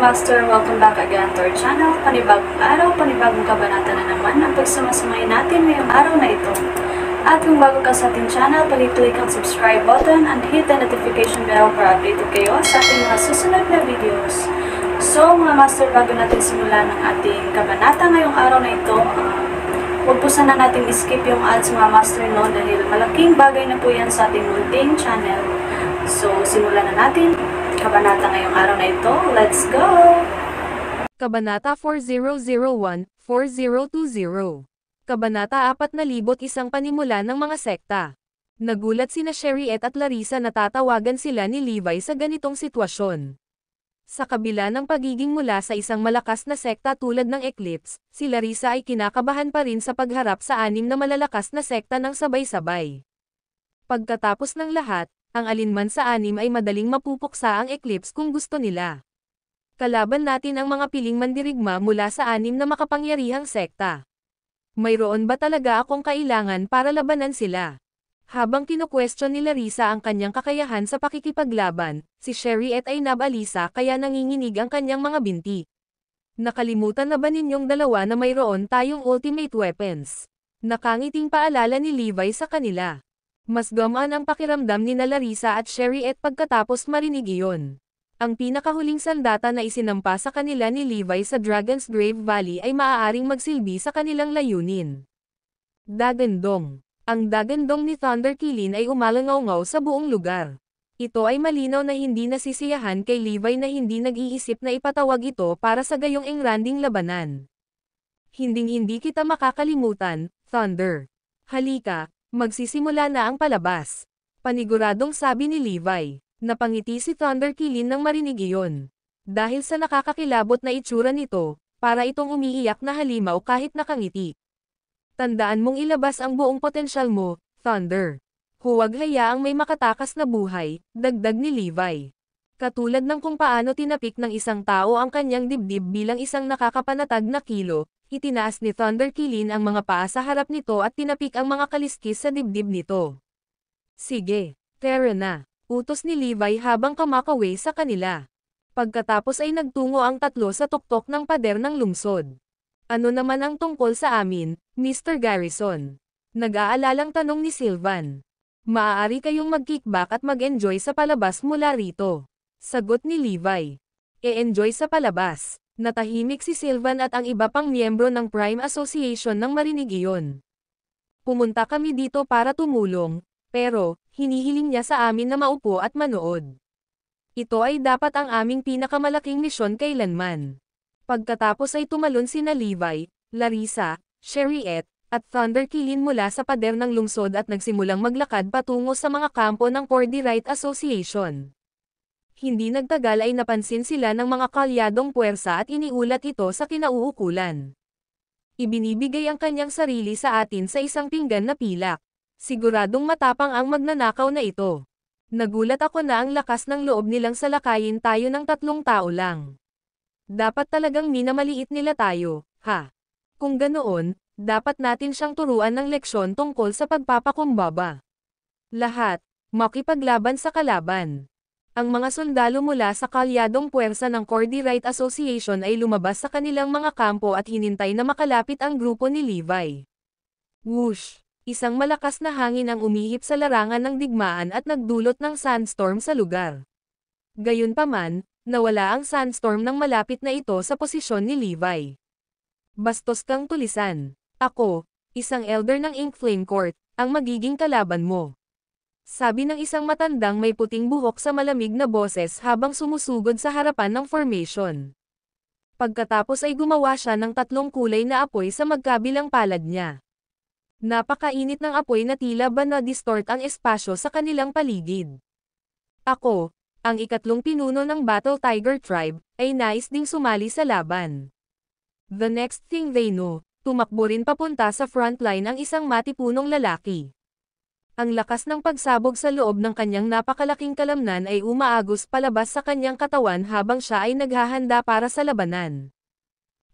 Master, welcome back again to our channel. Panibagong araw, panibagong kabanata na naman ang pagsamasamahin natin ngayong araw na ito. At kung bago ka sa ating channel, pag-click ang subscribe button and hit the notification bell para updated kayo sa ating mga susunod na videos. So mga Master, bago natin simulan ang ating kabanata ngayong araw na ito, huwag po sana natin skip yung ads mga Master, no, dahil malaking bagay na po yan sa ating munting channel. So simulan na natin kabanata ngayong araw na ito. Let's go! Kabanata 4001-4020. Kabanata 4001 Panimula ng mga sekta. Nagulat sina Sherriette at Larissa na tatawagan sila ni Levi sa ganitong sitwasyon. Sa kabila ng pagiging mula sa isang malakas na sekta tulad ng Eclipse, si Larissa ay kinakabahan pa rin sa pagharap sa 6 na malalakas na sekta ng sabay-sabay. Pagkatapos ng lahat, ang alinman sa 6 ay madaling mapupuksa ang Eclipse kung gusto nila. Kalaban natin ang mga piling mandirigma mula sa 6 na makapangyarihang sekta. Mayroon ba talaga akong kailangan para labanan sila? Habang kino-question ni Larissa ang kanyang kakayahan sa pakikipaglaban, si Sherriette ay nabalisa kaya nanginginig ang kanyang mga binti. Nakalimutan na ba ninyong dalawa na mayroon tayong ultimate weapons? Nakangiting paalala ni Levi sa kanila. Mas gumaan ang pakiramdam ni Larissa at Sherriette pagkatapos marinig iyon. Ang pinakahuling sandata na isinampa sa kanila ni Levi sa Dragon's Grave Valley ay maaaring magsilbi sa kanilang layunin. Dagandong. Ang dagandong ni Thunder Kilin ay umalangaw-ngaw sa buong lugar. Ito ay malinaw na hindi nasisiyahan kay Levi na hindi nag-iisip na ipatawag ito para sa gayong engranding labanan. Hinding-hindi kita makakalimutan, Thunder. Halika. Magsisimula na ang palabas. Paniguradong sabi ni Levi. Napangiti si Thunder Kilin nang marinig iyon. Dahil sa nakakakilabot na itsura nito, para itong umiiyak na halimaw kahit nakangiti. Tandaan mong ilabas ang buong potensyal mo, Thunder. Huwag hayaang may makatakas na buhay, dagdag ni Levi. Katulad ng kung paano tinapik ng isang tao ang kanyang dibdib bilang isang nakakapanatag na kilo, itinaas ni Thunder Kilin ang mga paa sa harap nito at tinapik ang mga kaliskis sa dibdib nito. Sige, tara na, utos ni Levi habang kumakaway sa kanila. Pagkatapos ay nagtungo ang tatlo sa tuktok ng pader ng lungsod. Ano naman ang tungkol sa amin, Mr. Garrison? Nag-aalalang tanong ni Sylvan. Maaari kayong mag-kickback at mag-enjoy sa palabas mula rito. Sagot ni Levi. E-enjoy sa palabas. Natahimik si Sylvan at ang iba pang miyembro ng Prime Association nang marinig iyon. Pumunta kami dito para tumulong, pero, hinihiling niya sa amin na maupo at manood. Ito ay dapat ang aming pinakamalaking misyon kailanman. Pagkatapos ay tumalon sina Levi, Larissa, Sherriette, at Thunder Kilin mula sa pader ng lungsod at nagsimulang maglakad patungo sa mga kampo ng Cordyrite Association. Hindi nagtagal ay napansin sila ng mga kalyadong puwersa at iniulat ito sa kinauukulan. Ibinibigay ang kanyang sarili sa atin sa isang pinggan na pilak. Siguradong matapang ang magnanakaw na ito. Nagulat ako na ang lakas ng loob nilang salakayin tayo ng 3 tao lang. Dapat talagang minamaliit nila tayo, ha? Kung ganoon, dapat natin siyang turuan ng leksyon tungkol sa pagpapakumbaba. Lahat, makipaglaban sa kalaban. Ang mga sundalo mula sa kalyadong puwersa ng Cordyrite Association ay lumabas sa kanilang mga kampo at hinintay na makalapit ang grupo ni Levi. Whoosh! Isang malakas na hangin ang umihip sa larangan ng digmaan at nagdulot ng sandstorm sa lugar. Gayunpaman, nawala ang sandstorm nang malapit na ito sa posisyon ni Levi. Bastos kang tulisan. Ako, isang elder ng Ink Flame Court, ang magiging kalaban mo. Sabi ng isang matandang may puting buhok sa malamig na boses habang sumusugod sa harapan ng formation. Pagkatapos ay gumawa siya ng 3 kulay na apoy sa magkabilang palad niya. Napakainit ng apoy na tila ba na-distort ang espasyo sa kanilang paligid. Ako, ang ikatlong pinuno ng Battle Tiger Tribe, ay nais ding sumali sa laban. The next thing they know, tumakbo rin papunta sa frontline ang isang matipunong lalaki. Ang lakas ng pagsabog sa loob ng kanyang napakalaking kalamnan ay umaagos palabas sa kanyang katawan habang siya ay naghahanda para sa labanan.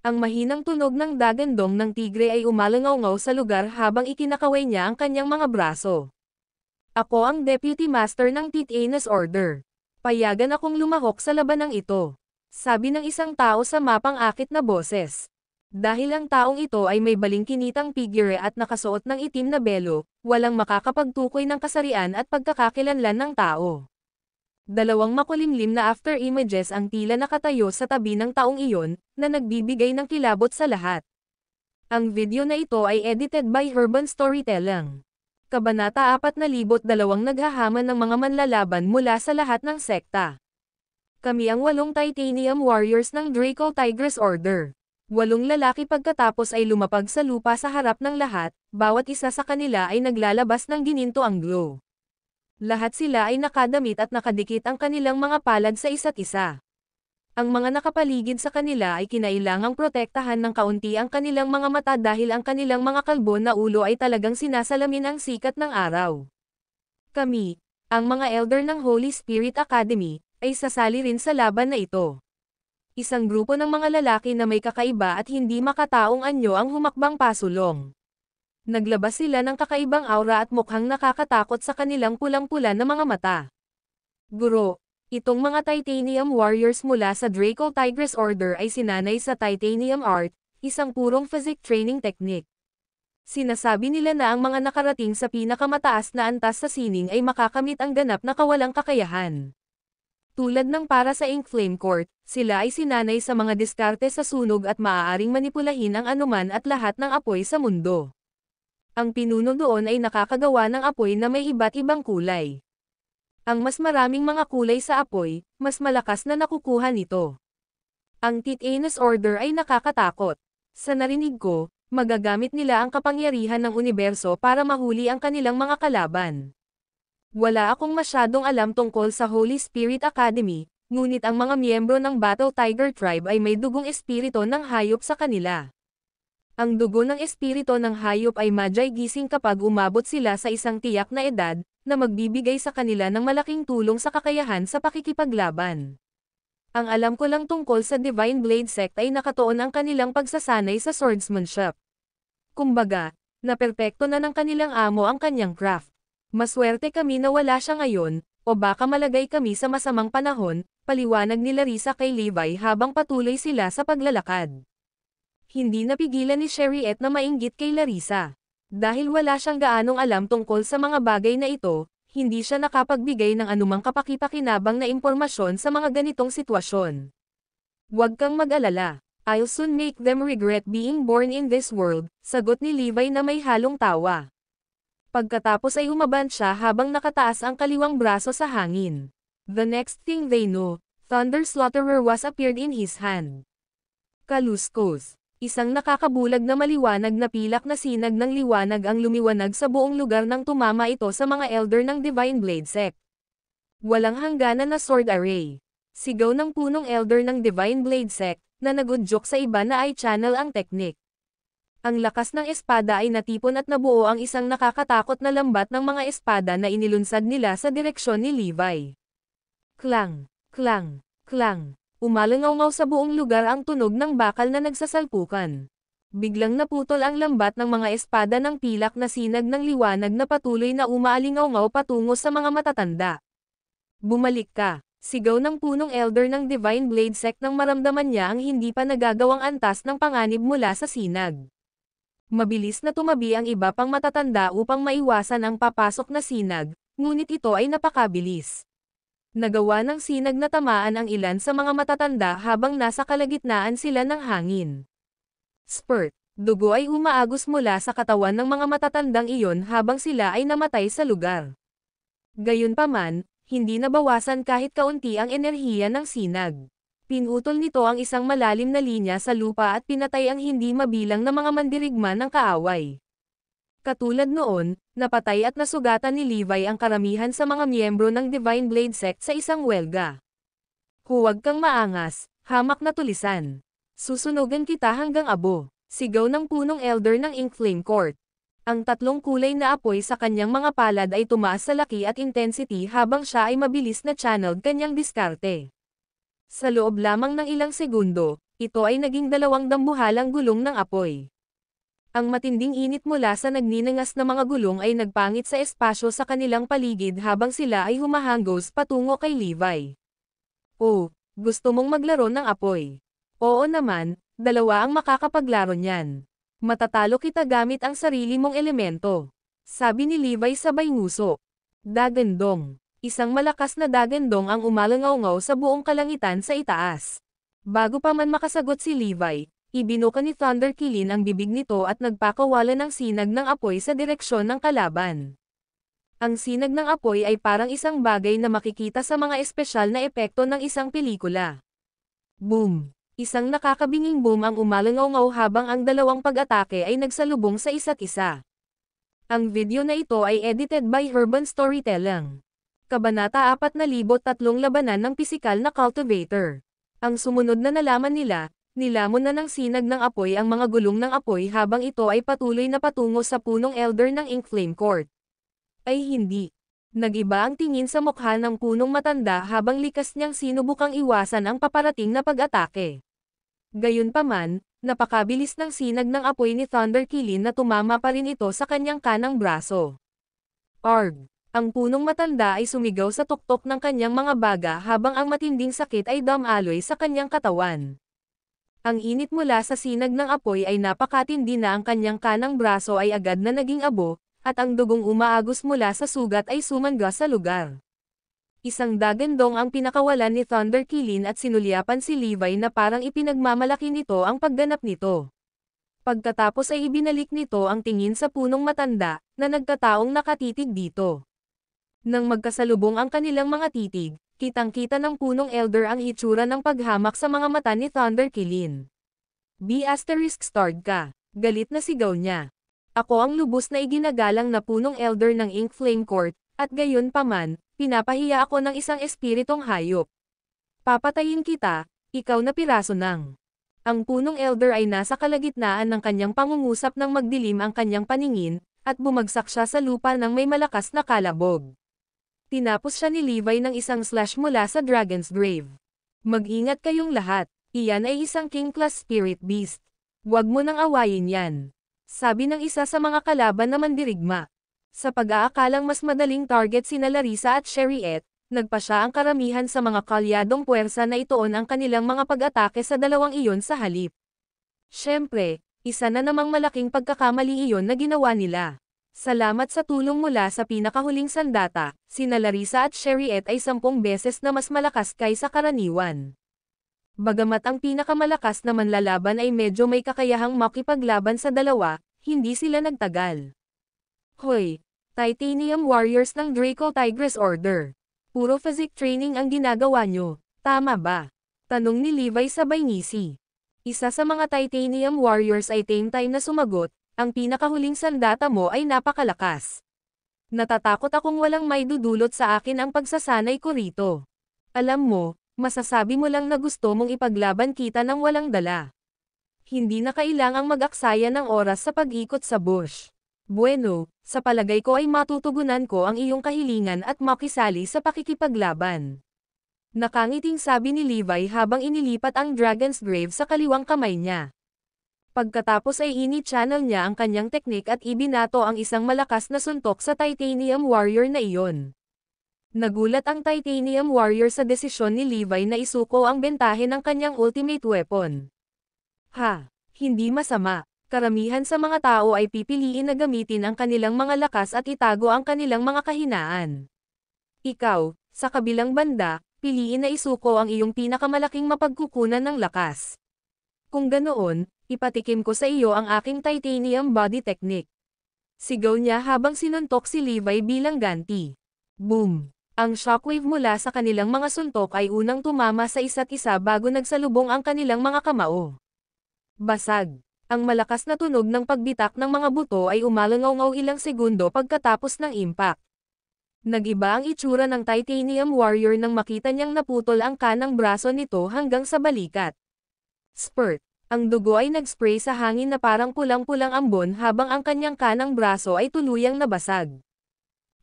Ang mahinang tunog ng dagandong ng tigre ay umalangaw-ngaw sa lugar habang ikinakaway niya ang kanyang mga braso. Ako ang Deputy Master ng Titanes Order. Payagan akong lumahok sa labanang ito. Sabi ng isang tao sa mapang akit na boses. Dahil ang taong ito ay may balingkinitang figure at nakasuot ng itim na belo, walang makakapagtukoy ng kasarian at pagkakakilanlan ng tao. Dalawang makulimlim na after images ang tila nakatayo sa tabi ng taong iyon, na nagbibigay ng kilabot sa lahat. Ang video na ito ay edited by Urban Storytelling. Kabanata 4,200 naghahaman ng mga manlalaban mula sa lahat ng sekta. Kami ang 8 Titanium Warriors ng Draco Tigris Order. 8 lalaki pagkatapos ay lumapag sa lupa sa harap ng lahat, bawat isa sa kanila ay naglalabas ng gininto ang glow. Lahat sila ay nakadamit at nakadikit ang kanilang mga palad sa isa't isa. Ang mga nakapaligid sa kanila ay kinailangang protektahan ng kaunti ang kanilang mga mata dahil ang kanilang mga kalbo na ulo ay talagang sinasalamin ang sikat ng araw. Kami, ang mga elder ng Holy Spirit Academy, ay sasali rin sa laban na ito. Isang grupo ng mga lalaki na may kakaiba at hindi makataong anyo ang humakbang pasulong. Naglabas sila ng kakaibang aura at mukhang nakakatakot sa kanilang pulang-pula na mga mata. Guro, itong mga Titanium Warriors mula sa Draco Tigris Order ay sinanay sa Titanium Art, isang purong physic training technique. Sinasabi nila na ang mga nakarating sa pinakamataas na antas sa sining ay makakamit ang ganap na kawalang kakayahan. Tulad ng para sa Ink Flame Court, sila ay sinanay sa mga diskarte sa sunog at maaaring manipulahin ang anuman at lahat ng apoy sa mundo. Ang pinuno doon ay nakakagawa ng apoy na may iba't ibang kulay. Ang mas maraming mga kulay sa apoy, mas malakas na nakukuha nito. Ang Titanium Order ay nakakatakot. Sa narinig ko, magagamit nila ang kapangyarihan ng universo para mahuli ang kanilang mga kalaban. Wala akong masyadong alam tungkol sa Holy Spirit Academy, ngunit ang mga miyembro ng Battle Tiger Tribe ay may dugong espiritu ng hayop sa kanila. Ang dugo ng espiritu ng hayop ay magi gising kapag umabot sila sa isang tiyak na edad, na magbibigay sa kanila ng malaking tulong sa kakayahan sa pakikipaglaban. Ang alam ko lang tungkol sa Divine Blade Sect ay nakatuon ang kanilang pagsasanay sa swordsmanship. Kumbaga, naperpekto na ng kanilang amo ang kanyang craft. Maswerte kami na wala siya ngayon, o baka malagay kami sa masamang panahon, paliwanag ni Larissa kay Levi habang patuloy sila sa paglalakad. Hindi napigilan ni Sherriette na mainggit kay Larissa. Dahil wala siyang gaanong alam tungkol sa mga bagay na ito, hindi siya nakapagbigay ng anumang kapakipakinabang na impormasyon sa mga ganitong sitwasyon. Huwag kang mag-alala. I'll soon make them regret being born in this world, sagot ni Levi na may halong tawa. Pagkatapos ay umabant siya habang nakataas ang kaliwang braso sa hangin. The next thing they know, Thunder Slaughterer was appeared in his hand. Kaluskos. Isang nakakabulag na maliwanag na pilak na sinag ng liwanag ang lumiwanag sa buong lugar nang tumama ito sa mga elder ng Divine Blade Sect. Walang hangganan na sword array. Sigaw ng punong elder ng Divine Blade Sect, na nagudyok sa iba na ay channel ang teknik. Ang lakas ng espada ay natipon at nabuo ang isang nakakatakot na lambat ng mga espada na inilunsad nila sa direksyon ni Levi. Klang, klang, klang. Umalangaw-ngaw sa buong lugar ang tunog ng bakal na nagsasalpukan. Biglang naputol ang lambat ng mga espada ng pilak na sinag ng liwanag na patuloy na umaalingaw-ngaw patungo sa mga matatanda. Bumalik ka, sigaw ng punong elder ng Divine Blade Sect nang maramdaman niya ang hindi pa nagagawang antas ng panganib mula sa sinag. Mabilis na tumabi ang iba pang matatanda upang maiwasan ang papasok na sinag, ngunit ito ay napakabilis. Nagawa ng sinag na tamaan ang ilan sa mga matatanda habang nasa kalagitnaan sila ng hangin. Spurt. Dugo ay umaagos mula sa katawan ng mga matatandang iyon habang sila ay namatay sa lugar. Gayunpaman, hindi nabawasan kahit kaunti ang enerhiya ng sinag. Pinutol nito ang isang malalim na linya sa lupa at pinatay ang hindi mabilang na mga mandirigma ng kaaway. Katulad noon, napatay at nasugatan ni Levi ang karamihan sa mga miyembro ng Divine Blade Sect sa isang welga. Huwag kang maangas, hamak na tulisan. Susunugan kita hanggang abo, sigaw ng punong elder ng Ink Flame Court. Ang tatlong kulay na apoy sa kanyang mga palad ay tumaas sa laki at intensity habang siya ay mabilis na channeled kanyang diskarte. Sa loob lamang ng ilang segundo, ito ay naging 2 dambuhalang gulong ng apoy. Ang matinding init mula sa nagninangas na mga gulong ay nagpangit sa espasyo sa kanilang paligid habang sila ay humahanggos patungo kay Levi. Oh, Gusto mong maglaro ng apoy? Oo naman, dalawa ang makakapaglaro niyan. Matatalo kita gamit ang sarili mong elemento. Sabi ni Levi sabay nguso. Dagandong. Isang malakas na dagandong ang umalangaw-ngaw sa buong kalangitan sa itaas. Bago pa man makasagot si Levi, ibinuka ni Thunder Kilin ang bibig nito at nagpakawala ng sinag ng apoy sa direksyon ng kalaban. Ang sinag ng apoy ay parang isang bagay na makikita sa mga espesyal na epekto ng isang pelikula. Boom! Isang nakakabinging boom ang umalangaw-ngaw habang ang dalawang pag-atake ay nagsalubong sa isa't isa. Ang video na ito ay edited by Urban Storytelling. Kabanata 4,003 Labanan ng pisikal na cultivator. Ang sumunod na nalaman nila, nilamon na ng sinag ng apoy ang mga gulong ng apoy habang ito ay patuloy na patungo sa punong elder ng Ink Flame Court. Ay hindi. Nag-iba ang tingin sa mukha ng punong matanda habang likas niyang sinubukang iwasan ang paparating na pag-atake. Gayunpaman, napakabilis ng sinag ng apoy ni Thunder Kilin na tumama pa rin ito sa kanyang kanang braso. Arg! Ang punong matanda ay sumigaw sa tuktok ng kanyang mga baga habang ang matinding sakit ay dumaloy sa kanyang katawan. Ang init mula sa sinag ng apoy ay napakatindi na ang kanyang kanang braso ay agad na naging abo, at ang dugong umaagos mula sa sugat ay sumangga sa lugar. Isang dagandong ang pinakawalan ni Thunder Kilin at sinulyapan si Levi na parang ipinagmamalaki nito ang pagganap nito. Pagkatapos ay ibinalik nito ang tingin sa punong matanda, na nagkataong nakatitig dito. Nang magkasalubong ang kanilang mga titig, kitang-kita ng punong elder ang hitsura ng paghamak sa mga mata ni Thunder Kilin. B****starred ka, galit na sigaw niya. Ako ang lubos na iginagalang na punong elder ng Ink Flame Court, at gayon pa man, pinapahiya ako ng isang espiritong hayop. Papatayin kita, ikaw na piraso ng. Ang punong elder ay nasa kalagitnaan ng kanyang pangungusap nang magdilim ang kanyang paningin, at bumagsak siya sa lupa ng may malakas na kalabog. Tinapos siya ni Levi ng isang slash mula sa Dragon's Grave. Mag-ingat kayong lahat, iyan ay isang king-class spirit beast. Huwag mo nang awayin yan. Sabi ng isa sa mga kalaban na mandirigma. Sa pag-aakalang mas madaling target sina Larissa at Sherriette, nagpa siya ang karamihan sa mga kalyadong puwersa na ituon ang kanilang mga pag-atake sa dalawang iyon sa halip. Siyempre, isa na namang malaking pagkakamali iyon na ginawa nila. Salamat sa tulong mula sa pinakahuling sandata, sina Larissa at Sherriette ay 10 beses na mas malakas kaysa karaniwan. Bagamat ang pinakamalakas na manlalaban ay medyo may kakayahang makipaglaban sa dalawa, hindi sila nagtagal. Hoy! Titanium Warriors ng Draco Tigress Order. Puro physic training ang ginagawa nyo, tama ba? Tanong ni Levi sabay ngisi. Isa sa mga Titanium Warriors ay time na sumagot, ang pinakahuling sandata mo ay napakalakas. Natatakot akong walang may dudulot sa akin ang pagsasanay ko rito. Alam mo, masasabi mo lang na gusto mong ipaglaban kita ng walang dala. Hindi na kailangang mag-aksaya ng oras sa pag-ikot sa bush. Bueno, sa palagay ko ay matutugunan ko ang iyong kahilingan at makisali sa pakikipaglaban. Nakangiting sabi ni Levi habang inilipat ang Dragon's Grave sa kaliwang kamay niya. Pagkatapos ay ini-channel niya ang kanyang teknik at ibinato ang isang malakas na suntok sa Titanium Warrior na iyon. Nagulat ang Titanium Warrior sa desisyon ni Levi na isuko ang bentahe ng kanyang ultimate weapon. Ha! Hindi masama. Karamihan sa mga tao ay pipiliin na gamitin ang kanilang mga lakas at itago ang kanilang mga kahinaan. Ikaw, sa kabilang banda, piliin na isuko ang iyong pinakamalaking mapagkukunan ng lakas. Kung ganoon, ipatikim ko sa iyo ang aking titanium body technique. Sigaw niya habang sinuntok si Levi bilang ganti. Boom! Ang shockwave mula sa kanilang mga suntok ay unang tumama sa isa't isa bago nagsalubong ang kanilang mga kamao. Basag! Ang malakas na tunog ng pagbitak ng mga buto ay umalangaw-ngaw ilang segundo pagkatapos ng impact. Nag-iba ang itsura ng Titanium Warrior nang makita niyang naputol ang kanang braso nito hanggang sa balikat. Spurt! Ang dugo ay nag-spray sa hangin na parang pulang-pulang ambon habang ang kanyang kanang braso ay tuluyang nabasag.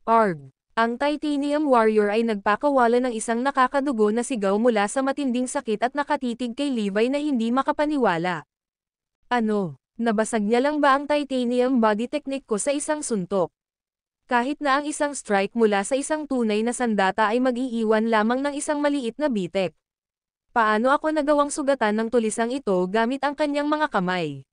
Arg! Ang Titanium Warrior ay nagpakawala ng isang nakakadugo na sigaw mula sa matinding sakit at nakatitig kay Levi na hindi makapaniwala. Ano? Nabasag niya lang ba ang titanium body technique ko sa isang suntok? Kahit na ang isang strike mula sa isang tunay na sandata ay mag-iiwan lamang ng isang maliit na bitek. Paano ako nagawang sugatan ng tulisang ito gamit ang kanyang mga kamay?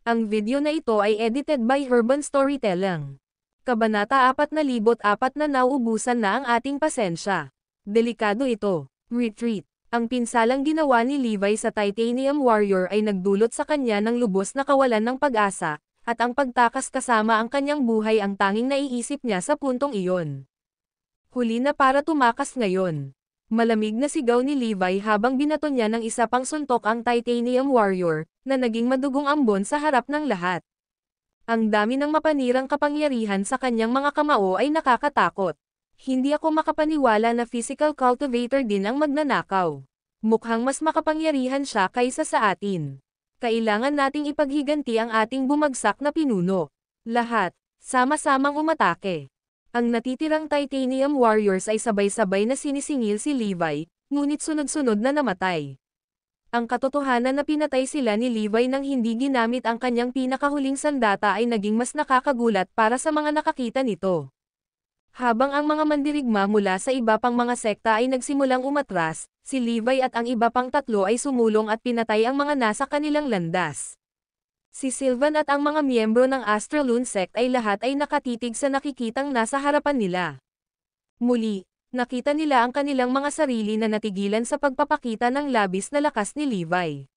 Ang video na ito ay edited by Urban Storytelling. Kabanata 4004 na nauubusan na ang ating pasensya. Delikado ito. Retreat. Ang pinsalang ginawa ni Levi sa Titanium Warrior ay nagdulot sa kanya ng lubos na kawalan ng pag-asa, at ang pagtakas kasama ang kanyang buhay ang tanging naiisip niya sa puntong iyon. Huli na para tumakas ngayon. Malamig na sigaw ni Levi habang binato niya ng isa pang suntok ang Titanium Warrior, na naging madugong ambon sa harap ng lahat. Ang dami ng mapanirang kapangyarihan sa kanyang mga kamao ay nakakatakot. Hindi ako makapaniwala na physical cultivator din ang magnanakaw. Mukhang mas makapangyarihan siya kaysa sa atin. Kailangan nating ipaghiganti ang ating bumagsak na pinuno. Lahat, sama-samang umatake. Ang natitirang Titanium Warriors ay sabay-sabay na sinisingil si Levi, ngunit sunod-sunod na namatay. Ang katotohanan na pinatay sila ni Levi nang hindi ginamit ang kanyang pinakahuling sandata ay naging mas nakakagulat para sa mga nakakita nito. Habang ang mga mandirigma mula sa iba pang mga sekta ay nagsimulang umatras, si Levi at ang iba pang tatlo ay sumulong at pinatay ang mga nasa kanilang landas. Si Sylvan at ang mga miyembro ng Astraloon Sect ay lahat ay nakatitig sa nakikitang nasa harapan nila. Muli, nakita nila ang kanilang mga sarili na natigilan sa pagpapakita ng labis na lakas ni Levi.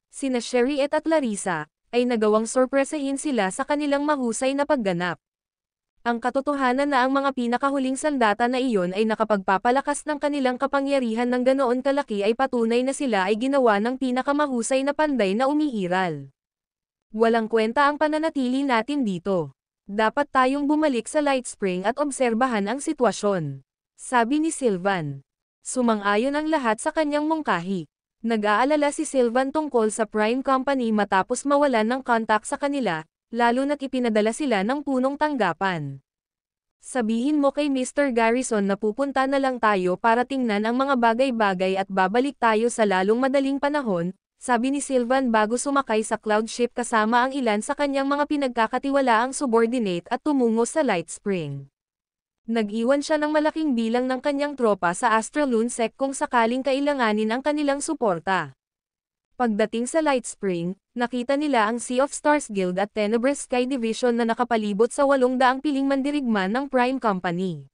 Sina Sherriette at Larissa ay nagawang sorpresahin sila sa kanilang mahusay na pagganap. Ang katotohanan na ang mga pinakahuling sandata na iyon ay nakapagpapalakas ng kanilang kapangyarihan ng ganoon kalaki ay patunay na sila ay ginawa ng pinakamahusay na panday na umiiral. Walang kwenta ang pananatili natin dito. Dapat tayong bumalik sa Light Spring at obserbahan ang sitwasyon. Sabi ni Sylvan. Sumang-ayon ang lahat sa kanyang mungkahi. Nag-aalala si Sylvan tungkol sa Prime Company matapos mawalan ng kontak sa kanila, lalo na't ipinadala sila ng punong tanggapan. Sabihin mo kay Mr. Garrison na pupunta na lang tayo para tingnan ang mga bagay-bagay at babalik tayo sa lalong madaling panahon, sabi ni Sylvan bago sumakay sa cloud ship kasama ang ilan sa kanyang mga pinagkakatiwalaang subordinate at tumungo sa Light Spring. Nag-iwan siya ng malaking bilang ng kanyang tropa sa Astraloon Sect kung sakaling kailanganin ang kanilang suporta. Pagdating sa Light Spring, nakita nila ang Sea of Stars Guild at Tenebrous Sky Division na nakapalibot sa 800 piling mandirigma ng Prime Company.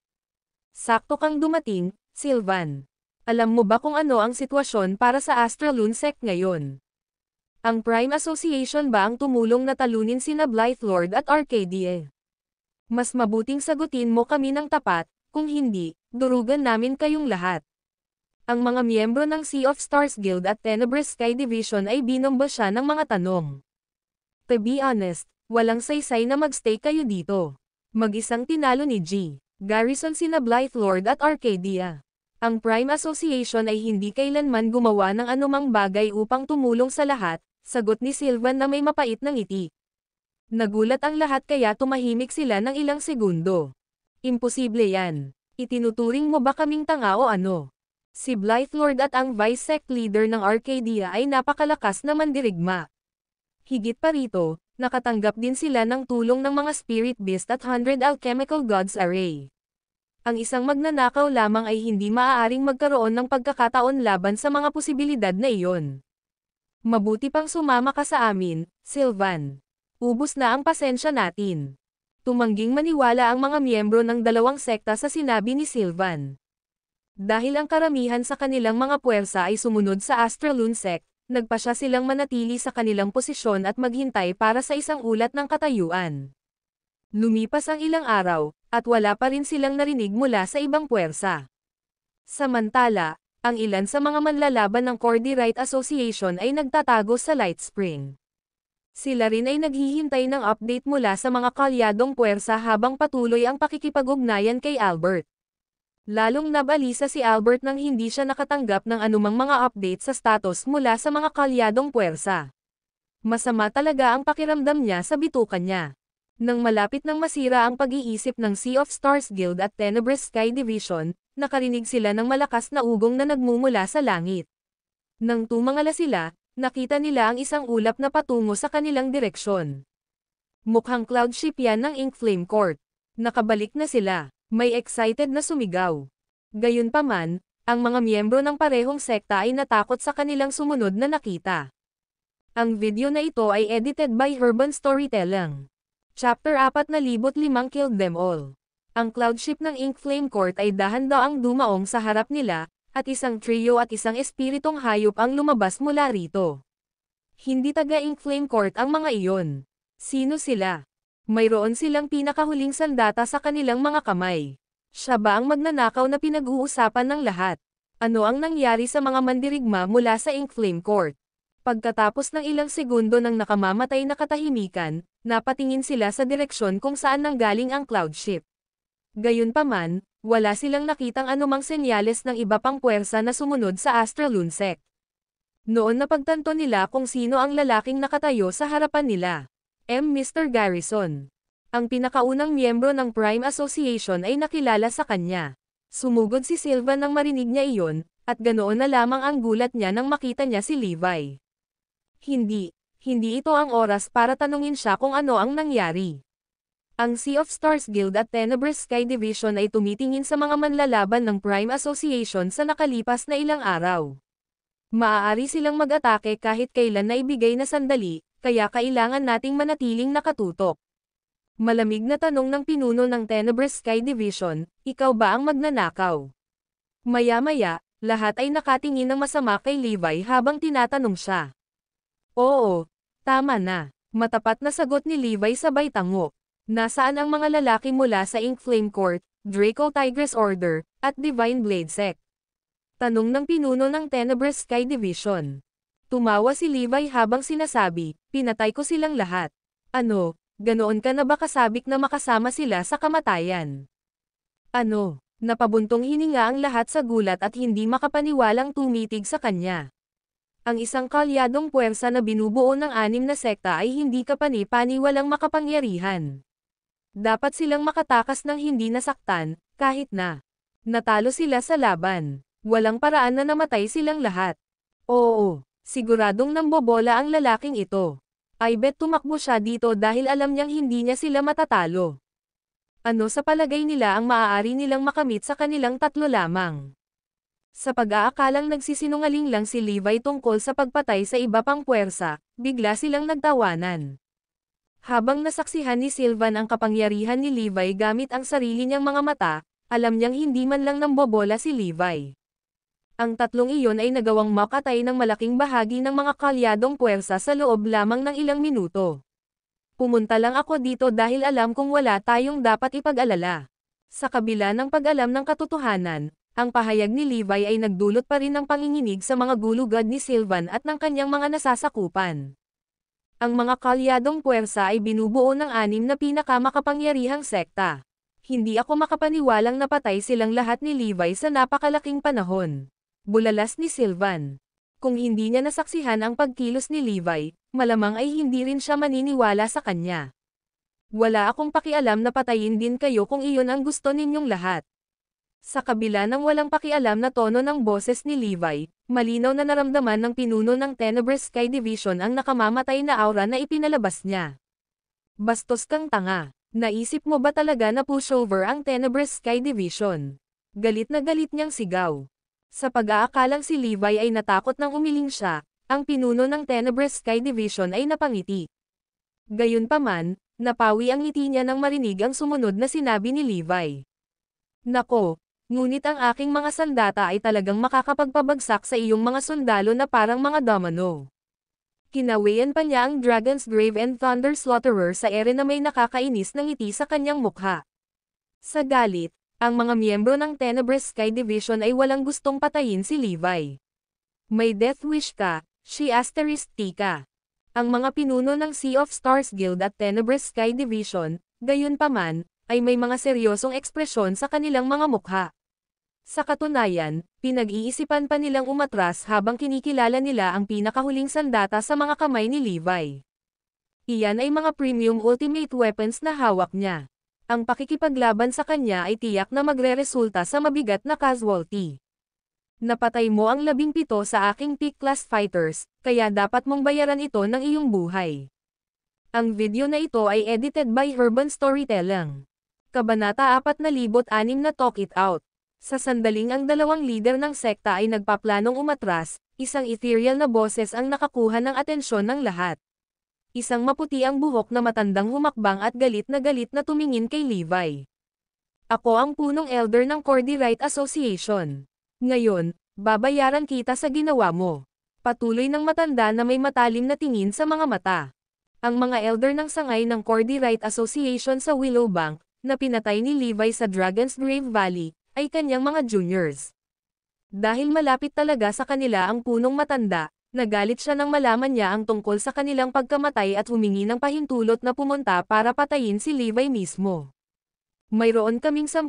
Sakto kang dumating, Sylvan. Alam mo ba kung ano ang sitwasyon para sa Astraloon Sect ngayon? Ang Prime Association ba ang tumulong na talunin sina Blythelord at Arcadia? Mas mabuting sagutin mo kami ng tapat, kung hindi, durugan namin kayong lahat. Ang mga miyembro ng Sea of Stars Guild at Tenebrous Sky Division ay binomba siya ng mga tanong. To be honest, walang saysay na magstay kayo dito. Mag-isang tinalo ni G. Garrison sina Blythelord at Arcadia. Ang Prime Association ay hindi kailanman gumawa ng anumang bagay upang tumulong sa lahat, sagot ni Sylvan na may mapait na ngiti. Nagulat ang lahat kaya tumahimik sila ng ilang segundo. Imposible yan. Itinuturing mo ba kaming tanga o ano? Si Blythelord at ang Vice Sect Leader ng Arcadia ay napakalakas na mandirigma. Higit pa rito, nakatanggap din sila ng tulong ng mga Spirit Beast at 100 Alchemical Gods Array. Ang isang magnanakaw lamang ay hindi maaaring magkaroon ng pagkakataon laban sa mga posibilidad na iyon. Mabuti pang sumama ka sa amin, Sylvan. Ubus na ang pasensya natin. Tumangging maniwala ang mga miyembro ng dalawang sekta sa sinabi ni Sylvan. Dahil ang karamihan sa kanilang mga puwersa ay sumunod sa Astraloon Sect, nagpasya silang manatili sa kanilang posisyon at maghintay para sa isang ulat ng katayuan. Lumipas ang ilang araw, at wala pa rin silang narinig mula sa ibang puwersa. Samantala, ang ilan sa mga manlalaban ng Cordyrite Association ay nagtatago sa Light Spring. Sila rin ay naghihintay ng update mula sa mga kalyadong puwersa habang patuloy ang pakikipag-ugnayan kay Albert. Lalong nabalisa si Albert nang hindi siya nakatanggap ng anumang mga update sa status mula sa mga kalyadong puwersa. Masama talaga ang pakiramdam niya sa bituka niya. Nang malapit nang masira ang pag-iisip ng Sea of Stars Guild at Tenebrous Sky Division, nakarinig sila ng malakas na ugong na nagmumula sa langit. Nang tumangala sila, nakita nila ang isang ulap na patungo sa kanilang direksyon. Mukhang cloud ship yan ng Ink Flame Court. Nakabalik na sila. May excited na sumigaw. Gayunpaman, Ang mga miyembro ng parehong sekta ay natakot sa kanilang sumunod na nakita. Ang video na ito ay edited by Urban Storytelling. Chapter 4,005 Killed Them All. Ang cloud ship ng Ink Flame Court ay dahan-daang dumaong sa harap nila, at isang trio at isang espiritong hayop ang lumabas mula rito. Hindi taga Ink Flame Court ang mga iyon. Sino sila? Mayroon silang pinakahuling sandata sa kanilang mga kamay. Siya ba ang magnanakaw na pinag-uusapan ng lahat? Ano ang nangyari sa mga mandirigma mula sa Ink Flame Court? Pagkatapos ng ilang segundo ng nakamamatay na katahimikan, napatingin sila sa direksyon kung saan nanggaling ang cloud ship. Gayunpaman, wala silang nakitang anumang senyales ng iba pang puwersa na sumunod sa Astrolunsec. Noon napagtanto nila kung sino ang lalaking nakatayo sa harapan nila. Mr. Garrison. Ang pinakaunang miyembro ng Prime Association ay nakilala sa kanya. Sumugod si Silva nang marinig niya iyon, at ganoon na lamang ang gulat niya nang makita niya si Levi. Hindi ito ang oras para tanungin siya kung ano ang nangyari. Ang Sea of Stars Guild at Tenebrous Sky Division ay tumitingin sa mga manlalaban ng Prime Association sa nakalipas na ilang araw. Maaari silang mag-atake kahit kailan na ibigay na sandali, kaya kailangan nating manatiling nakatutok. Malamig na tanong ng pinuno ng Tenebrous Sky Division, ikaw ba ang magnanakaw? Maya-maya, lahat ay nakatingin ng masama kay Levi habang tinatanong siya. Oo, tama na. Matapat na sagot ni Levi sabay tango. Nasaan ang mga lalaki mula sa Ink Flame Court, Draco Tigress Order, at Divine Blade Sect? Tanong ng pinuno ng Tenebrous Sky Division. Tumawa si Levi habang sinasabi, pinatay ko silang lahat. Ano, ganoon ka na ba kasabik na makasama sila sa kamatayan? Ano, napabuntong hininga ang lahat sa gulat at hindi makapaniwalang tumitig sa kanya. Ang isang kalyadong puwersa na binubuo ng 6 na sekta ay hindi kapani-paniwalang makapangyarihan. Dapat silang makatakas ng hindi nasaktan, kahit na natalo sila sa laban. Walang paraan na namatay silang lahat. Oo, siguradong nambobola ang lalaking ito. I bet tumakbo siya dito dahil alam niyang hindi niya sila matatalo. Ano sa palagay nila ang maaari nilang makamit sa kanilang 3 lamang? Sa pag-aakalang nagsisinungaling lang si Levi tungkol sa pagpatay sa iba pang puwersa, bigla silang nagtawanan. Habang nasaksihan ni Sylvan ang kapangyarihan ni Levi gamit ang sarili niyang mga mata, alam niyang hindi man lang nambobola si Levi. Ang 3 iyon ay nagawang makatay ng malaking bahagi ng mga kalyadong puwersa sa loob lamang ng ilang minuto. Pumunta lang ako dito dahil alam kong wala tayong dapat ipag-alala. Sa kabila ng pag-alam ng katotohanan, ang pahayag ni Levi ay nagdulot pa rin ng panginginig sa mga gulugad ni Sylvan at ng kanyang mga nasasakupan. Ang mga kalyadong puwersa ay binubuo ng 6 na pinakamakapangyarihang sekta. Hindi ako makapaniwalang napatay silang lahat ni Levi sa napakalaking panahon. Bulalas ni Sylvan. Kung hindi niya nasaksihan ang pagkilos ni Levi, malamang ay hindi rin siya maniniwala sa kanya. Wala akong pakialam na patayin din kayo kung iyon ang gusto ninyong lahat. Sa kabila ng walang pakialam na tono ng boses ni Levi, malinaw na naramdaman ng pinuno ng Tenebrous Sky Division ang nakamamatay na aura na ipinalabas niya. Bastos kang tanga. Naisip mo ba talaga na pushover ang Tenebrous Sky Division? Galit na galit niyang sigaw. Sa pag-aakalang si Levi ay natakot nang umiling siya, ang pinuno ng Tenebrous Sky Division ay napangiti. Gayunpaman, napawi ang ngiti niya nang marinig ang sumunod na sinabi ni Levi. Nako! Ngunit ang aking mga sandata ay talagang makakapagpabagsak sa iyong mga sundalo na parang mga domino. Kinawian pa niya ang Dragon's Grave and Thunder Slaughterer sa ere na may nakakainis na ngiti sa kanyang mukha. Sa galit, ang mga miyembro ng Tenebrous Sky Division ay walang gustong patayin si Levi. May death wish ka, she asterisk tika. Ang mga pinuno ng Sea of Stars Guild at Tenebrous Sky Division, gayunpaman, ay may mga seryosong ekspresyon sa kanilang mga mukha. Sa katunayan, pinag-iisipan pa nilang umatras habang kinikilala nila ang pinakahuling sandata sa mga kamay ni Levi. Iyan ay mga premium ultimate weapons na hawak niya. Ang pakikipaglaban sa kanya ay tiyak na magre-resulta sa mabigat na casualty. Napatay mo ang 17 sa aking peak class fighters, kaya dapat mong bayaran ito ng iyong buhay. Ang video na ito ay edited by Urban Storytelling. Kabanata 4,006 na Talk It Out. Sa sandaling ang dalawang leader ng sekta ay nagpaplanong umatras, isang ethereal na boses ang nakakuha ng atensyon ng lahat. Isang maputi ang buhok na matandang humakbang at galit na tumingin kay Levi. Ako ang punong elder ng Cordyrite Association. Ngayon, babayaran kita sa ginawa mo. Patuloy ng matanda na may matalim na tingin sa mga mata. Ang mga elder ng sangay ng Cordyrite Association sa Willowbank, na pinatay ni Levi sa Dragon's Grave Valley, ay kanyang mga juniors. Dahil malapit talaga sa kanila ang punong matanda, nagalit siya nang malaman niya ang tungkol sa kanilang pagkamatay at humingi ng pahintulot na pumunta para patayin si Levi mismo. Mayroon kaming 10,000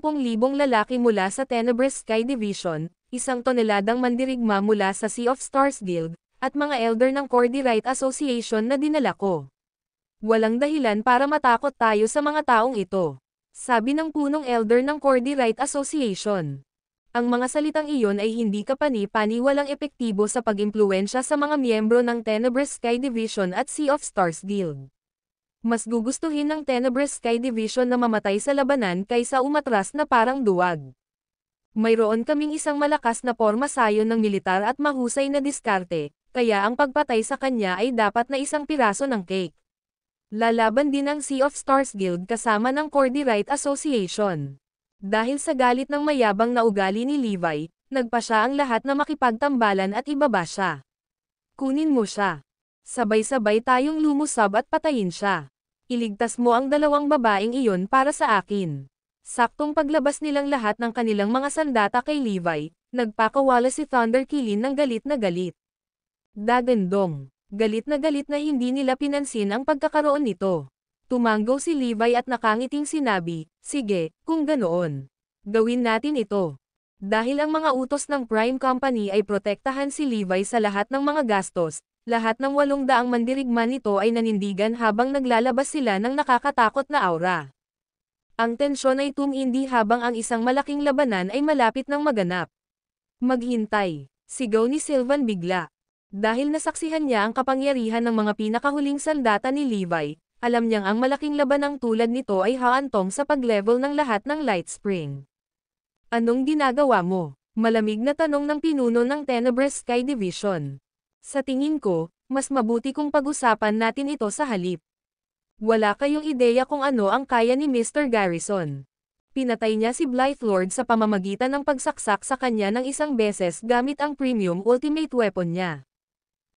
lalaki mula sa Tenebrous Sky Division, 1 toneladang mandirigma mula sa Sea of Stars Guild, at mga elder ng Cordyrite Association na dinala ko. Walang dahilan para matakot tayo sa mga taong ito, sabi ng punong elder ng Cordyrite Association. Ang mga salitang iyon ay hindi kapani-paniwalang epektibo sa pag-impluwensya sa mga miyembro ng Tenebrous Sky Division at Sea of Stars Guild. Mas gugustuhin ng Tenebrous Sky Division na mamatay sa labanan kaysa umatras na parang duwag. Mayroon kaming isang malakas na pormasayon ng militar at mahusay na diskarte, kaya ang pagpatay sa kanya ay dapat na isang piraso ng cake. Lalaban din ang Sea of Stars Guild kasama ng Cordyrite Association. Dahil sa galit ng mayabang na ugali ni Levi, nagpa siya ang lahat na makipagtambalan at ibaba siya. Kunin mo siya. Sabay-sabay tayong lumusab at patayin siya. Iligtas mo ang dalawang babaeng iyon para sa akin. Saktong paglabas nilang lahat ng kanilang mga sandata kay Levi, nagpakawala si Thunder Killin ng galit na galit. Dagandong. Galit na hindi nila pinansin ang pagkakaroon nito. Tumanggaw si Levi at nakangiting sinabi, sige, kung ganoon. Gawin natin ito. Dahil ang mga utos ng Prime Company ay protektahan si Levi sa lahat ng mga gastos, lahat ng 800 mandirigma nito ay nanindigan habang naglalabas sila ng nakakatakot na aura. Ang tensyon ay tumindi habang ang isang malaking labanan ay malapit ng maganap. Maghintay, sigaw ni Sylvan bigla. Dahil nasaksihan niya ang kapangyarihan ng mga pinakahuling sandata ni Levi, alam niyang ang malaking labanang tulad nito ay haantong sa pag-level ng lahat ng Light Spring. Anong ginagawa mo? Malamig na tanong ng pinuno ng Tenebrous Sky Division. Sa tingin ko, mas mabuti kung pag-usapan natin ito sa halip. Wala kayong ideya kung ano ang kaya ni Mr. Garrison. Pinatay niya si Blythelord sa pamamagitan ng pagsaksak sa kanya ng isang beses gamit ang premium ultimate weapon niya.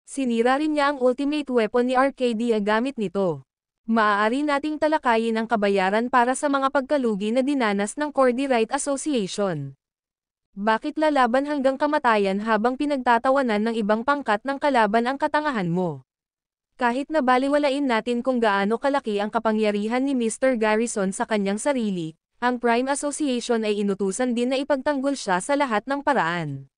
Sinira rin niya ang ultimate weapon ni Arcadia gamit nito. Maaari nating talakayin ang kabayaran para sa mga pagkalugi na dinanas ng Cordyrite Association. Bakit lalaban hanggang kamatayan habang pinagtatawanan ng ibang pangkat ng kalaban ang katangahan mo? Kahit na baliwalain natin kung gaano kalaki ang kapangyarihan ni Mr. Garrison sa kanyang sarili, ang Prime Association ay inutusan din na ipagtanggol siya sa lahat ng paraan.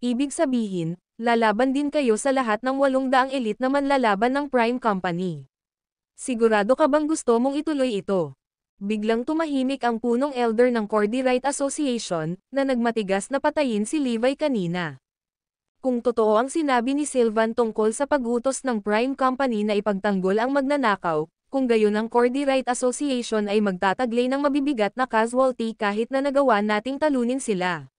Ibig sabihin, lalaban din kayo sa lahat ng 800 elite na manlalaban ng Prime Company. Sigurado ka bang gusto mong ituloy ito? Biglang tumahimik ang punong elder ng Cordyrite Association, na nagmatigas na patayin si Levi kanina. Kung totoo ang sinabi ni Sylvan tungkol sa pag-utos ng Prime Company na ipagtanggol ang magnanakaw, kung gayon ang Cordyrite Association ay magtataglay ng mabibigat na casualty kahit na nagawa nating talunin sila.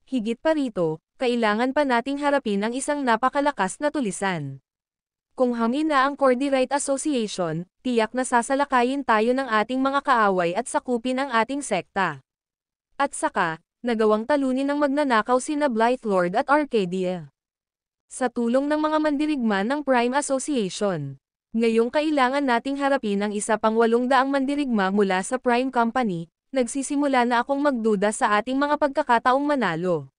Higit pa rito, kailangan pa nating harapin ang isang napakalakas na tulisan. Kung hamin na ang Cordyrite Association, tiyak na sasalakayin tayo ng ating mga kaaway at sakupin ang ating sekta. At saka, nagawang talunin ng magnanakaw sina Blythelord at Arcadia. Sa tulong ng mga mandirigma ng Prime Association. Ngayong kailangan nating harapin ang isa pang 800 mandirigma mula sa Prime Company, nagsisimula na akong magduda sa ating mga pagkakataong manalo.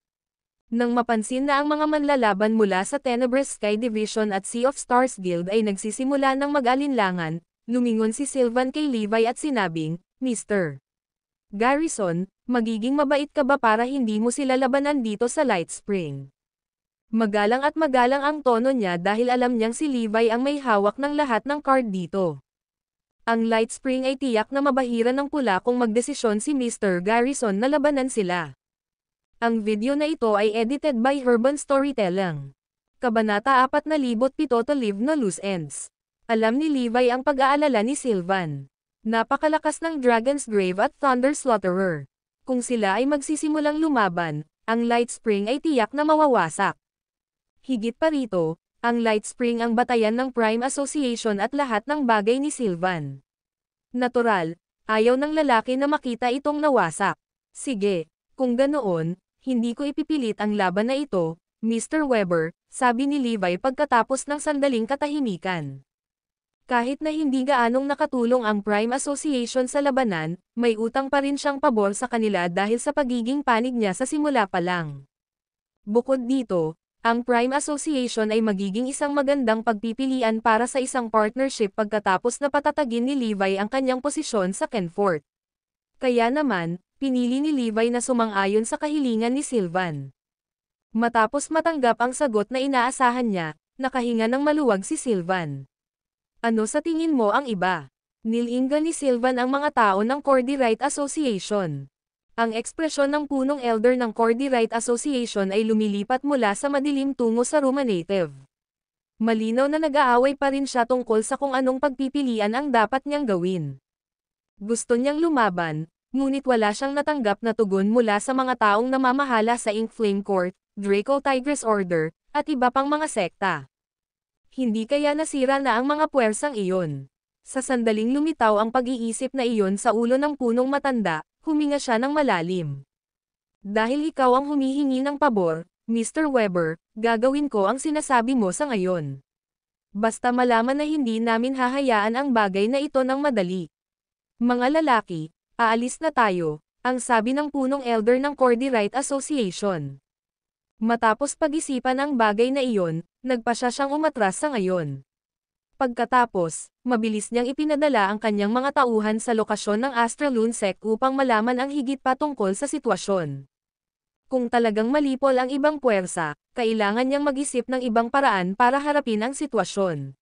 Nang mapansin na ang mga manlalaban mula sa Tenebrous Sky Division at Sea of Stars Guild ay nagsisimula ng mag-alinlangan, lumingon si Sylvan kay Levi at sinabing, Mr. Garrison, magiging mabait ka ba para hindi mo sila labanan dito sa Light Spring? Magalang at magalang ang tono niya dahil alam niyang si Levi ang may hawak ng lahat ng card dito. Ang Light Spring ay tiyak na mabahira ng pula kung magdesisyon si Mr. Garrison na labanan sila. Ang video na ito ay edited by Herban Storytelling. Kabanata 4,007 to Live No Loose Ends. Alam ni Levi ang pag-aalala ni Sylvan. Napakalakas ng Dragon's Grave at Thunder Slaughterer. Kung sila ay magsisimulang lumaban, ang Light Spring ay tiyak na mawawasak. Higit pa rito, ang Light Spring ang batayan ng Prime Association at lahat ng bagay ni Sylvan. Natural, ayaw ng lalaki na makita itong nawasak. Sige, kung ganoon, hindi ko ipipilit ang laban na ito, Mr. Weber, sabi ni Levi pagkatapos ng sandaling katahimikan. Kahit na hindi gaanong nakatulong ang Prime Association sa labanan, may utang pa rin siyang pabor sa kanila dahil sa pagiging panig niya sa simula pa lang. Bukod dito, ang Prime Association ay magiging isang magandang pagpipilian para sa isang partnership pagkatapos na patatagin ni Levi ang kanyang posisyon sa Kenfort. Kaya naman, pinili ni Levi na sumang-ayon sa kahilingan ni Sylvan. Matapos matanggap ang sagot na inaasahan niya, nakahinga ng maluwag si Sylvan. Ano sa tingin mo ang iba? Nilinggan ni Sylvan ang mga tao ng Cordyrite Association. Ang ekspresyon ng punong elder ng Cordyrite Association ay lumilipat mula sa madilim tungo sa ruminative. Malinaw na nag-aaway pa rin siya tungkol sa kung anong pagpipilian ang dapat niyang gawin. Gusto niyang lumaban, ngunit wala siyang natanggap na tugon mula sa mga taong namamahala sa Ink Flame Court, Draco Tigress Order, at iba pang mga sekta. Hindi kaya nasira na ang mga puwersang iyon. Sa sandaling lumitaw ang pag-iisip na iyon sa ulo ng punong matanda, huminga siya ng malalim. Dahil ikaw ang humihingi ng pabor, Mr. Weber, gagawin ko ang sinasabi mo sa ngayon. Basta malaman na hindi namin hahayaan ang bagay na ito ng madali. Mga lalaki, aalis na tayo, ang sabi ng punong elder ng Cordyrite Association. Matapos pag-isipan ang bagay na iyon, nagpasya siyang umatras sa ngayon. Pagkatapos, mabilis niyang ipinadala ang kanyang mga tauhan sa lokasyon ng Astralune Sect upang malaman ang higit pa tungkol sa sitwasyon. Kung talagang malipol ang ibang puwersa, kailangan niyang mag-isip ng ibang paraan para harapin ang sitwasyon.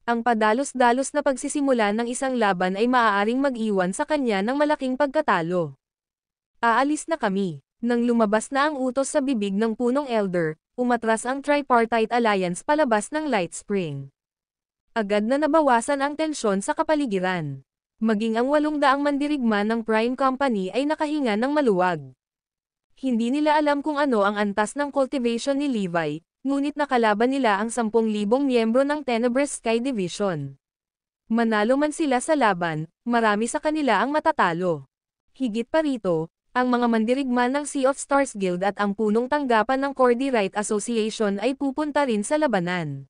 Ang padalos-dalos na pagsisimula ng isang laban ay maaaring mag-iwan sa kanya ng malaking pagkatalo. Aalis na kami. Nang lumabas na ang utos sa bibig ng punong elder, umatras ang Tripartite Alliance palabas ng Light Spring. Agad na nabawasan ang tensyon sa kapaligiran. Maging ang 800 mandirigma ng Prime Company ay nakahinga ng maluwag. Hindi nila alam kung ano ang antas ng cultivation ni Levi, ngunit nakalaban nila ang 10,000 miyembro ng Tenebrous Sky Division. Manalo man sila sa laban, marami sa kanila ang matatalo. Higit pa rito, ang mga mandirigma ng Sea of Stars Guild at ang punong tanggapan ng Cordyrite Association ay pupunta rin sa labanan.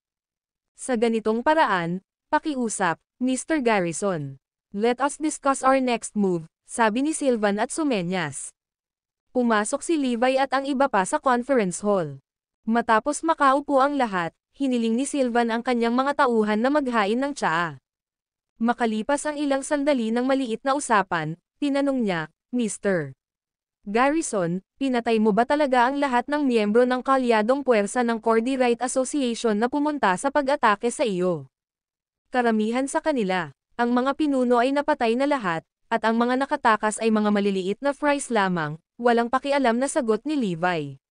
Sa ganitong paraan, pakiusap, Mr. Garrison. Let us discuss our next move, sabi ni Sylvan at Sumenyas. Pumasok si Levi at ang iba pa sa conference hall. Matapos makaupo ang lahat, hiniling ni Sylvan ang kanyang mga tauhan na maghain ng tsaa. Makalipas ang ilang sandali ng maliit na usapan, tinanong niya, Mr. Garrison, pinatay mo ba talaga ang lahat ng miyembro ng kalyadong puwersa ng Cordyrite Association na pumunta sa pag-atake sa iyo? Karamihan sa kanila, ang mga pinuno ay napatay na lahat, at ang mga nakatakas ay mga maliliit na fries lamang, walang pakialam na sagot ni Levi.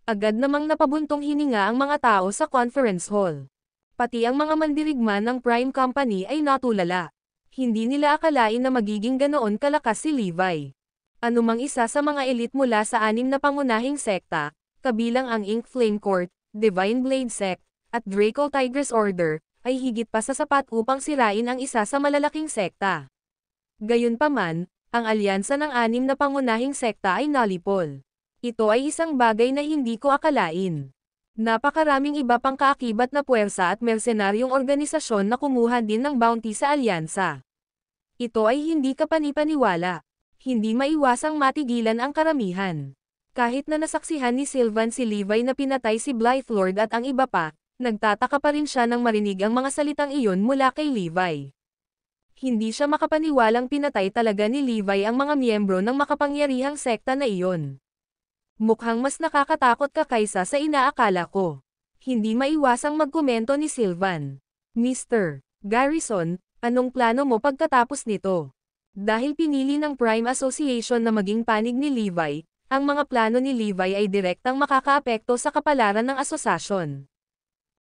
Agad namang napabuntong hininga ang mga tao sa conference hall. Pati ang mga mandirigma ng Prime Company ay natulala. Hindi nila akalain na magiging ganoon kalakas si Levi. Anumang isa sa mga elite mula sa 6 na pangunahing sekta, kabilang ang Ink Flame Court, Divine Blade Sect, at Draco Tigress Order, ay higit pa sa sapat upang sirain ang isa sa malalaking sekta. Gayunpaman, ang alyansa ng 6 na pangunahing sekta ay nalipol. Ito ay isang bagay na hindi ko akalain. Napakaraming iba pang kaakibat na puwersa at mersenaryong organisasyon na kumuha din ng bounty sa alyansa. Ito ay hindi kapani-paniwala. Hindi maiwasang matigilan ang karamihan. Kahit na nasaksihan ni Sylvan si Levi na pinatay si Blythelord at ang iba pa, nagtataka pa rin siya nang marinig ang mga salitang iyon mula kay Levi. Hindi siya makapaniwalang pinatay talaga ni Levi ang mga miyembro ng makapangyarihang sekta na iyon. Mukhang mas nakakatakot ka kaysa sa inaakala ko. Hindi maiwasang magkomento ni Sylvan. Mr. Garrison, anong plano mo pagkatapos nito? Dahil pinili ng Prime Association na maging panig ni Levi, ang mga plano ni Levi ay direktang makakaapekto sa kapalaran ng asosasyon.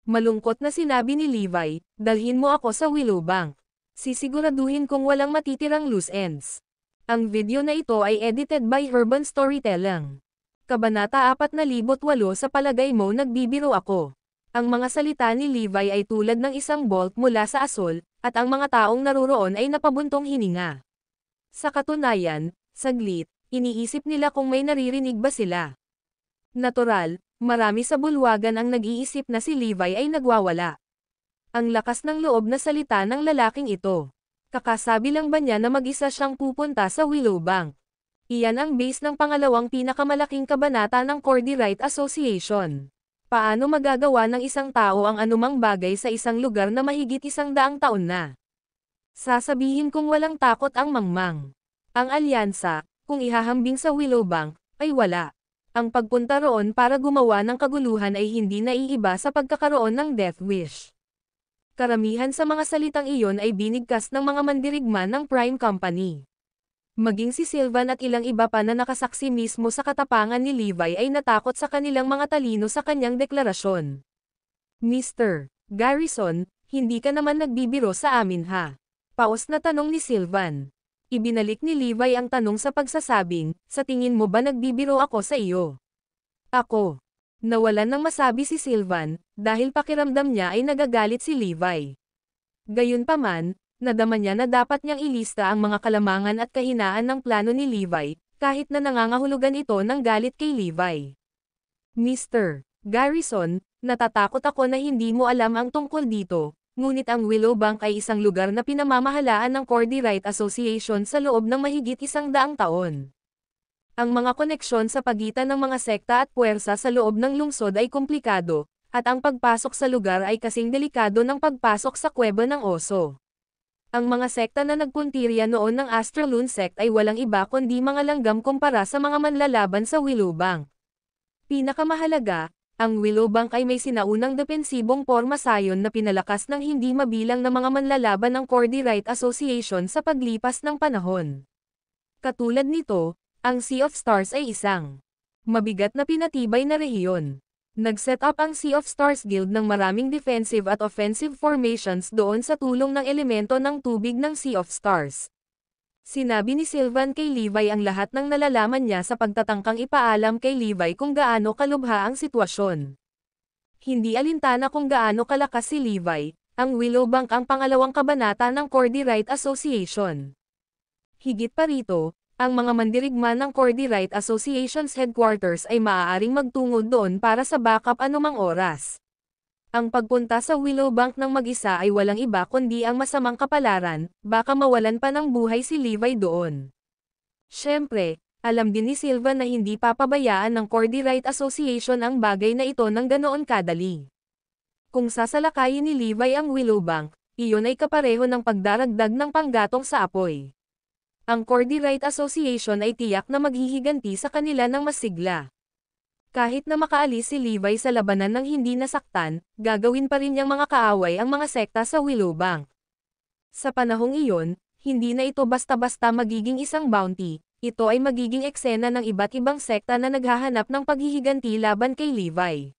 Malungkot na sinabi ni Levi, dalhin mo ako sa Willowbank. Sisiguraduhin kong walang matitirang loose ends. Ang video na ito ay edited by Urban Storytelling. Kabanata 4,008 Sa palagay mo nagbibiro ako. Ang mga salita ni Levi ay tulad ng isang bolt mula sa asol, at ang mga taong naruroon ay napabuntong hininga. Sa katunayan, saglit, iniisip nila kung may naririnig ba sila. Natural, marami sa bulwagan ang nag-iisip na si Levi ay nagwawala. Ang lakas ng loob na salita ng lalaking ito. Kakasabi lang ba niya na mag-isa siyang pupunta sa Willowbank? Iyan ang base ng pangalawang pinakamalaking kabanata ng Cordyrite Association. Paano magagawa ng isang tao ang anumang bagay sa isang lugar na mahigit 100 taon na? Sasabihin kong walang takot ang mangmang. Ang alyansa, kung ihahambing sa Willowbank, ay wala. Ang pagpunta roon para gumawa ng kaguluhan ay hindi naiiba sa pagkakaroon ng death wish. Karamihan sa mga salitang iyon ay binigkas ng mga mandirigma ng Prime Company. Maging si Sylvan at ilang iba pa na nakasaksi mismo sa katapangan ni Levi ay natakot sa kanilang mga talino sa kanyang deklarasyon. Mr. Garrison, hindi ka naman nagbibiro sa amin ha? Paos na tanong ni Sylvan. Ibinalik ni Levi ang tanong sa pagsasabing, sa tingin mo ba nagbibiro ako sa iyo? Ako. Nawalan ng masabi si Sylvan, dahil pakiramdam niya ay nagagalit si Levi. Gayunpaman, nadama niya na dapat niyang ilista ang mga kalamangan at kahinaan ng plano ni Levi, kahit na nangangahulugan ito ng galit kay Levi. Mr. Garrison, natatakot ako na hindi mo alam ang tungkol dito, ngunit ang Willowbank ay isang lugar na pinamamahalaan ng Cordyrite Association sa loob ng mahigit 100 taon. Ang mga koneksyon sa pagitan ng mga sekta at puwersa sa loob ng lungsod ay komplikado, at ang pagpasok sa lugar ay kasing delikado ng pagpasok sa kuweba ng oso. Ang mga sekta na nagpuntirya noon ng Astraloon Sect ay walang iba kundi mga langgam kumpara sa mga manlalaban sa Willowbank. Pinakamahalaga, ang Willowbank ay may sinaunang depensibong porma sayon na pinalakas ng hindi mabilang na mga manlalaban ng Cordyrite Association sa paglipas ng panahon. Katulad nito, ang Sea of Stars ay isang mabigat na pinatibay na rehiyon. Nag-set up ang Sea of Stars Guild ng maraming defensive at offensive formations doon sa tulong ng elemento ng tubig ng Sea of Stars. Sinabi ni Sylvan kay Levi ang lahat ng nalalaman niya sa pagtatangkang ipaalam kay Levi kung gaano kalubha ang sitwasyon. Hindi alintana kung gaano kalakas si Levi, ang Willowbank ang pangalawang kabanata ng Cordyrite Association. Higit pa rito, ang mga mandirigma ng Cordyrite Association's headquarters ay maaaring magtungo doon para sa backup anumang oras. Ang pagpunta sa Willowbank ng mag-isa ay walang iba kundi ang masamang kapalaran, baka mawalan pa ng buhay si Levi doon. Siyempre, alam din ni Sylvan na hindi papabayaan ng Cordyrite Association ang bagay na ito ng ganoon kadali. Kung sasalakayin ni Levi ang Willowbank, iyon ay kapareho ng pagdaragdag ng panggatong sa apoy. Ang Cordyrite Association ay tiyak na maghihiganti sa kanila ng masigla. Kahit na makaalis si Levi sa labanan ng hindi nasaktan, gagawin pa rin niyang mga kaaway ang mga sekta sa Willowbank. Sa panahong iyon, hindi na ito basta-basta magiging isang bounty, ito ay magiging eksena ng iba't ibang sekta na naghahanap ng paghihiganti laban kay Levi.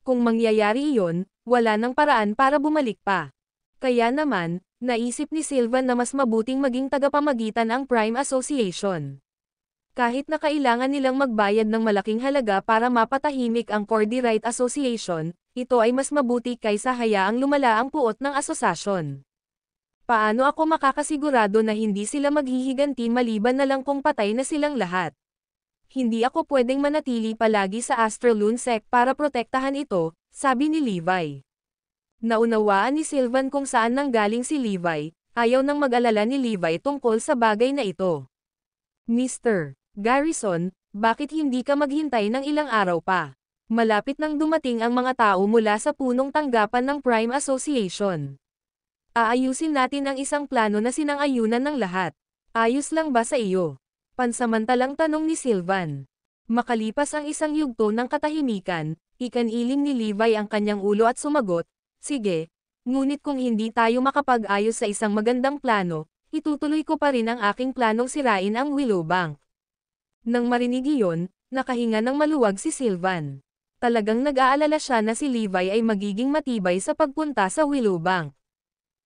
Kung mangyayari iyon, wala nang paraan para bumalik pa. Kaya naman, naisip ni Sylvan na mas mabuting maging tagapamagitan ang Prime Association. Kahit na kailangan nilang magbayad ng malaking halaga para mapatahimik ang Cordyrite Association, ito ay mas mabuti kaysa hayaang lumala ang puot ng asosasyon. Paano ako makakasigurado na hindi sila maghihiganti maliban na lang kung patay na silang lahat? Hindi ako pwedeng manatili palagi sa Astraloon Sect para protektahan ito, sabi ni Levi. Naunawaan ni Sylvan kung saan nanggaling si Levi, ayaw nang mag-alala ni Levi tungkol sa bagay na ito. Mr. Garrison, bakit hindi ka maghintay ng ilang araw pa? Malapit nang dumating ang mga tao mula sa punong tanggapan ng Prime Association. Aayusin natin ang isang plano na sinang-ayunan ng lahat. Ayos lang ba sa iyo? Pansamantalang tanong ni Sylvan. Makalipas ang isang yugto ng katahimikan, ikaniling ni Levi ang kanyang ulo at sumagot, sige, ngunit kung hindi tayo makapag-ayos sa isang magandang plano, itutuloy ko pa rin ang aking planong sirain ang Willowbank. Nang marinig iyon, nakahinga ng maluwag si Sylvan. Talagang nag-aalala siya na si Levi ay magiging matibay sa pagpunta sa Willowbank.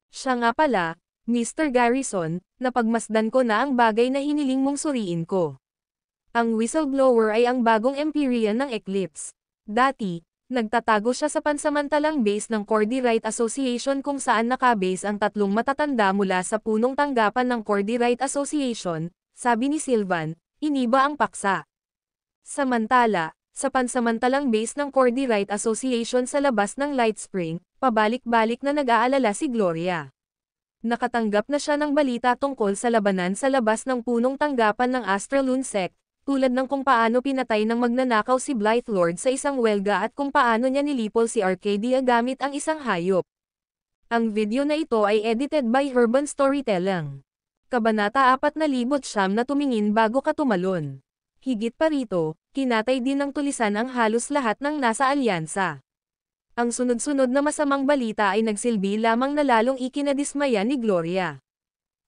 Siya nga pala, Mr. Garrison, Napagmasdan ko na ang bagay na hiniling mong suriin ko. Ang whistleblower ay ang bagong Empyrean ng Eclipse. Dati, nagtatago siya sa pansamantalang base ng Cordyrite Association kung saan nakabase ang tatlong matatanda mula sa punong tanggapan ng Cordyrite Association, sabi ni Sylvan, iniba ang paksa. Samantala, sa pansamantalang base ng Cordyrite Association sa labas ng Light Spring, pabalik-balik na nag-aalala si Gloria. Nakatanggap na siya ng balita tungkol sa labanan sa labas ng punong tanggapan ng Astraloon Sect, tulad ng kung paano pinatay ng magnanakaw si Blythe Lord sa isang welga at kung paano niya nilipol si Arcadia gamit ang isang hayop. Ang video na ito ay edited by Urban Storytelling. Kabanata 4,900 na tumingin bago ka tumalon. Higit pa rito, kinatay din ng tulisan ang halos lahat ng nasa alyansa. Ang sunod-sunod na masamang balita ay nagsilbi lamang na lalong ikinadismaya ni Gloria.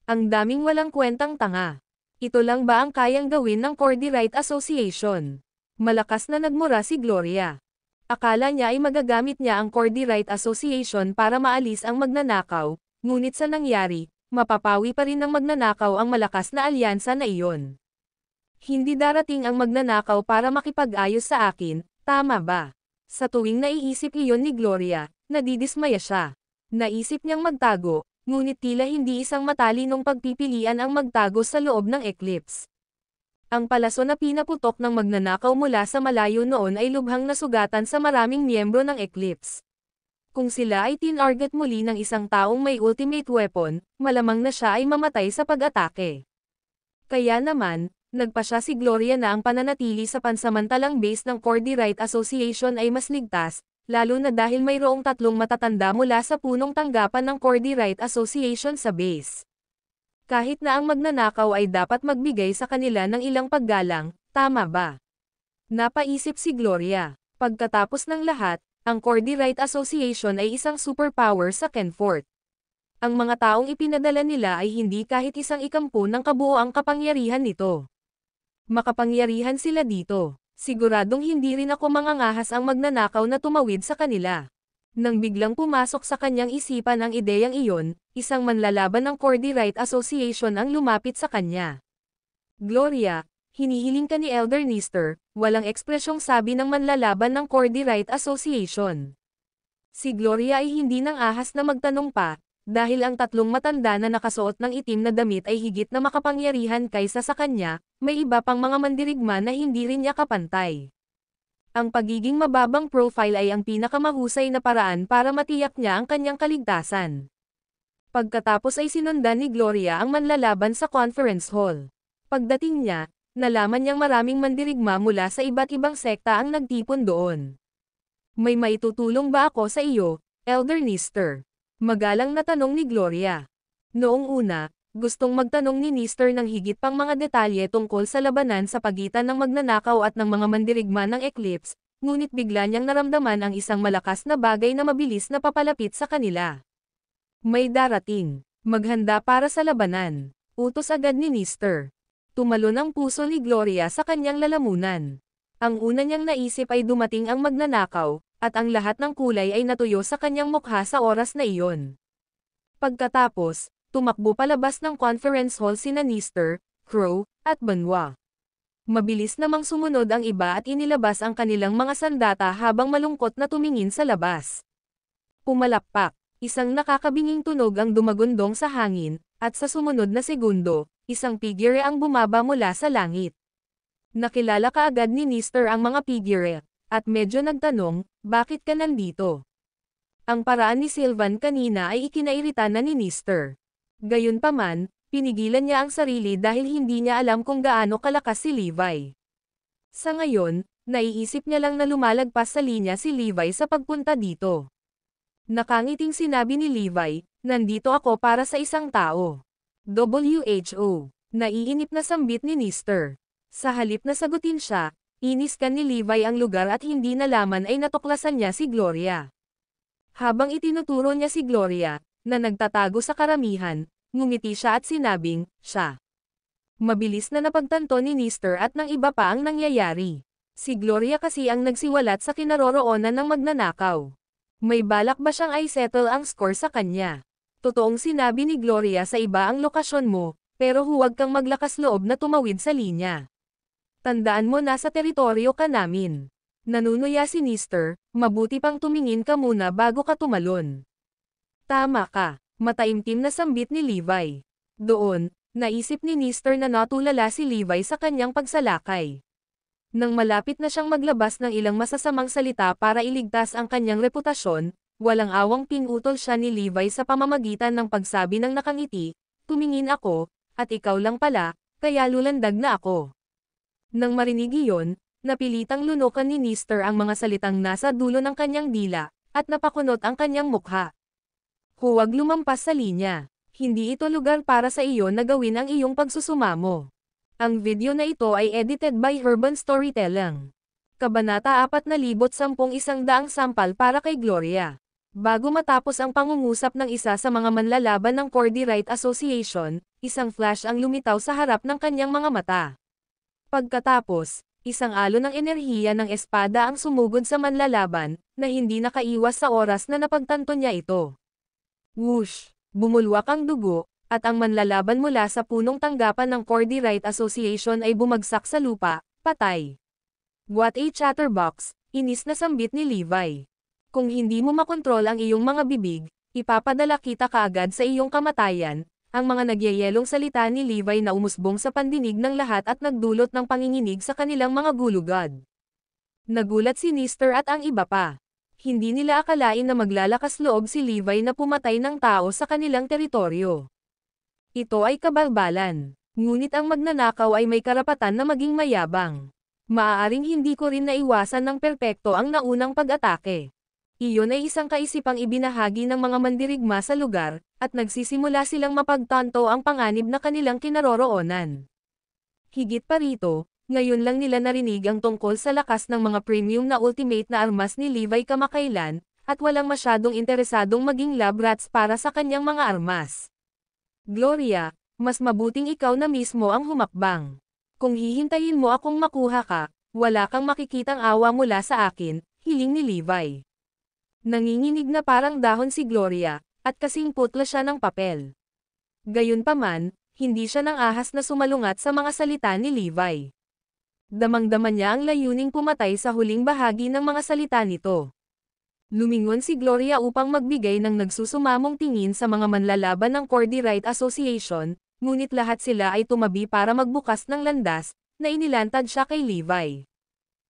Ang daming walang kwentang tanga. Ito lang ba ang kayang gawin ng Cordyrite Association? Malakas na nagmura si Gloria. Akala niya ay magagamit niya ang Cordyrite Association para maalis ang magnanakaw, ngunit sa nangyari, mapapawi pa rin ng magnanakaw ang malakas na alyansa na iyon. Hindi darating ang magnanakaw para makipag-ayos sa akin, tama ba? Sa tuwing naiisip iyon ni Gloria, nadidismaya siya. Naisip niyang magtago, ngunit tila hindi isang matalinong pagpipilian ang magtago sa loob ng Eclipse. Ang palaso na pinaputok ng magnanakaw mula sa malayo noon ay lubhang nasugatan sa maraming miyembro ng Eclipse. Kung sila ay tinarget muli ng isang taong may ultimate weapon, malamang na siya ay mamatay sa pag-atake. Kaya naman, nagpasya si Gloria na ang pananatili sa pansamantalang base ng Cordyrite Association ay mas ligtas, lalo na dahil mayroong tatlong matatanda mula sa punong tanggapan ng Cordyrite Association sa base. Kahit na ang magnanakaw ay dapat magbigay sa kanila ng ilang paggalang, tama ba? Napaisip si Gloria. Pagkatapos ng lahat, ang Cordyrite Association ay isang superpower sa Kenfort. Ang mga taong ipinadala nila ay hindi kahit isang ikampu ng kabuoang kapangyarihan nito. Makapangyarihan sila dito. Siguradong hindi rin ako mangangahas ang magnanakaw na tumawid sa kanila. Nang biglang pumasok sa kanyang isipan ang ideyang iyon, isang manlalaban ng Cordyrite Association ang lumapit sa kanya. Gloria, hinihiling ka ni Elder Nister, walang ekspresyong sabi ng manlalaban ng Cordyrite Association. Si Gloria ay hindi nang ahas na magtanong pa, dahil ang tatlong matanda na nakasuot ng itim na damit ay higit na makapangyarihan kaysa sa kanya, may iba pang mga mandirigma na hindi rin niya kapantay. Ang pagiging mababang profile ay ang pinakamahusay na paraan para matiyak niya ang kanyang kaligtasan. Pagkatapos ay sinundan ni Gloria ang manlalaban sa conference hall. Pagdating niya, nalaman niyang maraming mandirigma mula sa iba't ibang sekta ang nagtipon doon. May maitutulong ba ako sa iyo, Elder Nister? Magalang na tanong ni Gloria. Noong una, gustong magtanong ni Nister ng higit pang mga detalye tungkol sa labanan sa pagitan ng magnanakaw at ng mga mandirigma ng Eclipse, ngunit bigla niyang naramdaman ang isang malakas na bagay na mabilis na papalapit sa kanila. May darating. Maghanda para sa labanan. Utos agad ni Nister. Tumalon ang puso ni Gloria sa kanyang lalamunan. Ang una niyang naisip ay dumating ang magnanakaw, at ang lahat ng kulay ay natuyo sa kanyang mukha sa oras na iyon. Pagkatapos, tumakbo palabas ng conference hall sina Nister, Crow, at Banwa. Mabilis namang sumunod ang iba at inilabas ang kanilang mga sandata habang malungkot na tumingin sa labas. Pumalakpak, isang nakakabinging tunog ang dumagundong sa hangin, at sa sumunod na segundo, isang figure ang bumaba mula sa langit. Nakilala kaagad ni Nister ang mga figure, at medyo nagtanong, bakit ka nandito? Ang paraan ni Sylvan kanina ay ikinairita na ni Nister. Gayunpaman, pinigilan niya ang sarili dahil hindi niya alam kung gaano kalakas si Levi. Sa ngayon, naiisip niya lang na lumalagpas sa linya si Levi sa pagpunta dito. Nakangiting sinabi ni Levi, nandito ako para sa isang tao. WHO. Naiinip na sambit ni Nister. Sa halip na sagutin siya, iniskan ni Levi ang lugar at hindi nalaman ay natuklasan niya si Gloria. Habang itinuturo niya si Gloria, na nagtatago sa karamihan, ngumiti siya at sinabing, siya. Mabilis na napagtanto ni Nister at ng iba pa ang nangyayari. Si Gloria kasi ang nagsiwalat sa kinaroroonan ng magnanakaw. May balak ba siyang i-settle ang score sa kanya? Totoong sinabi ni Gloria sa iba ang lokasyon mo, pero huwag kang maglakas loob na tumawid sa linya. Tandaan mo nasa teritoryo ka namin. Nanunuya si Nister, mabuti pang tumingin ka muna bago ka tumalon. Tama ka, mataimtim na sambit ni Levi. Doon, naisip ni Nister na natulala si Levi sa kanyang pagsalakay. Nang malapit na siyang maglabas ng ilang masasamang salita para iligtas ang kanyang reputasyon, walang awang pinutol siya ni Levi sa pamamagitan ng pagsabi ng nakangiti, "Tumingin ako, at ikaw lang pala, kaya lulandag na ako." Nang marinig iyon, napilitang lunukan ni Nister ang mga salitang nasa dulo ng kanyang dila, at napakunot ang kanyang mukha. Huwag lumampas sa linya. Hindi ito lugar para sa iyo na gawin ang iyong pagsusumamo. Ang video na ito ay edited by Urban Storytelling. Kabanata 4,010 sampal para kay Gloria. Bago matapos ang pangungusap ng isa sa mga manlalaban ng Cordy Right Association, isang flash ang lumitaw sa harap ng kanyang mga mata. Pagkatapos, isang alon ng enerhiya ng espada ang sumugod sa manlalaban, na hindi nakaiwas sa oras na napagtanto niya ito. Whoosh! Bumulwak ang dugo, at ang manlalaban mula sa punong tanggapan ng Cordy Right Association ay bumagsak sa lupa, patay. What a chatterbox, inis na sambit ni Levi. Kung hindi mo makontrol ang iyong mga bibig, ipapadala kita kaagad sa iyong kamatayan. Ang mga nagyayelong salita ni Levi na umusbong sa pandinig ng lahat at nagdulot ng panginginig sa kanilang mga gulugod. Nagulat si Nister at ang iba pa. Hindi nila akalain na maglalakas loob si Levi na pumatay ng tao sa kanilang teritoryo. Ito ay kabalbalan. Ngunit ang magnanakaw ay may karapatan na maging mayabang. Maaaring hindi ko rin naiwasan ng perpekto ang naunang pag-atake. Iyon ay isang kaisipang ibinahagi ng mga mandirigma sa lugar, at nagsisimula silang mapagtanto ang panganib na kanilang kinaroroonan. Higit pa rito, ngayon lang nila narinig ang tungkol sa lakas ng mga premium na ultimate na armas ni Levi kamakailan, at walang masyadong interesadong maging lab rats para sa kanyang mga armas. Gloria, mas mabuting ikaw na mismo ang humakbang. Kung hihintayin mo akong makuha ka, wala kang makikitang awa mula sa akin, hiling ni Levi. Nanginginig na parang dahon si Gloria, at kasing putla siya ng papel. Gayunpaman, hindi siya nang ahas na sumalungat sa mga salita ni Levi. Damang-dama niya ang layuning pumatay sa huling bahagi ng mga salita nito. Lumingon si Gloria upang magbigay ng nagsusumamong tingin sa mga manlalaban ng Cordy Right Association, ngunit lahat sila ay tumabi para magbukas ng landas, na inilantad siya kay Levi.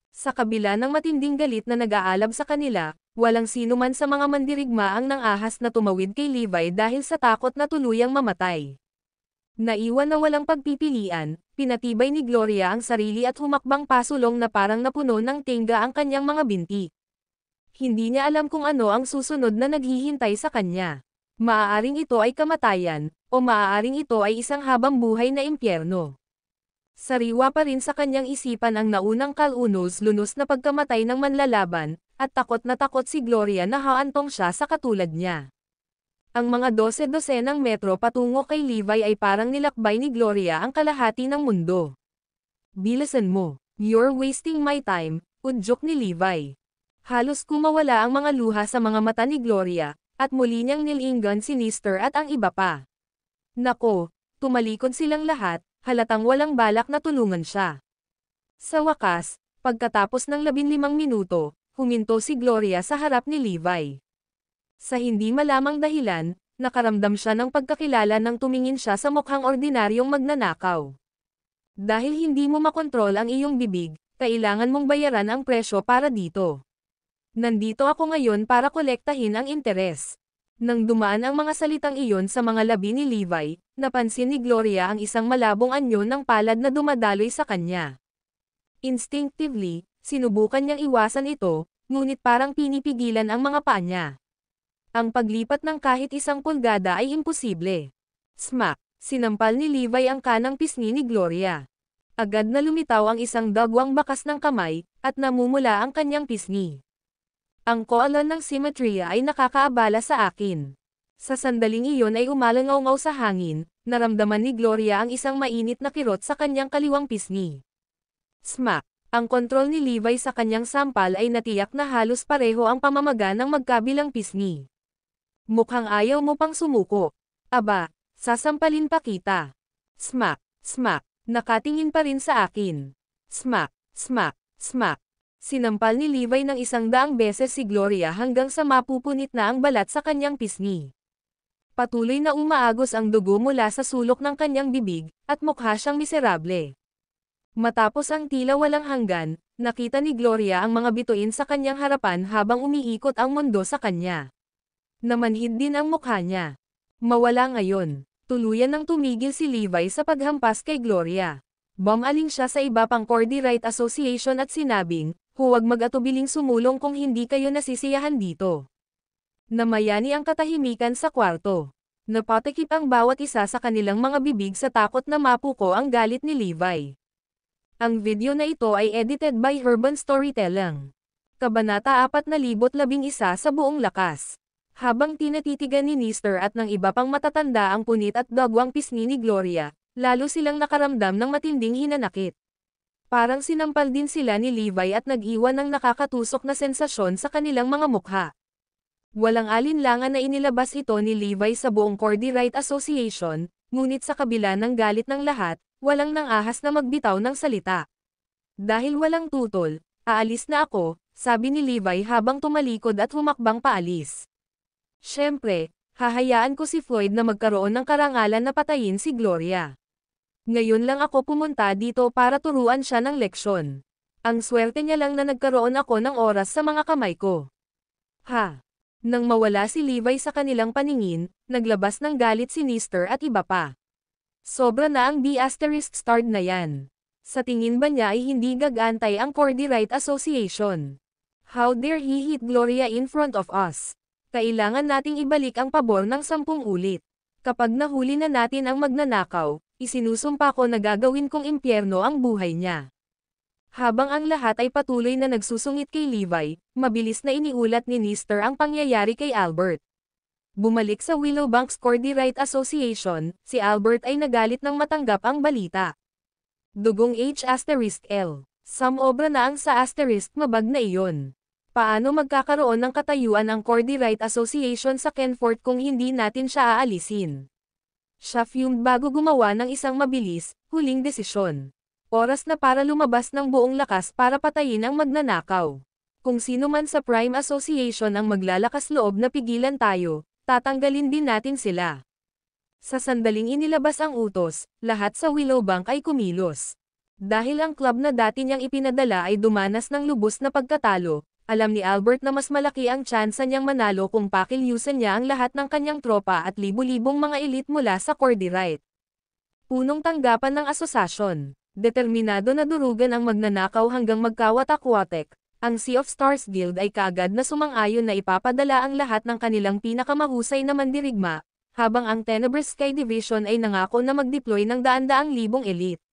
Sa kabila ng matinding galit na nag-aalab sa kanila, walang sino man sa mga mandirigma ang nang-ahas na tumawid kay Levi dahil sa takot na tuluyang mamatay. Naiwan na walang pagpipilian, pinatibay ni Gloria ang sarili at humakbang pasulong na parang napuno ng tingga ang kanyang mga binti. Hindi niya alam kung ano ang susunod na naghihintay sa kanya. Maaaring ito ay kamatayan, o maaaring ito ay isang habang buhay na impyerno. Sariwa pa rin sa kanyang isipan ang naunang kalunos-lunos na pagkamatay ng manlalaban, at takot na takot si Gloria na haantong siya sa katulad niya. Ang mga 12-dosenang metro patungo kay Levi ay parang nilakbay ni Gloria ang kalahati ng mundo. Bilisan mo, you're wasting my time, udyok ni Levi. Halos kumawala ang mga luha sa mga mata ni Gloria, at muli niyang nilinggan si Nister at ang iba pa. Nako, tumalikod silang lahat, halatang walang balak na tulungan siya. Sa wakas, pagkatapos ng 15 minuto, huminto si Gloria sa harap ni Levi. Sa hindi malamang dahilan, nakaramdam siya ng pagkakilala nang tumingin siya sa mukhang ordinaryong magnanakaw. Dahil hindi mo makontrol ang iyong bibig, kailangan mong bayaran ang presyo para dito. Nandito ako ngayon para kolektahin ang interes. Nang dumaan ang mga salitang iyon sa mga labi ni Levi, napansin ni Gloria ang isang malabong anyo ng palad na dumadaloy sa kanya. Instinctively, sinubukan niyang iwasan ito, ngunit parang pinipigilan ang mga paa niya. Ang paglipat ng kahit isang pulgada ay imposible. Smack! Sinampal ni Levi ang kanang pisngi ni Gloria. Agad na lumitaw ang isang dagwang bakas ng kamay, at namumula ang kanyang pisngi. Ang koalon ng simetria ay nakakaabala sa akin. Sa sandaling iyon ay umalangaw-ngaw sa hangin, naramdaman ni Gloria ang isang mainit na kirot sa kanyang kaliwang pisngi. Smack! Ang kontrol ni Levi sa kanyang sampal ay natiyak na halos pareho ang pamamaga ng magkabilang pisngi. Mukhang ayaw mo pang sumuko. Aba, sasampalin pa kita. Smack, smack, nakatingin pa rin sa akin. Smack, smack, smack. Sinampal ni Levi ng 100 beses si Gloria hanggang sa mapupunit na ang balat sa kanyang pisngi. Patuloy na umaagos ang dugo mula sa sulok ng kanyang bibig, at mukha siyang miserable. Matapos ang tila walang hanggan, nakita ni Gloria ang mga bituin sa kanyang harapan habang umiikot ang mundo sa kanya. Namanhid din ang mukha niya. Mawala ngayon. Tuluyan nang tumigil si Levi sa paghampas kay Gloria. Bumaling siya sa iba pang Cordy Right Association at sinabing, huwag mag-atubiling sumulong kung hindi kayo nasisiyahan dito. Namayani ang katahimikan sa kwarto. Napatikip ang bawat isa sa kanilang mga bibig sa takot na mapuko ang galit ni Levi. Ang video na ito ay edited by Urban Storytelling. Kabanata 411 sa buong lakas. Habang tinatitigan ni Nister at ng iba pang matatanda ang punit at dagwang pisngi ni Gloria, lalo silang nakaramdam ng matinding hinanakit. Parang sinampal din sila ni Levi at nag-iwan ng nakakatusok na sensasyon sa kanilang mga mukha. Walang alinlangan na inilabas ito ni Levi sa buong Cordy Right Association, ngunit sa kabila ng galit ng lahat, walang nang-ahas na magbitaw ng salita. Dahil walang tutol, aalis na ako, sabi ni Levi habang tumalikod at humakbang paalis. Siyempre, hahayaan ko si Floyd na magkaroon ng karangalan na patayin si Gloria. Ngayon lang ako pumunta dito para turuan siya ng leksyon. Ang swerte niya lang na nagkaroon ako ng oras sa mga kamay ko. Ha! Nang mawala si Levi sa kanilang paningin, naglabas ng galit si Nister at iba pa. Sobra na ang B***starred na yan. Sa tingin ba niya ay hindi gagantay ang Cordy Right Association? How dare he hit Gloria in front of us? Kailangan nating ibalik ang pabor ng 10 ulit. Kapag nahuli na natin ang magnanakaw, isinusumpa ko na gagawin kong impyerno ang buhay niya. Habang ang lahat ay patuloy na nagsusungit kay Levi, mabilis na iniulat ni Nister ang pangyayari kay Albert. Bumalik sa Willowbanks Cordy Right Association, si Albert ay nagalit nang matanggap ang balita. Dugong H**L. Samobra na ang sa asterisk mabag na iyon. Paano magkakaroon ng katayuan ang Cordy Right Association sa Kenfort kung hindi natin siya aalisin? Siya fumed bago gumawa ng isang mabilis, huling desisyon. Oras na para lumabas ng buong lakas para patayin ang magnanakaw. Kung sino man sa Prime Association ang maglalakas loob na pigilan tayo, tatanggalin din natin sila. Sa sandaling inilabas ang utos, lahat sa Willowbank ay kumilos. Dahil ang club na dati niyang ipinadala ay dumanas ng lubos na pagkatalo, alam ni Albert na mas malaki ang tsansa niyang manalo kung pakilyusan niya ang lahat ng kanyang tropa at libu-libong mga elite mula sa Cordy Right. Punong tanggapan ng asosasyon. Determinado na durugan ang magnanakaw hanggang magkawatak-watek, ang Sea of Stars Guild ay kaagad na sumang-ayon na ipapadala ang lahat ng kanilang pinakamahusay na mandirigma, habang ang Tenebrous Sky Division ay nangako na mag-deploy ng daan-daang libong elite.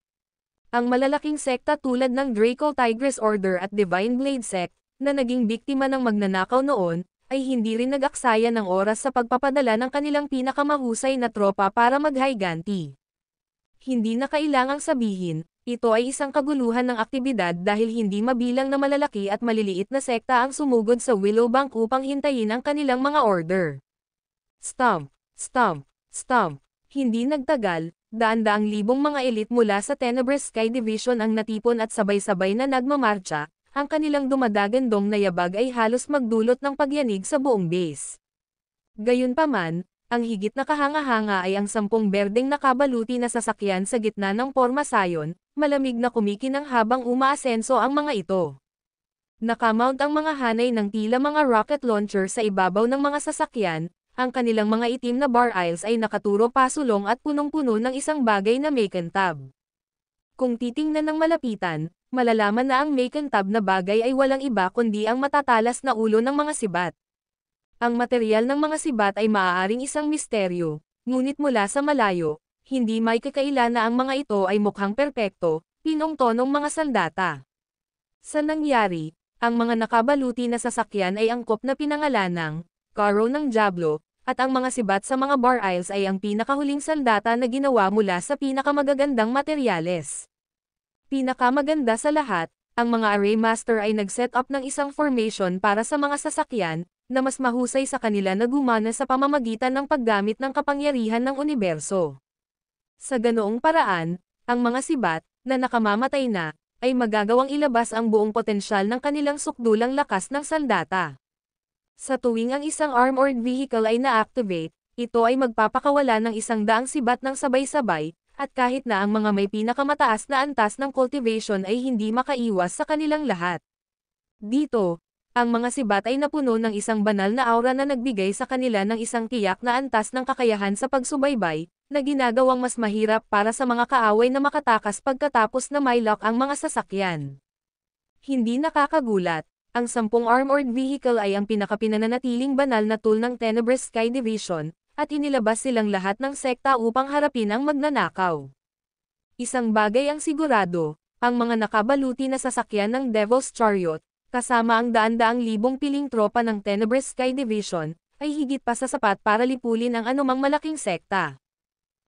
Ang malalaking sekta tulad ng Draco Tigress Order at Divine Blade Sect, na naging biktima ng magnanakaw noon, ay hindi rin nag-aksaya ng oras sa pagpapadala ng kanilang pinakamahusay na tropa para mag-higanti. Hindi na kailangang sabihin, ito ay isang kaguluhan ng aktibidad dahil hindi mabilang na malalaki at maliliit na sekta ang sumugod sa Willowbank upang hintayin ang kanilang mga order. Stomp, stomp, stomp. Hindi nagtagal, daan-daang libong mga elite mula sa Tenebrous Sky Division ang natipon at sabay-sabay na nagmamarcha. Ang kanilang dumadagandong na yabag ay halos magdulot ng pagyanig sa buong base. Gayunpaman, ang higit na kahanga-hanga ay ang 10 berdeng nakabaluti na sasakyan sa gitna ng pormasayon, malamig na kumikinang habang umaasenso ang mga ito. Nakamount ang mga hanay ng tila mga rocket launcher sa ibabaw ng mga sasakyan, ang kanilang mga itim na bar aisles ay nakaturo pasulong at punong-puno ng isang bagay na makintab. Kung titingnan ng malapitan, malalaman na ang makintab na bagay ay walang iba kundi ang matatalas na ulo ng mga sibat. Ang material ng mga sibat ay maaaring isang misteryo, ngunit mula sa malayo, hindi may kakaila na ang mga ito ay mukhang perpekto, pinong-tonong mga sandata. Sa nangyari, ang mga nakabaluti na sasakyan ay angkop na pinangalanang Caro ng Diablo, at ang mga sibat sa mga bar aisles ay ang pinakahuling sandata na ginawa mula sa pinakamagagandang materyales. Pinakamaganda sa lahat, ang mga Array Master ay nag-set up ng isang formation para sa mga sasakyan, na mas mahusay sa kanila na gumana sa pamamagitan ng paggamit ng kapangyarihan ng universo. Sa ganoong paraan, ang mga sibat, na nakamamatay na, ay magagawang ilabas ang buong potensyal ng kanilang sukdulang lakas ng sandata. Sa tuwing ang isang armored vehicle ay na-activate, ito ay magpapakawala ng 100 sibat ng sabay-sabay, at kahit na ang mga may pinakamataas na antas ng cultivation ay hindi makaiwas sa kanilang lahat. Dito, ang mga sibat ay napuno ng isang banal na aura na nagbigay sa kanila ng isang tiyak na antas ng kakayahan sa pagsubaybay, na ginagawang mas mahirap para sa mga kaaway na makatakas pagkatapos na may lock ang mga sasakyan. Hindi nakakagulat, ang 10 armored vehicle ay ang pinakapinananatiling banal na tool ng Tenebrous Sky Division, at inilabas silang lahat ng sekta upang harapin ang magnanakaw. Isang bagay ang sigurado, ang mga nakabaluti na sasakyan ng Devil's Chariot, kasama ang daan-daang libong piling tropa ng Tenebrous Sky Division, ay higit pa sa sapat para lipulin ang anumang malaking sekta.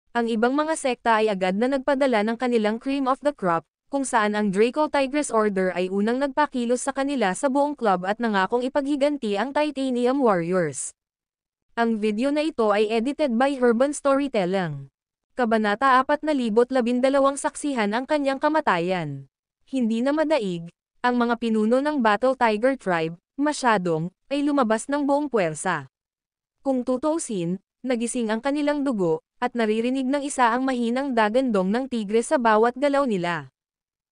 Ang ibang mga sekta ay agad na nagpadala ng kanilang cream of the crop, kung saan ang Draco Tigress Order ay unang nagpakilos sa kanila sa buong club at nangakong ipaghiganti ang Titanium Warriors. Ang video na ito ay edited by Urban Storytelling. Kabanata 4012 saksihan ang kanyang kamatayan. Hindi na madaig, ang mga pinuno ng Battle Tiger Tribe, masyadong, ay lumabas ng buong puwersa. Kung tutuusin, nagising ang kanilang dugo, at naririnig ng isa ang mahinang dagandong ng tigre sa bawat galaw nila.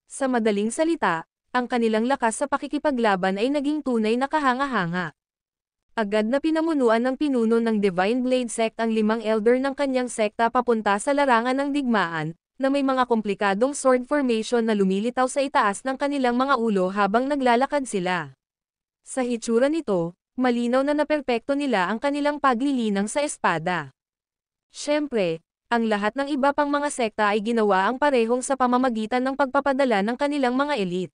Sa madaling salita, ang kanilang lakas sa pakikipaglaban ay naging tunay na kahanga-hanga. Agad na pinamunuan ng pinuno ng Divine Blade Sect ang 5 elder ng kanyang sekta papunta sa larangan ng digmaan, na may mga komplikadong sword formation na lumilitaw sa itaas ng kanilang mga ulo habang naglalakad sila. Sa hitsura nito, malinaw na naperpekto nila ang kanilang paglilinang sa espada. Siyempre, ang lahat ng iba pang mga sekta ay ginawa ang parehong sa pamamagitan ng pagpapadala ng kanilang mga elite.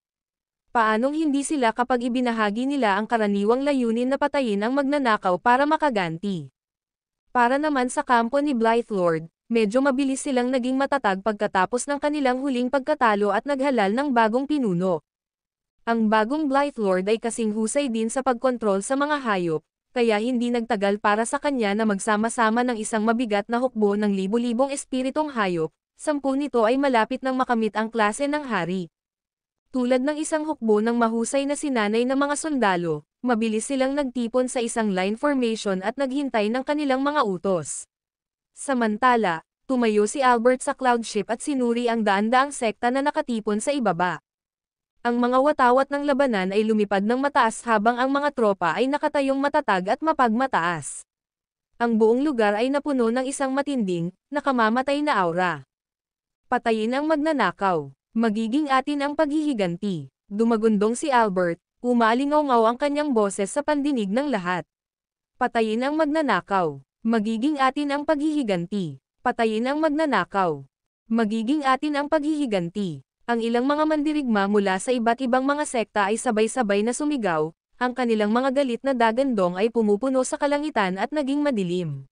Paanong hindi sila kapag ibinahagi nila ang karaniwang layunin na patayin ang magnanakaw para makaganti? Para naman sa kampo ni Blythelord, medyo mabilis silang naging matatag pagkatapos ng kanilang huling pagkatalo at naghalal ng bagong pinuno. Ang bagong Blythelord ay kasing husay din sa pagkontrol sa mga hayop, kaya hindi nagtagal para sa kanya na magsama-sama ng isang mabigat na hukbo ng libu-libong espiritong hayop, 10 nito ay malapit nang makamit ang klase ng hari. Tulad ng isang hukbo ng mahusay na sinanay ng mga sundalo, mabilis silang nagtipon sa isang line formation at naghintay ng kanilang mga utos. Samantala, tumayo si Albert sa cloud ship at sinuri ang daan-daang sekta na nakatipon sa ibaba. Ang mga watawat ng labanan ay lumipad ng mataas habang ang mga tropa ay nakatayong matatag at mapagmataas. Ang buong lugar ay napuno ng isang matinding, nakamamatay na aura. Patayin ang magnanakaw. Magiging atin ang paghihiganti. Dumagundong si Albert, umalingaw-ngaw ang kanyang boses sa pandinig ng lahat. Patayin ang magnanakaw. Magiging atin ang paghihiganti. Patayin ang magnanakaw. Magiging atin ang paghihiganti. Ang ilang mga mandirigma mula sa iba't ibang mga sekta ay sabay-sabay na sumigaw, ang kanilang mga galit na dagandong ay pumupuno sa kalangitan at naging madilim.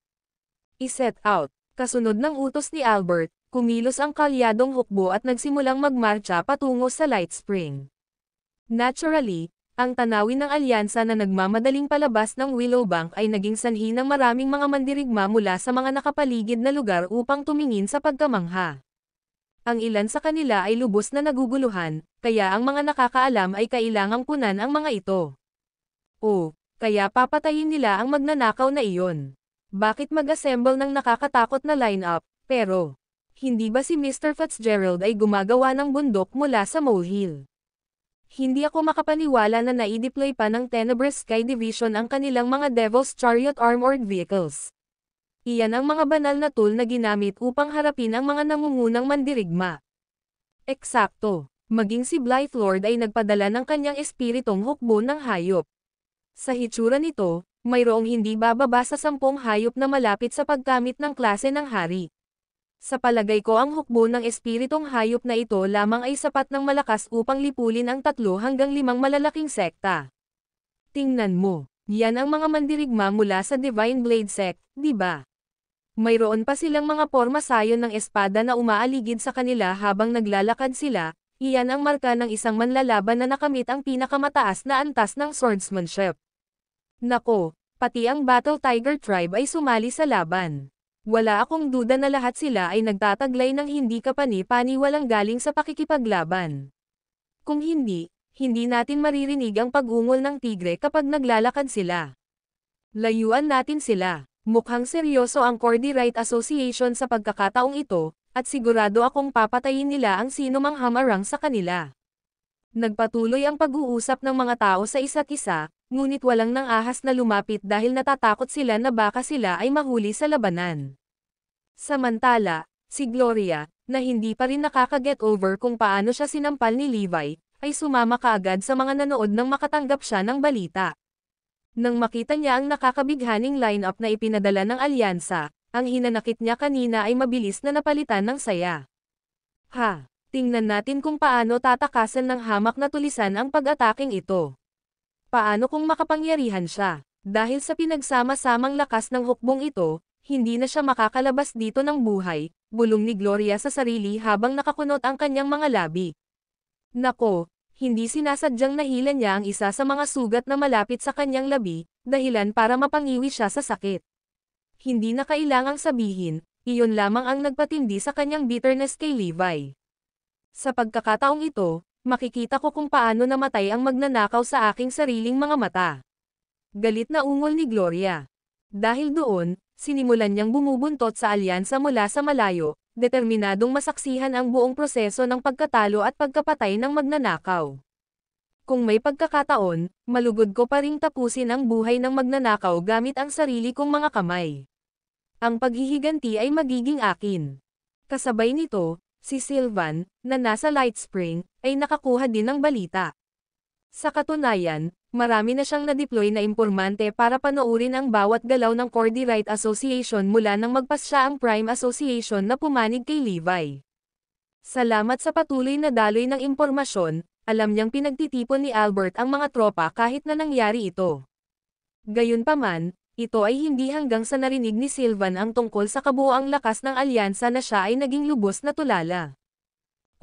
I-set out. Kasunod ng utos ni Albert, kumilos ang kalyadong hukbo at nagsimulang magmarcha patungo sa Light Spring. Naturally, ang tanawin ng alyansa na nagmamadaling palabas ng Willowbank ay naging sanhi ng maraming mga mandirigma mula sa mga nakapaligid na lugar upang tumingin sa pagkamangha. Ang ilan sa kanila ay lubos na naguguluhan, kaya ang mga nakakaalam ay kailangang punan ang mga ito. O, kaya papatayin nila ang magnanakaw na iyon. Bakit mag-assemble ng nakakatakot na lineup, pero, hindi ba si Mr. Fitzgerald ay gumagawa ng bundok mula sa molehill? Hindi ako makapaniwala na naideploy pa ng Tenebrous Sky Division ang kanilang mga Devil's Chariot armored vehicles. Iyan ang mga banal na tool na ginamit upang harapin ang mga nangungunang mandirigma. Eksakto, maging si Blythelord ay nagpadala ng kanyang espiritong hukbo ng hayop. Sa hitsura nito, mayroong hindi bababa sa 10 hayop na malapit sa pagkamit ng klase ng hari. Sa palagay ko ang hukbo ng espiritong hayop na ito lamang ay sapat ng malakas upang lipulin ang 3 hanggang 5 malalaking sekta. Tingnan mo, yan ang mga mandirigma mula sa Divine Blade Sect, di ba? Mayroon pa silang mga porma sayon ng espada na umaaligid sa kanila habang naglalakad sila, iyan ang marka ng isang manlalaban na nakamit ang pinakamataas na antas ng swordsmanship. Nako, pati ang Battle Tiger Tribe ay sumali sa laban. Wala akong duda na lahat sila ay nagtataglay ng hindi kapani-paniwalang galing sa pakikipaglaban. Kung hindi, hindi natin maririnig ang pag-ungol ng tigre kapag naglalakad sila. Layuan natin sila. Mukhang seryoso ang Cordy Right Association sa pagkakataong ito, at sigurado akong papatayin nila ang sinumang hamarang sa kanila. Nagpatuloy ang pag-uusap ng mga tao sa isa't isa, ngunit walang nang ahas na lumapit dahil natatakot sila na baka sila ay mahuli sa labanan. Samantala, si Gloria, na hindi pa rin nakaka-get over kung paano siya sinampal ni Levi, ay sumama kaagad sa mga nanood nang makatanggap siya ng balita. Nang makita niya ang nakakabighaning lineup na ipinadala ng alyansa, ang hinanakit niya kanina ay mabilis na napalitan ng saya. Ha! Tingnan natin kung paano tatakasan ng hamak na tulisan ang pag-ataking ito. Paano kung makapangyarihan siya? Dahil sa pinagsama-samang lakas ng hukbong ito, hindi na siya makakalabas dito ng buhay, bulong ni Gloria sa sarili habang nakakunot ang kanyang mga labi. Nako, hindi sinasadyang nahila niya ang isa sa mga sugat na malapit sa kanyang labi, dahilan para mapangiwi siya sa sakit. Hindi na kailangang sabihin, iyon lamang ang nagpatindi sa kanyang bitterness kay Levi. Sa pagkakataong ito, makikita ko kung paano namatay ang magnanakaw sa aking sariling mga mata. Galit na ungol ni Gloria. Dahil doon, sinimulan niyang bumubuntot sa alyansa mula sa malayo, determinadong masaksihan ang buong proseso ng pagkatalo at pagkapatay ng magnanakaw. Kung may pagkakataon, malugod ko pa ring tapusin ang buhay ng magnanakaw gamit ang sarili kong mga kamay. Ang paghihiganti ay magiging akin. Kasabay nito, si Sylvan, na nasa Light Spring, ay nakakuha din ng balita. Sa katunayan, marami na siyang na-deploy na impormante para panoorin ang bawat galaw ng Cordy Right Association mula nang magpasya ang Prime Association na pumanig kay Levi. Salamat sa patuloy na daloy ng impormasyon, alam niyang pinagtitipon ni Albert ang mga tropa kahit na nangyari ito. Gayunpaman, ito ay hindi hanggang sa narinig ni Sylvan ang tungkol sa kabuoang lakas ng alyansa na siya ay naging lubos na tulala.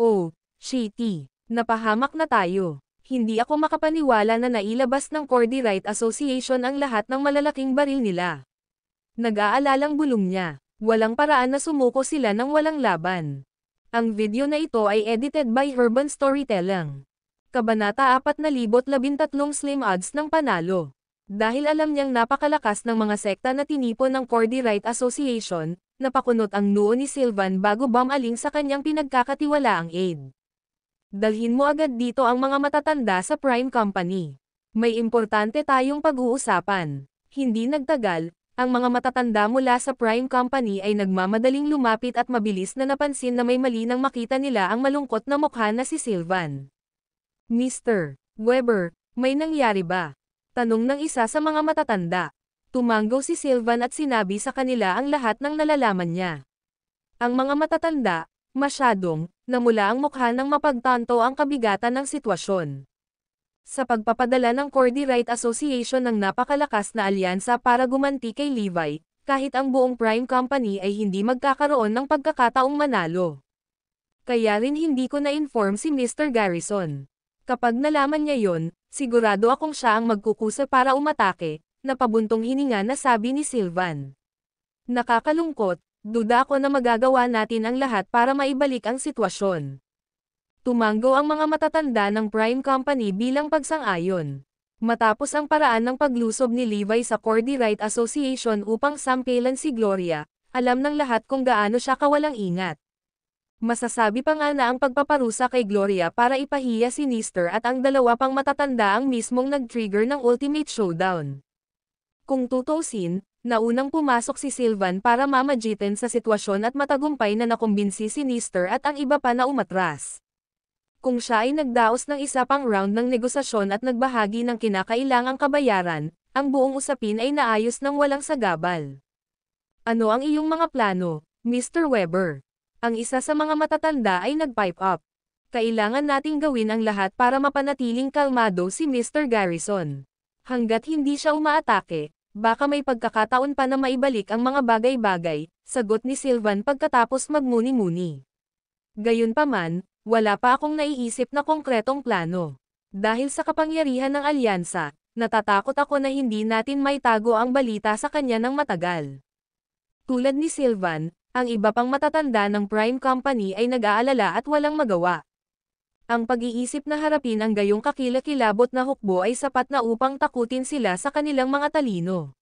Oh, shitty. Napahamak na tayo. Hindi ako makapaniwala na nailabas ng Cordy Right Association ang lahat ng malalaking baril nila. Nag-aalalang bulong niya. Walang paraan na sumuko sila ng walang laban. Ang video na ito ay edited by Urban Storytelling. Kabanata 4013 Slim Odds ng Panalo. Dahil alam niyang napakalakas ng mga sekta na tinipon ng Cordy Right Association, napakunot ang noo ni Sylvan bago bumaling sa kanyang pinagkakatiwalaang aide. Dalhin mo agad dito ang mga matatanda sa Prime Company. May importante tayong pag-uusapan. Hindi nagtagal, ang mga matatanda mula sa Prime Company ay nagmamadaling lumapit at mabilis na napansin na may mali nang makita nila ang malungkot na mukha na si Sylvan. Mr. Weber, may nangyari ba? Tanong ng isa sa mga matatanda. Tumanggaw si Sylvan at sinabi sa kanila ang lahat ng nalalaman niya. Ang mga matatanda, masyadong, namula ang mukha ng mapagtanto ang kabigatan ng sitwasyon. Sa pagpapadala ng Cordy Right Association ng napakalakas na alyansa para gumanti kay Levi, kahit ang buong Prime Company ay hindi magkakaroon ng pagkakataong manalo. Kaya rin hindi ko na-inform si Mr. Garrison. Kapag nalaman niya yon, sigurado akong siya ang magkukusa para umatake, napabuntong hininga na sabi ni Sylvan. Nakakalungkot, duda ako na magagawa natin ang lahat para maibalik ang sitwasyon. Tumanggo ang mga matatanda ng Prime Company bilang pagsang-ayon. Matapos ang paraan ng paglusob ni Levi sa Cordy Right Association upang sampilan si Gloria, alam ng lahat kung gaano siya kawalang ingat. Masasabi pa nga na ang pagpaparusa kay Gloria para ipahiya si Nister at ang dalawa pang matatanda ang mismong nag-trigger ng Ultimate Showdown. Kung tutusin, naunang pumasok si Sylvan para mamagitan sa sitwasyon at matagumpay na nakumbinsi si Nister at ang iba pa na umatras. Kung siya ay nagdaos ng isa pang round ng negosasyon at nagbahagi ng kinakailangang kabayaran, ang buong usapin ay naayos ng walang sagabal. Ano ang iyong mga plano, Mr. Weber? Ang isa sa mga matatanda ay nag-pipe up. Kailangan nating gawin ang lahat para mapanatiling kalmado si Mr. Garrison. Hanggat hindi siya umaatake, baka may pagkakataon pa na maibalik ang mga bagay-bagay, sagot ni Sylvan pagkatapos magmuni-muni. Gayunpaman, wala pa akong naiisip na konkretong plano. Dahil sa kapangyarihan ng alyansa, Natatakot ako na hindi natin maitago ang balita sa kanya ng matagal. Tulad ni Sylvan, ang iba pang matatanda ng Prime Company ay nag-aalala at walang magawa. Ang pag-iisip na harapin ang gayong kakilakilabot na hukbo ay sapat na upang takutin sila sa kanilang mga talino.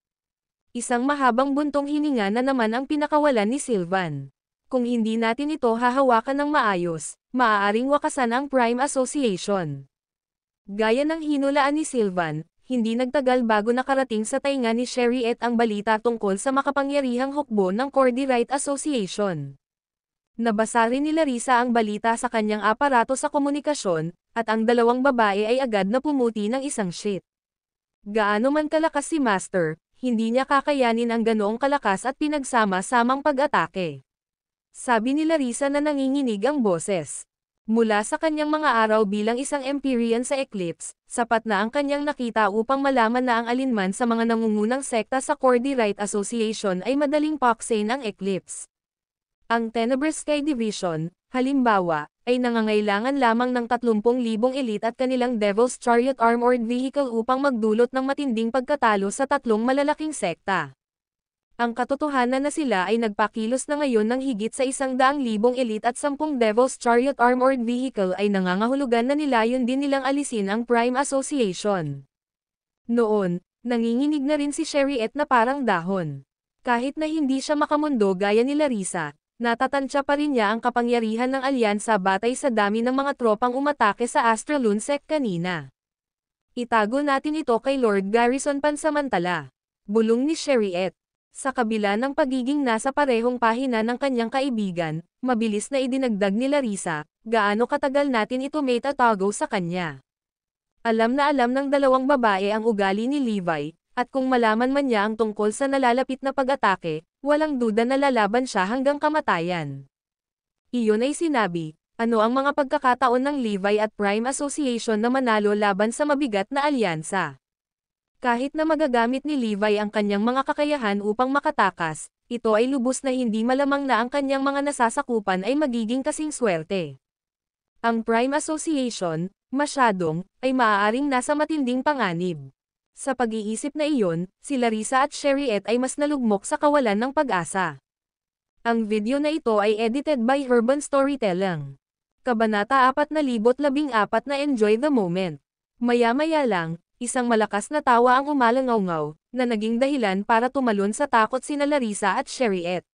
Isang mahabang buntong hininga na naman ang pinakawalan ni Sylvan. Kung hindi natin ito hahawakan ng maayos, maaaring wakasan ang Prime Association. Gaya ng hinulaan ni Sylvan, hindi nagtagal bago nakarating sa tainga ni Sherriette ang balita tungkol sa makapangyarihang hukbo ng Cordy Wright Association. Nabasa rin ni Larissa ang balita sa kanyang aparato sa komunikasyon, at ang dalawang babae ay agad na pumuti ng isang sheet. Gaano man kalakas si Master, hindi niya kakayanin ang ganoong kalakas at pinagsama-samang pag-atake. Sabi ni Larissa na nanginginig ang boses. Mula sa kanyang mga araw bilang isang Empyrean sa Eclipse, sapat na ang kanyang nakita upang malaman na ang alinman sa mga nangungunang sekta sa Cordy Wright Association ay madaling paksain ang Eclipse. Ang Tenebrous Sky Division, halimbawa, ay nangangailangan lamang ng 30,000 elite at kanilang Devil's Chariot Armored Vehicle upang magdulot ng matinding pagkatalo sa tatlong malalaking sekta. Ang katotohanan na sila ay nagpakilos na ngayon ng higit sa 100,000 elite at 10 Devil's Chariot Armored Vehicle ay nangangahulugan na nilayon din nilang alisin ang Prime Association. Noon, nanginginig na rin si Sherriette na parang dahon. Kahit na hindi siya makamundo gaya ni Larissa, natatansya pa rin niya ang kapangyarihan ng alyansa batay sa dami ng mga tropang umatake sa Astralune Sect kanina. Itago natin ito kay Lord Garrison pansamantala. Bulong ni Sherriette. Sa kabila ng pagiging nasa parehong pahina ng kanyang kaibigan, mabilis na idinagdag ni Larissa, gaano katagal natin ito may tatago sa kanya. Alam ng dalawang babae ang ugali ni Levi, at kung malaman man niya ang tungkol sa nalalapit na pag-atake, walang duda na lalaban siya hanggang kamatayan. Iyon ay sinabi, ano ang mga pagkakataon ng Levi at Prime Association na manalo laban sa mabigat na alyansa. Kahit na magagamit ni Levi ang kanyang mga kakayahan upang makatakas, ito ay lubos na hindi malamang na ang kanyang mga nasasakupan ay magiging kasing swerte. Ang Prime Association, ay maaaring nasa matinding panganib. Sa pag-iisip na iyon, si Larissa at Sherriette ay mas nalugmok sa kawalan ng pag-asa. Ang video na ito ay edited by Urban Storytelling. Kabanata 414 na Enjoy the Moment. Maya-maya lang, isang malakas na tawa ang umalangaw-ngaw, na naging dahilan para tumalon sa takot sina Larissa at Sherriette.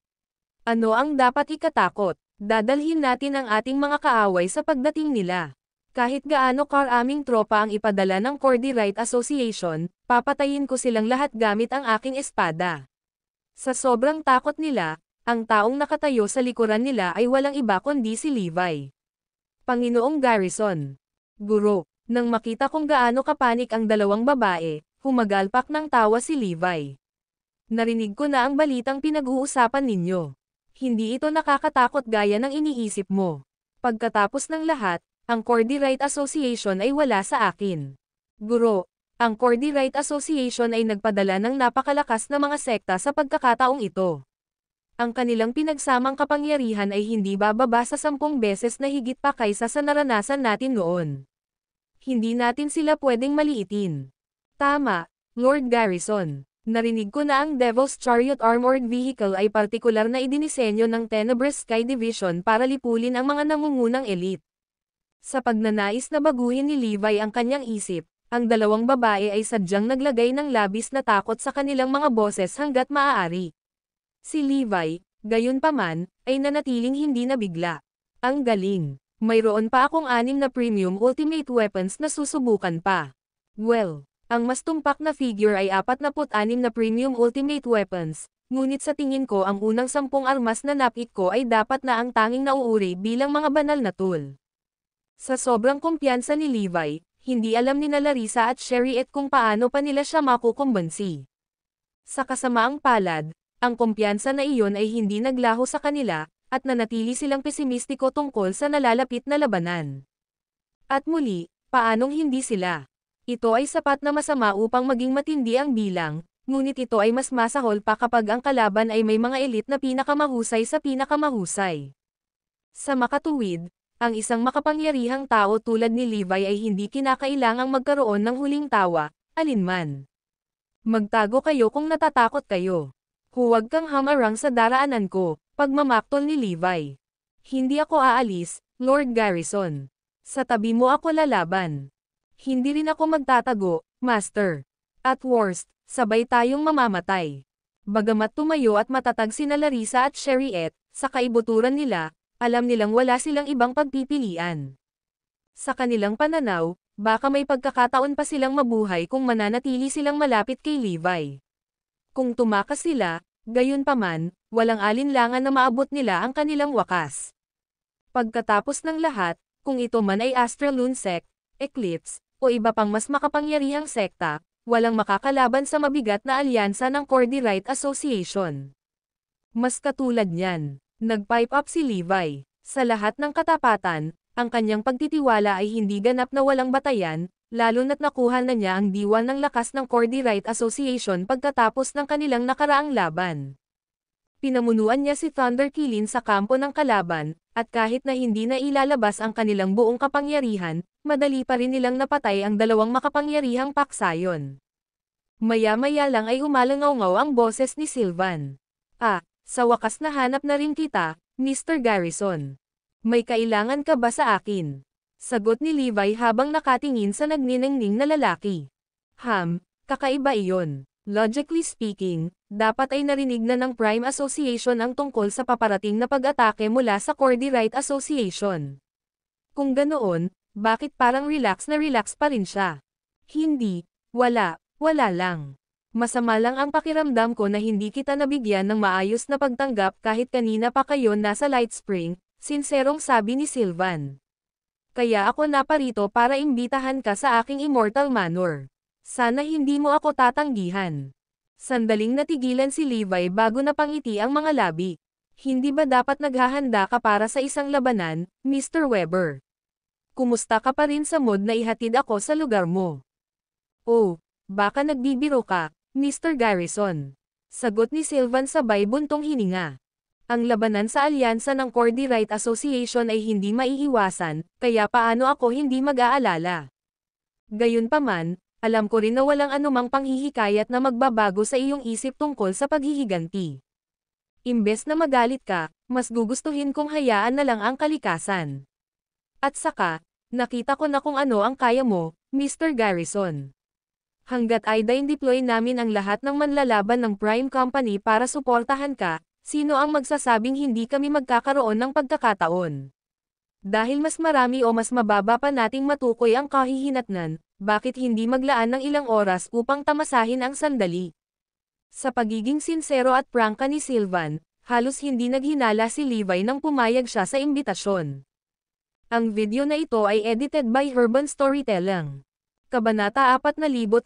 Ano ang dapat ikatakot? Dadalhin natin ang ating mga kaaway sa pagdating nila. Kahit gaano karaming tropa ang ipadala ng Cordy Wright Association, papatayin ko silang lahat gamit ang aking espada. Sa sobrang takot nila, ang taong nakatayo sa likuran nila ay walang iba kundi si Levi. Panginoong Garrison. Guro. Nang makita kong gaano kapanik ang dalawang babae, humagalpak ng tawa si Levi. Narinig ko na ang balitang pinag-uusapan ninyo. Hindi ito nakakatakot gaya ng iniisip mo. Pagkatapos ng lahat, ang Cordy Wright Association ay wala sa akin. Guro, ang Cordy Wright Association ay nagpadala ng napakalakas na mga sekta sa pagkakataong ito. Ang kanilang pinagsamang kapangyarihan ay hindi bababa sa 10 beses na higit pa kaysa sa naranasan natin noon. Hindi natin sila pwedeng maliitin. Tama, Lord Garrison. Narinig ko na ang Devil's Chariot Armored Vehicle ay partikular na idinisenyo ng Tenebrous Sky Division para lipulin ang mga nangungunang elite. Sa pagnanais na baguhin ni Levi ang kanyang isip, ang dalawang babae ay sadyang naglagay ng labis na takot sa kanilang mga boses hanggat maaari. Si Levi, gayunpaman, ay nanatiling hindi nabigla. Ang galing. Mayroon pa akong 6 na premium ultimate weapons na susubukan pa. Well, ang mas tumpak na figure ay 46 na premium ultimate weapons, ngunit sa tingin ko ang unang 10 armas na napik ko ay dapat na ang tanging nauuri bilang mga banal na tool. Sa sobrang kumpiyansa ni Levi, hindi alam ni Larissa at Sherriette kung paano pa nila siya makukumbansi. Sa kasamaang palad, ang kumpiyansa na iyon ay hindi naglaho sa kanila, at nanatili silang pesimistiko tungkol sa nalalapit na labanan. At muli, paanong hindi sila? Ito ay sapat na masama upang maging matindi ang bilang, ngunit ito ay mas masahol pa kapag ang kalaban ay may mga elite na pinakamahusay sa pinakamahusay. Sa makatuwid, ang isang makapangyarihang tao tulad ni Levi ay hindi kinakailangang magkaroon ng huling tawa, alinman. Magtago kayo kung natatakot kayo. Huwag kang hamarang sa daraanan ko, pagmamaktol ni Levi. Hindi ako aalis, Lord Garrison. Sa tabi mo ako lalaban. Hindi rin ako magtatago, Master. At worst, sabay tayong mamamatay. Bagamat tumayo at matatag sina Larissa at Sherriette, sa kaibuturan nila, alam nilang wala silang ibang pagpipilian. Sa kanilang pananaw, baka may pagkakataon pa silang mabuhay kung mananatili silang malapit kay Levi. Kung tumakas sila, gayunpaman, walang alinlangan na maabot nila ang kanilang wakas. Pagkatapos ng lahat, kung ito man ay Astralune Sect, Eclipse, o iba pang mas makapangyarihang sekta, walang makakalaban sa mabigat na alyansa ng Cordyrite Association. Mas katulad niyan, nag-pipe up si Levi. Sa lahat ng katapatan, ang kanyang pagtitiwala ay hindi ganap na walang batayan, lalo na't nakuha na niya ang diwan ng lakas ng Cordyrite Association pagkatapos ng kanilang nakaraang laban. Pinamunuan niya si Thunder Killin sa kampo ng kalaban, at kahit na hindi na ilalabas ang kanilang buong kapangyarihan, madali pa rin nilang napatay ang dalawang makapangyarihang paksayon. Maya-maya lang ay umalangaw-ngaw ang boses ni Sylvan. Sa wakas nahanap na rin kita, Mr. Garrison. May kailangan ka ba sa akin? Sagot ni Levi habang nakatingin sa nagniningning na lalaki. Kakaiba iyon. Logically speaking, dapat ay narinig na ng Prime Association ang tungkol sa paparating na pag-atake mula sa Cordyrite Association. Kung ganoon, bakit parang relax pa rin siya? Hindi, wala lang. Masama lang ang pakiramdam ko na hindi kita nabigyan ng maayos na pagtanggap kahit kanina pa kayo nasa Light Spring, sinserong sabi ni Sylvan. Kaya ako naparito para imbitahan ka sa aking Immortal Manor. Sana hindi mo ako tatanggihan. Sandaling natigilan si Levi bago napangiti ang mga labi. Hindi ba dapat naghahanda ka para sa isang labanan, Mr. Weber? Kumusta ka pa rin sa mood na ihatid ako sa lugar mo? Oh, baka nagbibiro ka, Mr. Garrison. Sagot ni Sylvan sabay buntong hininga. Ang labanan sa alyansa ng Cordyrite Association ay hindi maiiwasan, kaya paano ako hindi mag-aalala? Gayunpaman, alam ko rin na walang anumang panghihikayat na magbabago sa iyong isip tungkol sa paghihiganti. Imbes na magalit ka, mas gugustuhin kong hayaan na lang ang kalikasan. At saka, nakita ko na kung ano ang kaya mo, Mr. Garrison. Hanggat ay deploy namin ang lahat ng manlalaban ng Prime Company para suportahan ka, sino ang magsasabing hindi kami magkakaroon ng pagkakataon? Dahil mas marami o mas mababa pa nating matukoy ang kahihinatnan, bakit hindi maglaan ng ilang oras upang tamasahin ang sandali? Sa pagiging sinsero at prangka ni Sylvan, halos hindi naghinala si Levi nang pumayag siya sa imbitasyon. Ang video na ito ay edited by Urban Storytelling. Kabanata 4,015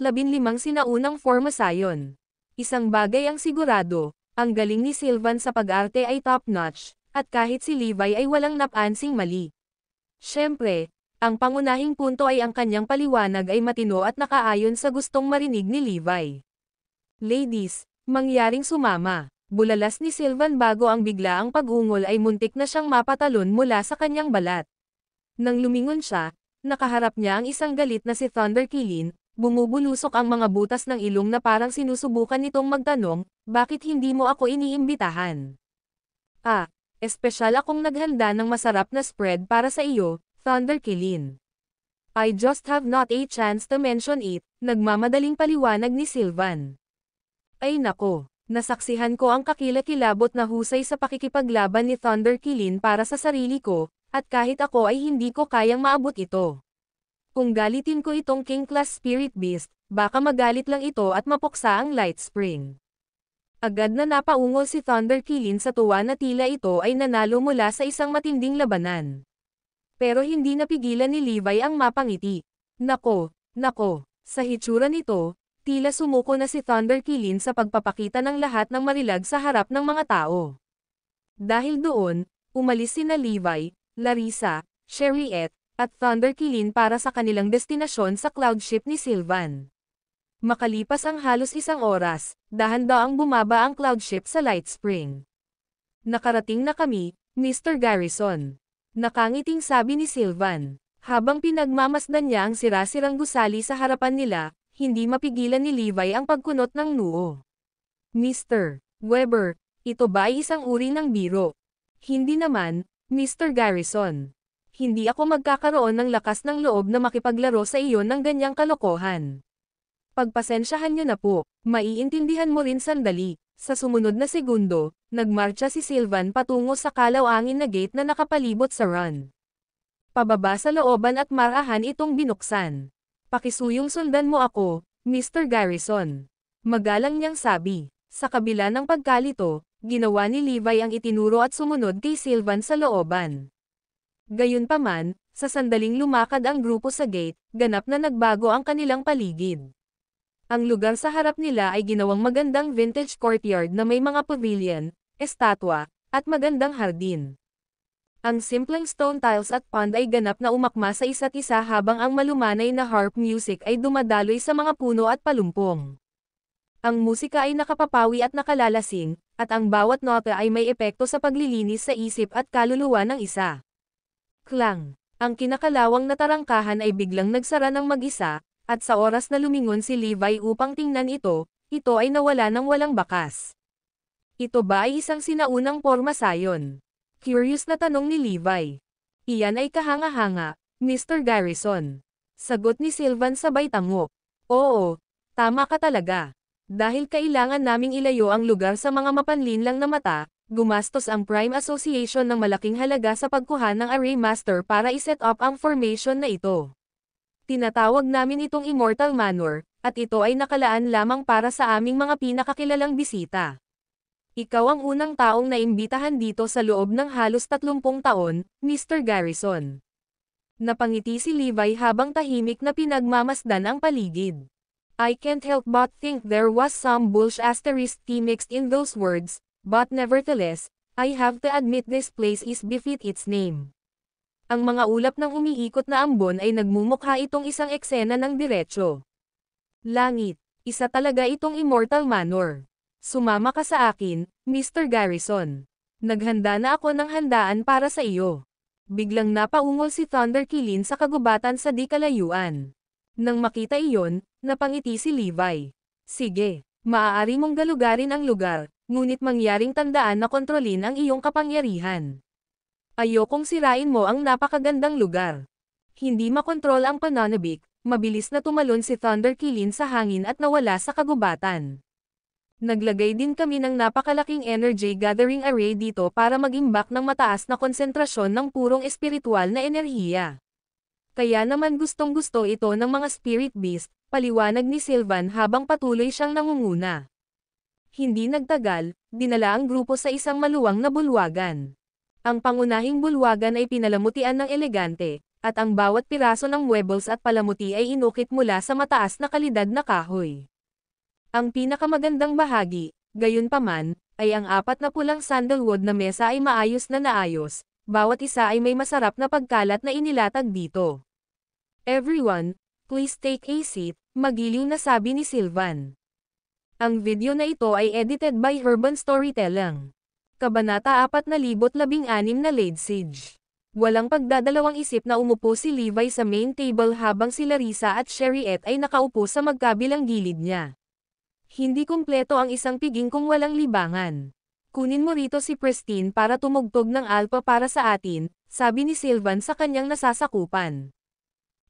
Sinaunang Formasayon. Isang bagay ang sigurado, ang galing ni Sylvan sa pag-arte ay top-notch, at kahit si Levi ay walang napansing mali. Siyempre, ang pangunahing punto ay ang kanyang paliwanag ay matino at nakaayon sa gustong marinig ni Levi. Ladies, mangyaring sumama. Bulalas ni Sylvan bago ang biglaang pag-ungol ay muntik na siyang mapatalon mula sa kanyang balat. Nang lumingon siya, nakaharap niya ang isang galit na si Thunder Killin, bumubulusok ang mga butas ng ilong na parang sinusubukan nitong magtanong, bakit hindi mo ako iniimbitahan? Espesyal akong naghanda ng masarap na spread para sa iyo, Thunder Killin. I just have not a chance to mention it, nagmamadaling paliwanag ni Sylvan. Ay nako, nasaksihan ko ang kakilakilabot na husay sa pakikipaglaban ni Thunder Killin para sa sarili ko, at kahit ako ay hindi ko kayang maabot ito. Kung galitin ko itong King Class Spirit Beast, baka magalit lang ito at mapuksa ang Light Spring. Agad na napaungol si Thunder Killin sa tuwa na tila ito ay nanalo mula sa isang matinding labanan. Pero hindi napigilan ni Levi ang mapangiti. Nako, sa hitsura nito, tila sumuko na si Thunder Killin sa pagpapakita ng lahat ng marilag sa harap ng mga tao. Dahil doon, umalis sina Levi, Larissa, Sherriette, at Thunder Killin para sa kanilang destinasyon sa cloud ship ni Sylvan. Makalipas ang halos isang oras, dahan-daang bumaba ang cloud ship sa Light Spring. Nakarating na kami, Mr. Garrison. Nakangiting sabi ni Sylvan. Habang pinagmamasdan niya ang sira-sirang gusali sa harapan nila, hindi mapigilan ni Levi ang pagkunot ng noo. Mr. Weber, ito ba ay isang uri ng biro? Hindi naman, Mr. Garrison. Hindi ako magkakaroon ng lakas ng loob na makipaglaro sa iyo ng ganyang kalokohan. Pagpasensyahan niyo na po, maiintindihan mo rin sandali. Sa sumunod na segundo, nagmarcha si Sylvan patungo sa kalaw-angin na gate na nakapalibot sa run. Pababa sa looban at marahan itong binuksan. Pakisuyong sundan mo ako, Mr. Garrison. Magalang niyang sabi. Sa kabila ng pagkalito, ginawa ni Levi ang itinuro at sumunod kay Sylvan sa looban. Gayunpaman, sa sandaling lumakad ang grupo sa gate, ganap na nagbago ang kanilang paligid. Ang lugar sa harap nila ay ginawang magandang vintage courtyard na may mga pavilion, estatwa, at magandang hardin. Ang simpleng stone tiles at pond ay ganap na umakma sa isa't isa habang ang malumanay na harp music ay dumadaloy sa mga puno at palumpong. Ang musika ay nakapapawi at nakalalasing, at ang bawat nota ay may epekto sa paglilinis sa isip at kaluluwa ng isa. Klang! Ang kinakalawang na tarangkahan ay biglang nagsara ng mag-isa, at sa oras na lumingon si Levi upang tingnan ito ay nawala ng walang bakas. Ito ba ay isang sinaunang porma sayon? Curious na tanong ni Levi. Iyan ay kahanga-hanga, Mr. Garrison. Sagot ni Sylvan sabay tango. Oo, tama ka talaga. Dahil kailangan naming ilayo ang lugar sa mga mapanlinlang na mata, gumastos ang Prime Association ng malaking halaga sa pagkuha ng Array Master para iset up ang formation na ito. Tinatawag namin itong Immortal Manor, at ito ay nakalaan lamang para sa aming mga pinakakilalang bisita. Ikaw ang unang taong naimbitahan dito sa loob ng halos 30 taon, Mr. Garrison. Napangiti si Levi habang tahimik na pinagmamasdan ang paligid. I can't help but think there was some bullsh asterisk T mixed in those words, but nevertheless, I have to admit this place is befit its name. Ang mga ulap ng umiikot na ambon ay nagmumukha itong isang eksena ng diretsyo. Langit, isa talaga itong Immortal Manor. Sumama ka sa akin, Mr. Garrison. Naghanda na ako ng handaan para sa iyo. Biglang napaungol si Thunder Kilin sa kagubatan sa di kalayuan. Nang makita iyon, napangiti si Levi. Sige, maaari mong galugarin ang lugar, ngunit mangyaring tandaan na kontrolin ang iyong kapangyarihan. Ayokong sirain mo ang napakagandang lugar. Hindi makontrol ang pananabik, mabilis na tumalon si Thunder Kilin sa hangin at nawala sa kagubatan. Naglagay din kami ng napakalaking energy gathering array dito para mag-imbak ng mataas na konsentrasyon ng purong espiritual na enerhiya. Kaya naman gustong-gusto ito ng mga spirit beast, paliwanag ni Sylvan habang patuloy siyang nangunguna. Hindi nagtagal, dinala ang grupo sa isang maluwang na bulwagan. Ang pangunahing bulwagan ay pinalamutian ng elegante, at ang bawat piraso ng webbles at palamuti ay inukit mula sa mataas na kalidad na kahoy. Ang pinakamagandang bahagi, gayunpaman, ay ang 4 na pulang sandalwood na mesa ay maayos na naayos, bawat isa ay may masarap na pagkalat na inilatag dito. Everyone, please take a seat, magiliw na sabi ni Sylvan. Ang video na ito ay edited by Herban Storytelling. Kabanata 4016 na Laid Siege. Walang pagdadalawang isip na umupo si Levi sa main table habang si Larissa at Sherriette ay nakaupo sa magkabilang gilid niya. Hindi kumpleto ang isang piging kung walang libangan. Kunin mo rito si Pristine para tumugtog ng alpa para sa atin, sabi ni Sylvan sa kanyang nasasakupan.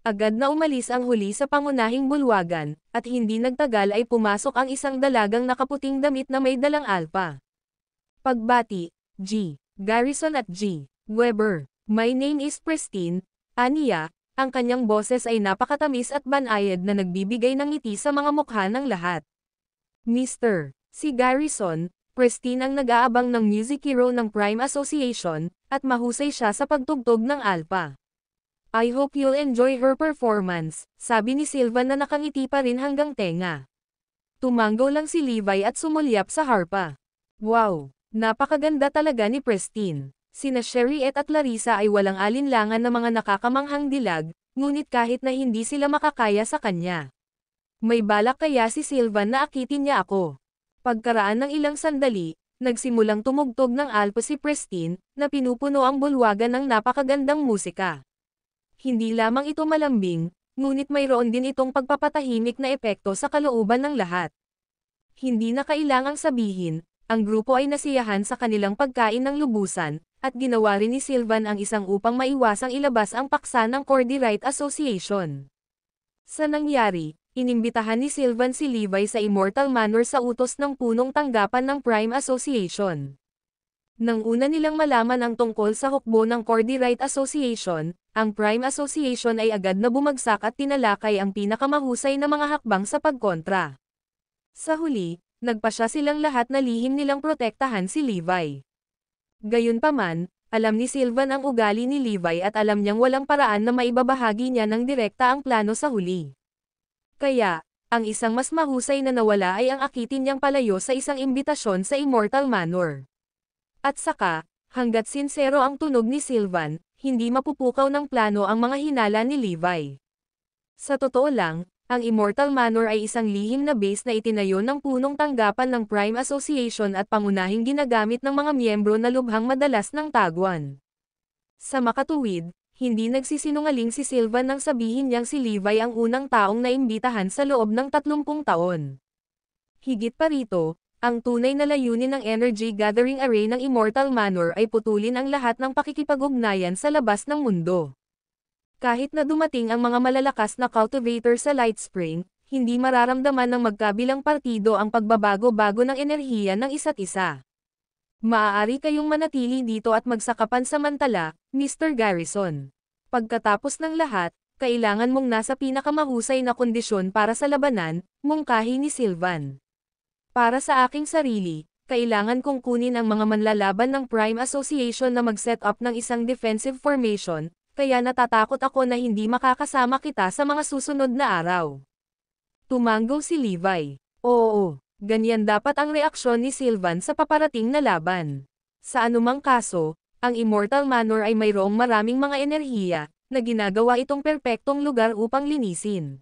Agad na umalis ang huli sa pangunahing bulwagan, at hindi nagtagal ay pumasok ang isang dalagang nakaputing damit na may dalang alpa. Pagbati, G. Garrison at G. Weber. My name is Pristine, aniya, ang kanyang boses ay napakatamis at banayad na nagbibigay ng ngiti sa mga mukha ng lahat. Mr. Si Garrison, Pristine ang nag-aabang ng music hero ng Prime Association, at mahusay siya sa pagtugtog ng alpa. I hope you'll enjoy her performance, sabi ni Sylvan na nakangiti pa rin hanggang tenga. Tumanggo lang si Levi at sumulyap sa harpa. Wow! Napakaganda talaga ni Pristine. Sina Sherriette at Larissa ay walang alinlangan na mga nakakamanghang dilag, ngunit kahit na hindi sila makakaya sa kanya. May balak kaya si Sylvan na akitin niya ako. Pagkaraan ng ilang sandali, nagsimulang tumugtog ng alpa si Pristine, na pinupuno ang bulwagan ng napakagandang musika. Hindi lamang ito malambing, ngunit mayroon din itong pagpapatahimik na epekto sa kalooban ng lahat. Hindi na kailangang sabihin, ang grupo ay nasiyahan sa kanilang pagkain ng lubusan, at ginawa rin ni Sylvan ang isang upang maiwasang ilabas ang paksa ng Cordy Wright Association. Sa nangyari, inimbitahan ni Sylvan si Levi sa Immortal Manor sa utos ng punong tanggapan ng Prime Association. Nang una nilang malaman ang tungkol sa hukbo ng Cordy Wright Association, ang Prime Association ay agad na bumagsak at tinalakay ang pinakamahusay na mga hakbang sa pagkontra. Sa huli, nagpasya silang lahat na lihim nilang protektahan si Levi. Gayunpaman, alam ni Sylvan ang ugali ni Levi at alam niyang walang paraan na maibabahagi niya ng direkta ang plano sa huli. Kaya, ang isang mas mahusay na nawala ay ang akitin niyang palayo sa isang imbitasyon sa Immortal Manor. At saka, hanggat sinsero ang tunog ni Sylvan, hindi mapupukaw ng plano ang mga hinala ni Levi. Sa totoo lang, ang Immortal Manor ay isang lihim na base na itinayo ng punong tanggapan ng Prime Association at pangunahing ginagamit ng mga miyembro na lubhang madalas ng tagwan. Sa makatuwid, hindi nagsisinungaling si Sylvan nang sabihin niyang si Levi ang unang taong naimbitahan sa loob ng 30 taon. Higit pa rito, ang tunay na layunin ng Energy Gathering Array ng Immortal Manor ay putulin ang lahat ng pakikipag-ugnayan sa labas ng mundo. Kahit na dumating ang mga malalakas na cultivator sa Light Spring, hindi mararamdaman ng magkabilang partido ang pagbabago-bago ng enerhiya ng isa't isa. Maaari kayong manatili dito at magsakapan samantala, Mr. Garrison. Pagkatapos ng lahat, kailangan mong nasa pinakamahusay na kondisyon para sa labanan, mungkahi ni Sylvan. Para sa aking sarili, kailangan kong kunin ang mga manlalaban ng Prime Association na mag-set up ng isang defensive formation, kaya natatakot ako na hindi makakasama kita sa mga susunod na araw. Tumango si Levi. Oo, ganyan dapat ang reaksyon ni Sylvan sa paparating na laban. Sa anumang kaso, ang Immortal Manor ay mayroong maraming mga enerhiya, na ginagawa itong perpektong lugar upang linisin.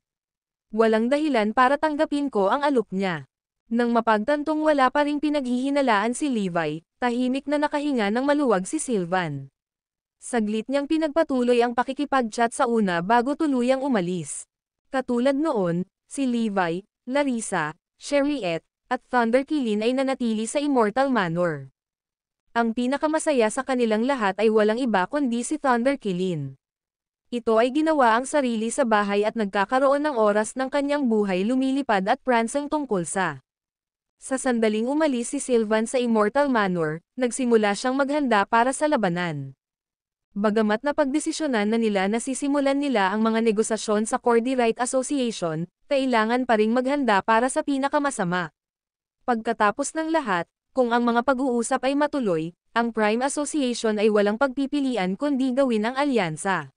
Walang dahilan para tanggapin ko ang alok niya. Nang mapagtantong wala pa ring pinaghihinalaan si Levi, tahimik na nakahinga ng maluwag si Sylvan. Saglit niyang pinagpatuloy ang pakikipag-chat sa una bago tuluyang umalis. Katulad noon, si Levi, Larissa, Sherriette, at Thunder Kilin ay nanatili sa Immortal Manor. Ang pinakamasaya sa kanilang lahat ay walang iba kundi si Thunder Kilin. Ito ay ginawa ang sarili sa bahay at nagkakaroon ng oras ng kanyang buhay lumilipad at pransang tungkol sa. Sa sandaling umalis si Sylvan sa Immortal Manor, nagsimula siyang maghanda para sa labanan. Bagamat napagdesisyonan na nila na sisimulan nila ang mga negosasyon sa Cordy Wright Association, kailangan pa ring maghanda para sa pinakamasama. Pagkatapos ng lahat, kung ang mga pag-uusap ay matuloy, ang Prime Association ay walang pagpipilian kundi gawin ang alyansa.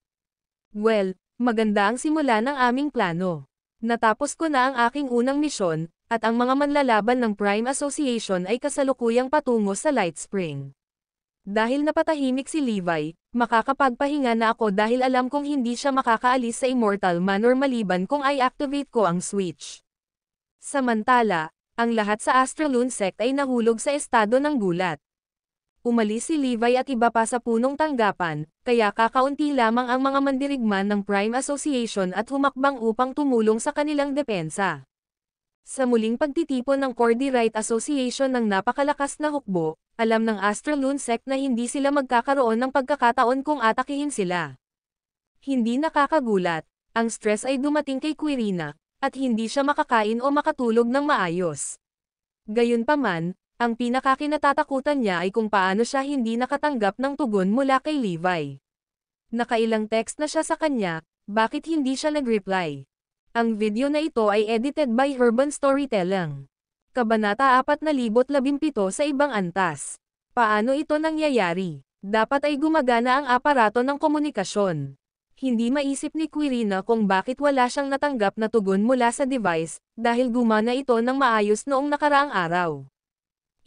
Well, maganda ang simula ng aming plano. Natapos ko na ang aking unang misyon, at ang mga manlalaban ng Prime Association ay kasalukuyang patungo sa Light Spring. Dahil napatahimik si Levi, makakapagpahinga na ako dahil alam kong hindi siya makakaalis sa Immortal Manor maliban kung i-activate ko ang switch. Samantala, ang lahat sa Astralune Sect ay nahulog sa estado ng gulat. Umalis si Levi at iba pa sa punong tanggapan, kaya kakaunti lamang ang mga mandirigman ng Prime Association at humakbang upang tumulong sa kanilang depensa. Sa muling pagtitipon ng Cordy Wright Association ng napakalakas na hukbo, alam ng Astralune Sect na hindi sila magkakaroon ng pagkakataon kung atakihin sila. Hindi nakakagulat, ang stress ay dumating kay Quirina, at hindi siya makakain o makatulog ng maayos. Gayunpaman, ang pinakakinatatakutan niya ay kung paano siya hindi nakatanggap ng tugon mula kay Levi. Nakailang text na siya sa kanya, bakit hindi siya nag-reply? Ang video na ito ay edited by Urban Storytelling. Kabanata 4017 sa ibang antas. Paano ito nangyayari? Dapat ay gumagana ang aparato ng komunikasyon. Hindi maisip ni Quirina kung bakit wala siyang natanggap na tugon mula sa device, dahil gumana ito ng maayos noong nakaraang araw.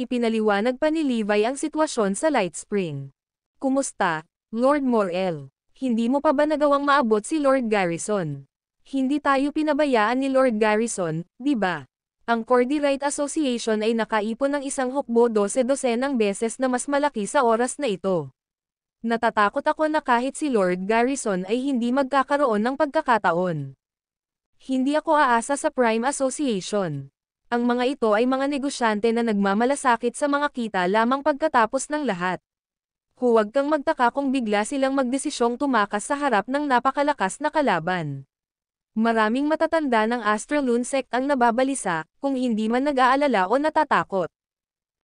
Ipinaliwanag pa ni Levi ang sitwasyon sa Light Spring. Kumusta, Lord Morel? Hindi mo pa ba nagawang maabot si Lord Garrison? Hindi tayo pinabayaan ni Lord Garrison, di ba? Ang Cordy Wright Association ay nakaipon ng isang hukbo 12-dosenang beses na mas malaki sa oras na ito. Natatakot ako na kahit si Lord Garrison ay hindi magkakaroon ng pagkakataon. Hindi ako aasa sa Prime Association. Ang mga ito ay mga negosyante na nagmamalasakit sa mga kita lamang pagkatapos ng lahat. Huwag kang magtaka kung bigla silang magdesisyong tumakas sa harap ng napakalakas na kalaban. Maraming matatanda ng Astralune sect ang nababalisa, kung hindi man nag-aalala o natatakot.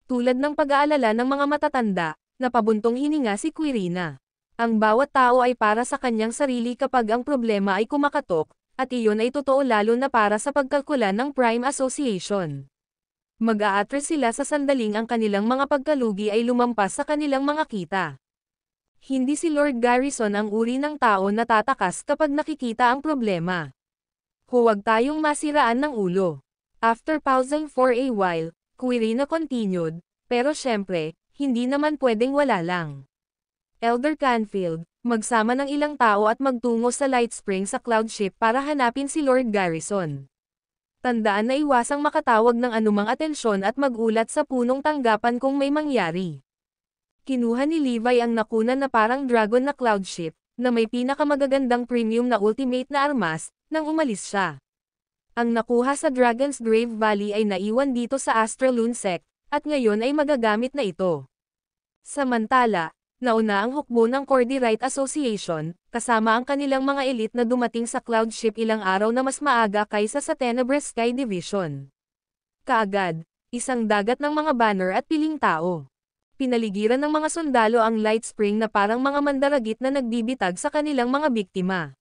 Tulad ng pag-aalala ng mga matatanda, napabuntong hininga si Quirina. Ang bawat tao ay para sa kanyang sarili kapag ang problema ay kumakatok, at iyon ay totoo lalo na para sa pagkalkula ng Prime Association. Mag-a-atras sila sa sandaling ang kanilang mga pagkalugi ay lumampas sa kanilang mga kita. Hindi si Lord Garrison ang uri ng tao na tatakas kapag nakikita ang problema. Huwag tayong masiraan ng ulo. After pausing for a while, Quirina continued, pero syempre, hindi naman pwedeng wala lang. Elder Canfield, magsama ng ilang tao at magtungo sa Light Spring sa Cloud Ship para hanapin si Lord Garrison. Tandaan na iwasang makatawag ng anumang atensyon at magulat sa punong tanggapan kung may mangyari. Kinuha ni Levi ang nakunan na parang dragon na Cloud Ship, na may pinakamagagandang premium na ultimate na armas, nang umalis siya. Ang nakuha sa Dragon's Grave Valley ay naiwan dito sa Astralune sect, at ngayon ay magagamit na ito. Samantala, nauna ang hukbo ng Cordyrite Association, kasama ang kanilang mga elite na dumating sa Cloud Ship ilang araw na mas maaga kaysa sa Tenebrous Sky Division. Kaagad, isang dagat ng mga banner at piling tao. Pinaligiran ng mga sundalo ang Light Spring na parang mga mandaragit na nagbibitag sa kanilang mga biktima.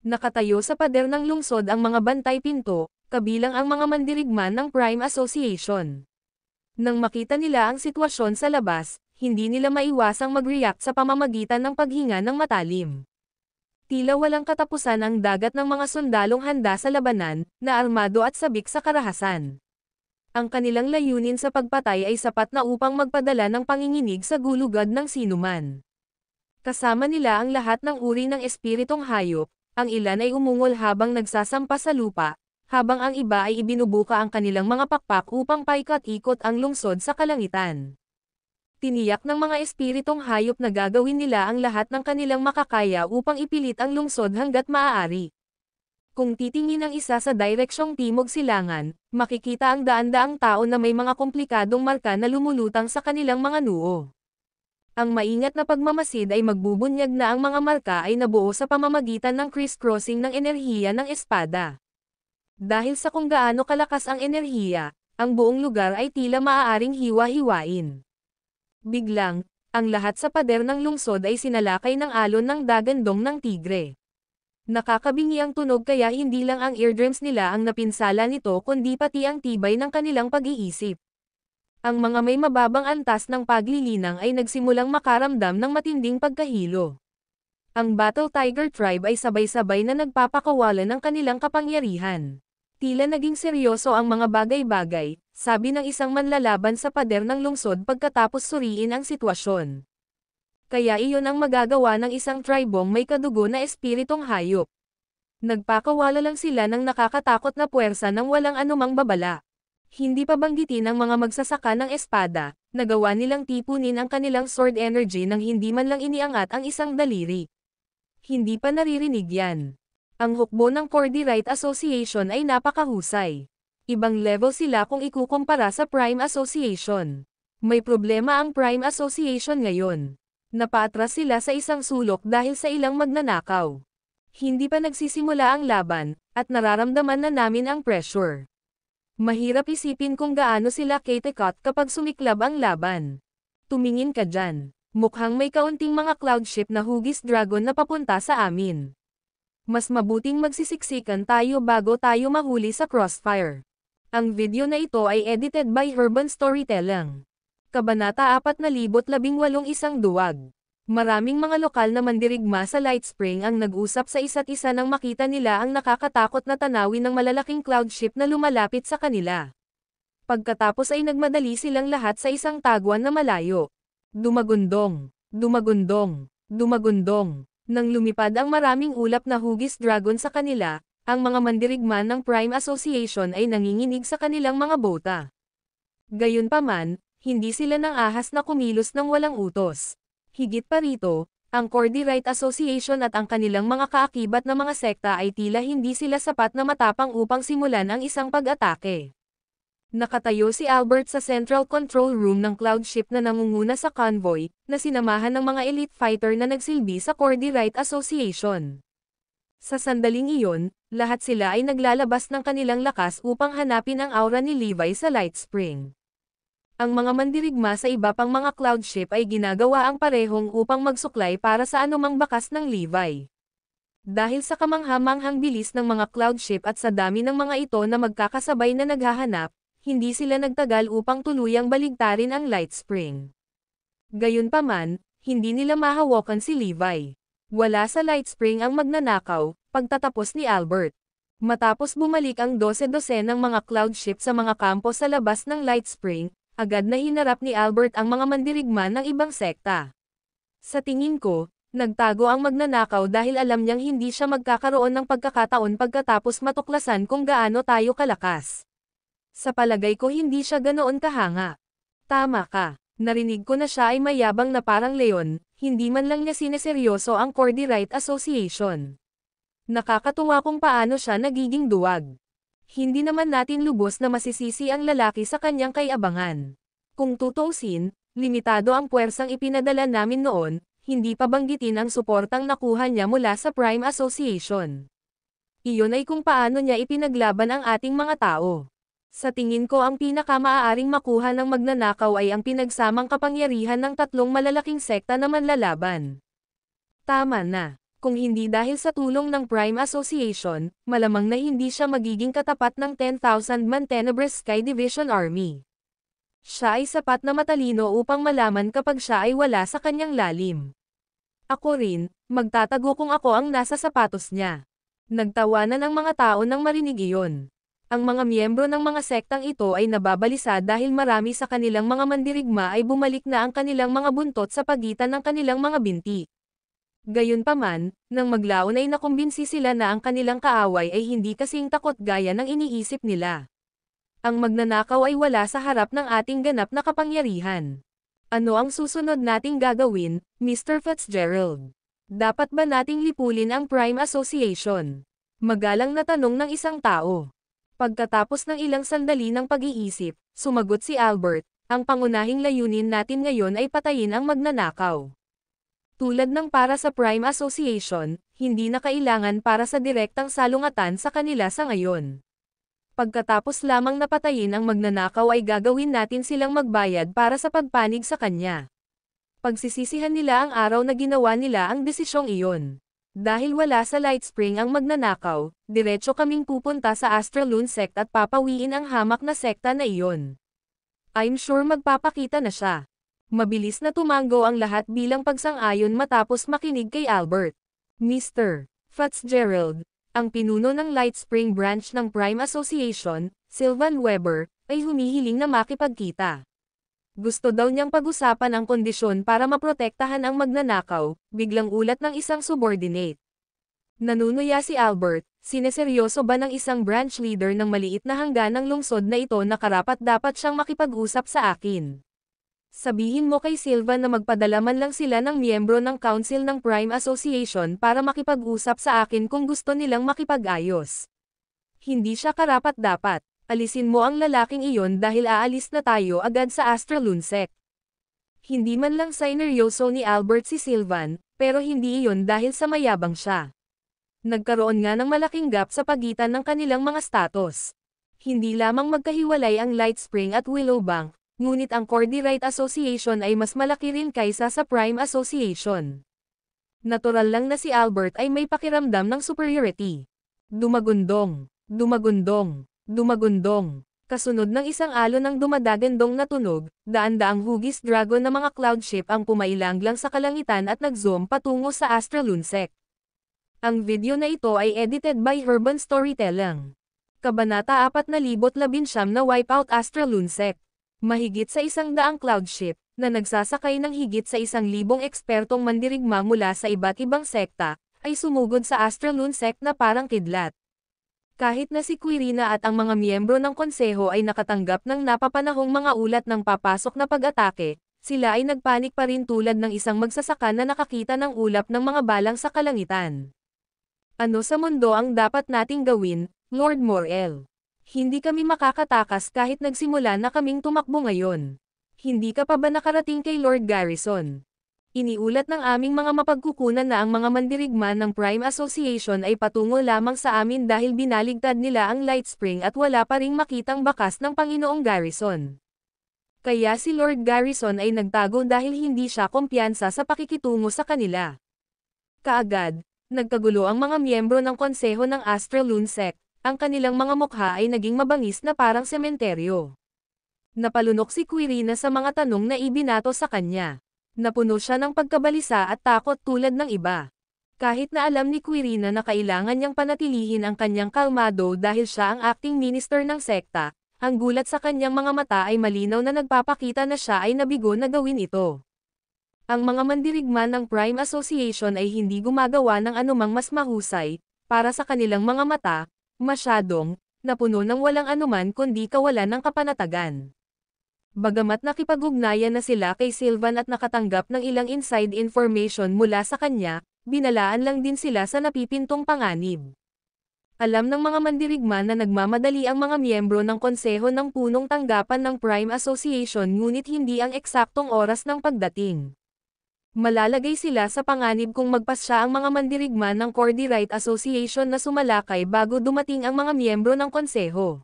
Nakatayo sa pader ng lungsod ang mga bantay pinto, kabilang ang mga mandirigman ng Prime Association. Nang makita nila ang sitwasyon sa labas, hindi nila maiwasang mag-react sa pamamagitan ng paghinga ng matalim. Tila walang katapusan ang dagat ng mga sundalong handa sa labanan, na armado at sabik sa karahasan. Ang kanilang layunin sa pagpatay ay sapat na upang magpadala ng panginginig sa gulugad ng sinuman. Kasama nila ang lahat ng uri ng espiritong hayop, ang ilan ay umungol habang nagsasampa sa lupa, habang ang iba ay ibinubuka ang kanilang mga pakpak upang paikot-ikot ang lungsod sa kalangitan. Tiniyak ng mga espiritong hayop na gagawin nila ang lahat ng kanilang makakaya upang ipilit ang lungsod hanggat maaari. Kung titingin ang isa sa direksyong timog silangan, makikita ang daan-daang tao na may mga komplikadong marka na lumulutang sa kanilang mga noo. Ang maingat na pagmamasid ay magbubunyag na ang mga marka ay nabuo sa pamamagitan ng crisscrossing ng enerhiya ng espada. Dahil sa kung gaano kalakas ang enerhiya, ang buong lugar ay tila maaaring hiwa-hiwain. Biglang, ang lahat sa pader ng lungsod ay sinalakay ng alon ng dagandong ng tigre. Nakakabingi ang tunog kaya hindi lang ang eardrums nila ang napinsala nito kundi pati ang tibay ng kanilang pag-iisip. Ang mga may mababang antas ng paglilinang ay nagsimulang makaramdam ng matinding pagkahilo. Ang Battle Tiger Tribe ay sabay-sabay na nagpapakawala ng kanilang kapangyarihan. Tila naging seryoso ang mga bagay-bagay, sabi ng isang manlalaban sa pader ng lungsod pagkatapos suriin ang sitwasyon. Kaya iyon ang magagawa ng isang tribong may kadugo na espiritong hayop. Nagpakawala lang sila ng nakakatakot na puwersa ng walang anumang babala. Hindi pa banggitin ang mga magsasaka ng espada, nagawa nilang tipunin ang kanilang sword energy nang hindi man lang iniangat ang isang daliri. Hindi pa naririnig yan. Ang hukbo ng Cordyrite Association ay napakahusay. Ibang level sila kung ikukumpara sa Prime Association. May problema ang Prime Association ngayon. Napaatras sila sa isang sulok dahil sa ilang magnanakaw. Hindi pa nagsisimula ang laban, at nararamdaman na namin ang pressure. Mahirap isipin kung gaano sila katekot kapag sumiklab ang laban. Tumingin ka dyan. Mukhang may kaunting mga cloud ship na hugis dragon na papunta sa amin. Mas mabuting magsisiksikan tayo bago tayo mahuli sa crossfire. Ang video na ito ay edited by Urban Storytelling. Kabanata 4018 Isang duwag. Maraming mga lokal na mandirigma sa Light Spring ang nag-usap sa isa't isa nang makita nila ang nakakatakot na tanawin ng malalaking cloud ship na lumalapit sa kanila. Pagkatapos ay nagmadali silang lahat sa isang tagwan na malayo. Dumagundong, dumagundong, dumagundong. Nang lumipad ang maraming ulap na hugis dragon sa kanila, ang mga mandirigman ng Prime Association ay nanginginig sa kanilang mga bota. Gayunpaman, hindi sila nang ahas na kumilos ng walang utos. Higit pa rito, Ang Cordyrite Association at ang kanilang mga kaakibat na mga sekta ay tila hindi sila sapat na matapang upang simulan ang isang pag-atake. Nakatayo si Albert sa Central Control Room ng Cloud Ship na nangunguna sa convoy, na sinamahan ng mga elite fighter na nagsilbi sa Cordyrite Association. Sa sandaling iyon, lahat sila ay naglalabas ng kanilang lakas upang hanapin ang aura ni Levi sa Light Spring. Ang mga mandirigma sa iba pang mga cloud ship ay ginagawa ang parehong upang magsuklay para sa anumang bakas ng Levi. Dahil sa kamangha-manghang bilis ng mga cloud ship at sa dami ng mga ito na magkakasabay na naghahanap, hindi sila nagtagal upang tuluyang baligtarin ang Light Spring. Gayunpaman, hindi nila mahawakan si Levi. Wala sa Light Spring ang magnanakaw, pagtatapos ni Albert. Matapos bumalik ang 12 ng mga cloud ship sa mga kampo sa labas ng Light Spring, agad na hinarap ni Albert ang mga mandirigma ng ibang sekta. Sa tingin ko, nagtago ang magnanakaw dahil alam niyang hindi siya magkakaroon ng pagkakataon pagkatapos matuklasan kung gaano tayo kalakas. Sa palagay ko hindi siya ganoon kahanga. Tama ka, narinig ko na siya ay mayabang na parang leon, hindi man lang niya sineseryoso ang Cordyrite Association. Nakakatuwa kung paano siya nagiging duwag. Hindi naman natin lubos na masisisi ang lalaki sa kanyang kayabangan. Kung tutuusin, limitado ang puwersang ipinadala namin noon, hindi pa banggitin ang suportang nakuha niya mula sa Prime Association. Iyon ay kung paano niya ipinaglaban ang ating mga tao. Sa tingin ko ang pinakamaaaring makuha ng magnanakaw ay ang pinagsamang kapangyarihan ng tatlong malalaking sekta na manlalaban. Tama na. Kung hindi dahil sa tulong ng Prime Association, malamang na hindi siya magiging katapat ng 10,000-man Tenebrous Sky Division Army. Siya ay sapat na matalino upang malaman kapag siya ay wala sa kanyang lalim. Ako rin, magtatago kung ako ang nasa sapatos niya. Nagtawanan ang mga tao nang marinig iyon. Ang mga miyembro ng mga sektang ito ay nababalisa dahil marami sa kanilang mga mandirigma ay bumalik na ang kanilang mga buntot sa pagitan ng kanilang mga binti. Gayunpaman, nang maglaon ay nakumbinsi sila na ang kanilang kaaway ay hindi kasing takot gaya ng iniisip nila. Ang magnanakaw ay wala sa harap ng ating ganap na kapangyarihan. Ano ang susunod nating gagawin, Mr. Fitzgerald? Dapat ba nating lipulin ang Prime Association? Magalang na tanong ng isang tao. Pagkatapos ng ilang sandali ng pag-iisip, sumagot si Albert, ang pangunahing layunin natin ngayon ay patayin ang magnanakaw. Tulad ng para sa Prime Association, hindi na kailangan para sa direktang salungatan sa kanila sa ngayon. Pagkatapos lamang napatayin ang magnanakaw ay gagawin natin silang magbayad para sa pagpanig sa kanya. Pagsisisihan nila ang araw na ginawa nila ang desisyong iyon. Dahil wala sa Light Spring ang magnanakaw, diretso kaming pupunta sa Astraloon Sect at papawiin ang hamak na sekta na iyon. I'm sure magpapakita na siya. Mabilis na tumango ang lahat bilang pagsang-ayon matapos makinig kay Albert. Mr. Fitzgerald, ang pinuno ng Light Spring branch ng Prime Association, Sylvan Weber, ay humihiling na makipagkita. Gusto daw niyang pag-usapan ang kondisyon para maprotektahan ang magnanakaw, biglang ulat ng isang subordinate. Nanunuya si Albert, sineseryoso ba ng isang branch leader ng maliit na hangganang lungsod na ito na karapat-dapat siyang makipag-usap sa akin? Sabihin mo kay Silva na magpadala man lang sila ng miyembro ng Council ng Prime Association para makipag-usap sa akin kung gusto nilang makipag-ayos. Hindi siya karapat-dapat. Alisin mo ang lalaking iyon dahil aalis na tayo agad sa Astraloon Sect. Hindi man lang sineryoso ni Albert si Sylvan, pero hindi iyon dahil sa mayabang siya. Nagkaroon nga ng malaking gap sa pagitan ng kanilang mga status. Hindi lamang magkahiwalay ang Light Spring at Willowbank, ngunit ang Cordyrite Association ay mas malaki rin kaysa sa Prime Association. Natural lang na si Albert ay may pakiramdam ng superiority. Dumagundong, dumagundong, dumagundong. Kasunod ng isang alon ng dumadagandong na tunog, daan-daang hugis dragon na mga cloud ship ang pumailanglang sa kalangitan at nag-zoom patungo sa Astraloon Sect. Ang video na ito ay edited by Urban Storytelling. Kabanata 4,019 na Wipeout Astraloon Sect. Mahigit sa 100 cloud ship, na nagsasakay ng higit sa 1,000 ekspertong mandirigma mula sa iba't ibang sekta, ay sumugod sa Astraloon Sect na parang kidlat. Kahit na si Quirina at ang mga miyembro ng konseho ay nakatanggap ng napapanahong mga ulat ng papasok na pag-atake, Sila ay nagpanik pa rin tulad ng isang magsasaka na nakakita ng ulap ng mga balang sa kalangitan. Ano sa mundo ang dapat nating gawin, Lord Morel? Hindi kami makakatakas kahit nagsimula na kaming tumakbo ngayon. Hindi ka pa ba nakarating kay Lord Garrison? Iniulat ng aming mga mapagkukunan na ang mga mandirigma ng Prime Association ay patungo lamang sa amin dahil binaligtad nila ang Light Spring at wala pa ring makitang bakas ng Panginoong Garrison. Kaya si Lord Garrison ay nagtago dahil hindi siya kumpiyansa sa pakikitungo sa kanila. Kaagad, nagkagulo ang mga miyembro ng konseho ng Astraloon Sect, ang kanilang mga mukha ay naging mabangis na parang sementeryo. Napalunok si Quirina sa mga tanong na ibinato sa kanya. Napuno siya ng pagkabalisa at takot tulad ng iba. Kahit na alam ni Quirina na kailangan niyang panatilihin ang kanyang kalmado dahil siya ang acting minister ng sekta, ang gulat sa kanyang mga mata ay malinaw na nagpapakita na siya ay nabigo na gawin ito. Ang mga mandirigma ng Prime Association ay hindi gumagawa ng anumang mas mahusay, para sa kanilang mga mata, masyadong, napuno ng walang anuman kundi kawalan ng kapanatagan. Bagamat nakipag-ugnayan na sila kay Sylvan at nakatanggap ng ilang inside information mula sa kanya, binalaan lang din sila sa napipintong panganib. Alam ng mga mandirigma na nagmamadali ang mga miyembro ng konseho ng punong tanggapan ng Prime Association ngunit hindi ang eksaktong oras ng pagdating. Malalagay sila sa panganib kung magpasya ang mga mandirigma ng Cordyrite Association na sumalakay bago dumating ang mga miyembro ng konseho.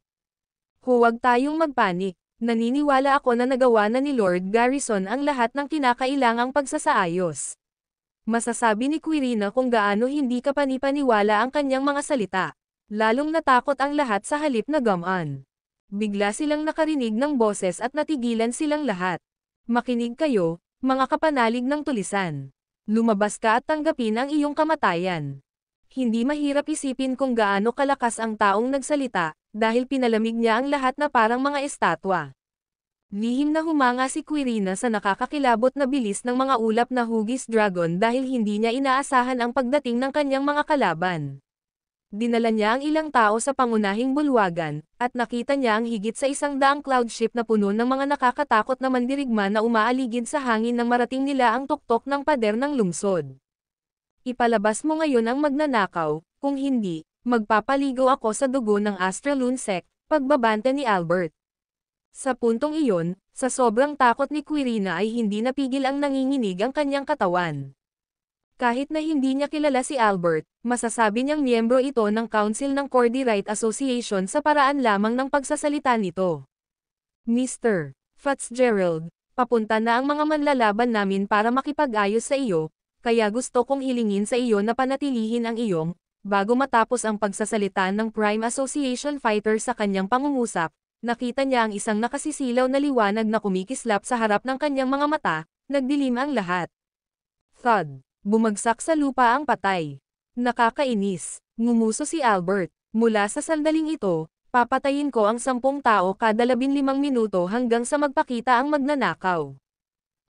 Huwag tayong magpanik. Naniniwala ako na nagawa na ni Lord Garrison ang lahat ng kinakailangang pagsasaayos. Masasabi ni Quirina kung gaano hindi kapanipaniwala ang kanyang mga salita. Lalong natakot ang lahat sa halip na gamaan. Bigla silang nakarinig ng boses at natigilan silang lahat. Makinig kayo, mga kapanalig ng tulisan. Lumabas ka at tanggapin ang iyong kamatayan. Hindi mahirap isipin kung gaano kalakas ang taong nagsalita, dahil pinalamig niya ang lahat na parang mga estatwa. Lihim na humanga si Quirina sa nakakakilabot na bilis ng mga ulap na hugis dragon dahil hindi niya inaasahan ang pagdating ng kanyang mga kalaban. Dinala niya ang ilang tao sa pangunahing bulwagan, at nakita niya ang higit sa 100 cloud ship na puno ng mga nakakatakot na mandirigma na umaaligid sa hangin nang marating nila ang tuktok ng pader ng lungsod. Ipalabas mo ngayon ang magnanakaw, kung hindi, magpapaligaw ako sa dugo ng Astraloon Sect, pagbabante ni Albert. Sa puntong iyon, sa sobrang takot ni Quirina ay hindi napigil ang nanginginig ang kanyang katawan. Kahit na hindi niya kilala si Albert, masasabi niyang miyembro ito ng Council ng Cordyrite Association sa paraan lamang ng pagsasalita nito. Mr. Fitzgerald, papunta na ang mga manlalaban namin para makipag-ayos sa iyo, kaya gusto kong hilingin sa iyo na panatilihin ang iyong, bago matapos ang pagsasalita ng Prime Association fighter sa kanyang pangungusap, nakita niya ang isang nakasisilaw na liwanag na kumikislap sa harap ng kanyang mga mata, nagdilim ang lahat. Thud. Bumagsak sa lupa ang patay. Nakakainis. Ngumuso si Albert. Mula sa sandaling ito, papatayin ko ang 10 tao kada 15 minuto hanggang sa magpakita ang magnanakaw.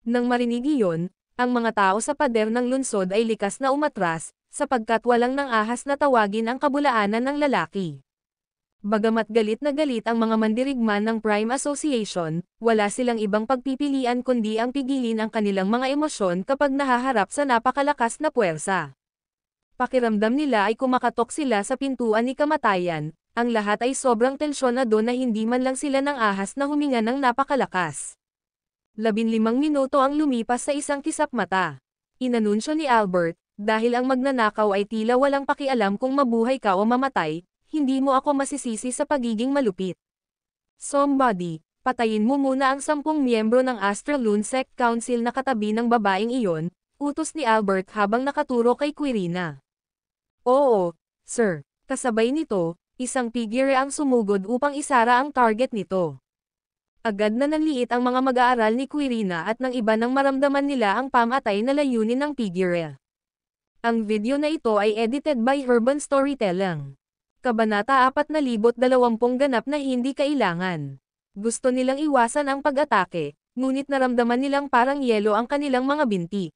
Nang marinig iyon, ang mga tao sa pader ng lungsod ay likas na umatras, sapagkat walang nang ahas na tawagin ang kabulaanan ng lalaki. Bagamat galit na galit ang mga mandirigma ng Prime Association, wala silang ibang pagpipilian kundi ang pigilin ang kanilang mga emosyon kapag nahaharap sa napakalakas na puwersa. Pakiramdam nila ay kumakatok sila sa pintuan ni kamatayan, ang lahat ay sobrang tensyonado na hindi man lang sila ng ahas na huminga ng napakalakas. 15 minuto ang lumipas sa isang kisap mata. Inanunsyo ni Albert, dahil ang magnanakaw ay tila walang pakialam kung mabuhay ka o mamatay, hindi mo ako masisisi sa pagiging malupit. Somebody, patayin mo muna ang 10 miyembro ng Astraloon Sect Council na katabi ng babaeng iyon, utos ni Albert habang nakaturo kay Quirina. Oo, sir. Kasabay nito, isang figure ang sumugod upang isara ang target nito. Agad na nanliit ang mga mag-aaral ni Quirina at ng iba nang maramdaman nila ang pamatay na layunin ng figure. Ang video na ito ay edited by Urban Storytelling. Kabanata 4020 ganap na hindi kailangan. Gusto nilang iwasan ang pag-atake, ngunit naramdaman nilang parang yelo ang kanilang mga binti.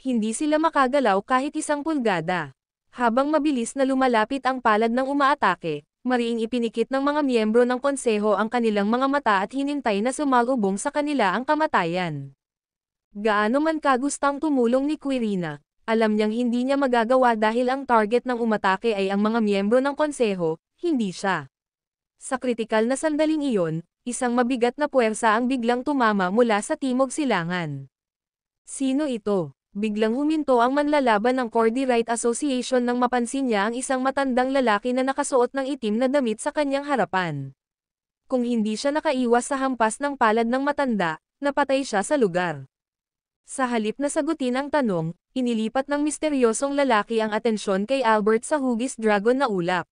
Hindi sila makagalaw kahit 1 pulgada. Habang mabilis na lumalapit ang palad ng umaatake, mariing ipinikit ng mga miyembro ng konseho ang kanilang mga mata at hinintay na sumalubong sa kanila ang kamatayan. Gaano man kagustang tumulong ni Quirina, alam niyang hindi niya magagawa dahil ang target ng umatake ay ang mga miyembro ng konseho, hindi siya. Sa kritikal na sandaling iyon, isang mabigat na puwersa ang biglang tumama mula sa timog silangan. Sino ito? Biglang huminto ang manlalaban ng Cordy Right Association nang mapansin niya ang isang matandang lalaki na nakasuot ng itim na damit sa kanyang harapan. Kung hindi siya nakaiwas sa hampas ng palad ng matanda, napatay siya sa lugar. Sa halip na sagutin ang tanong, inilipat ng misteryosong lalaki ang atensyon kay Albert sa hugis dragon na ulap.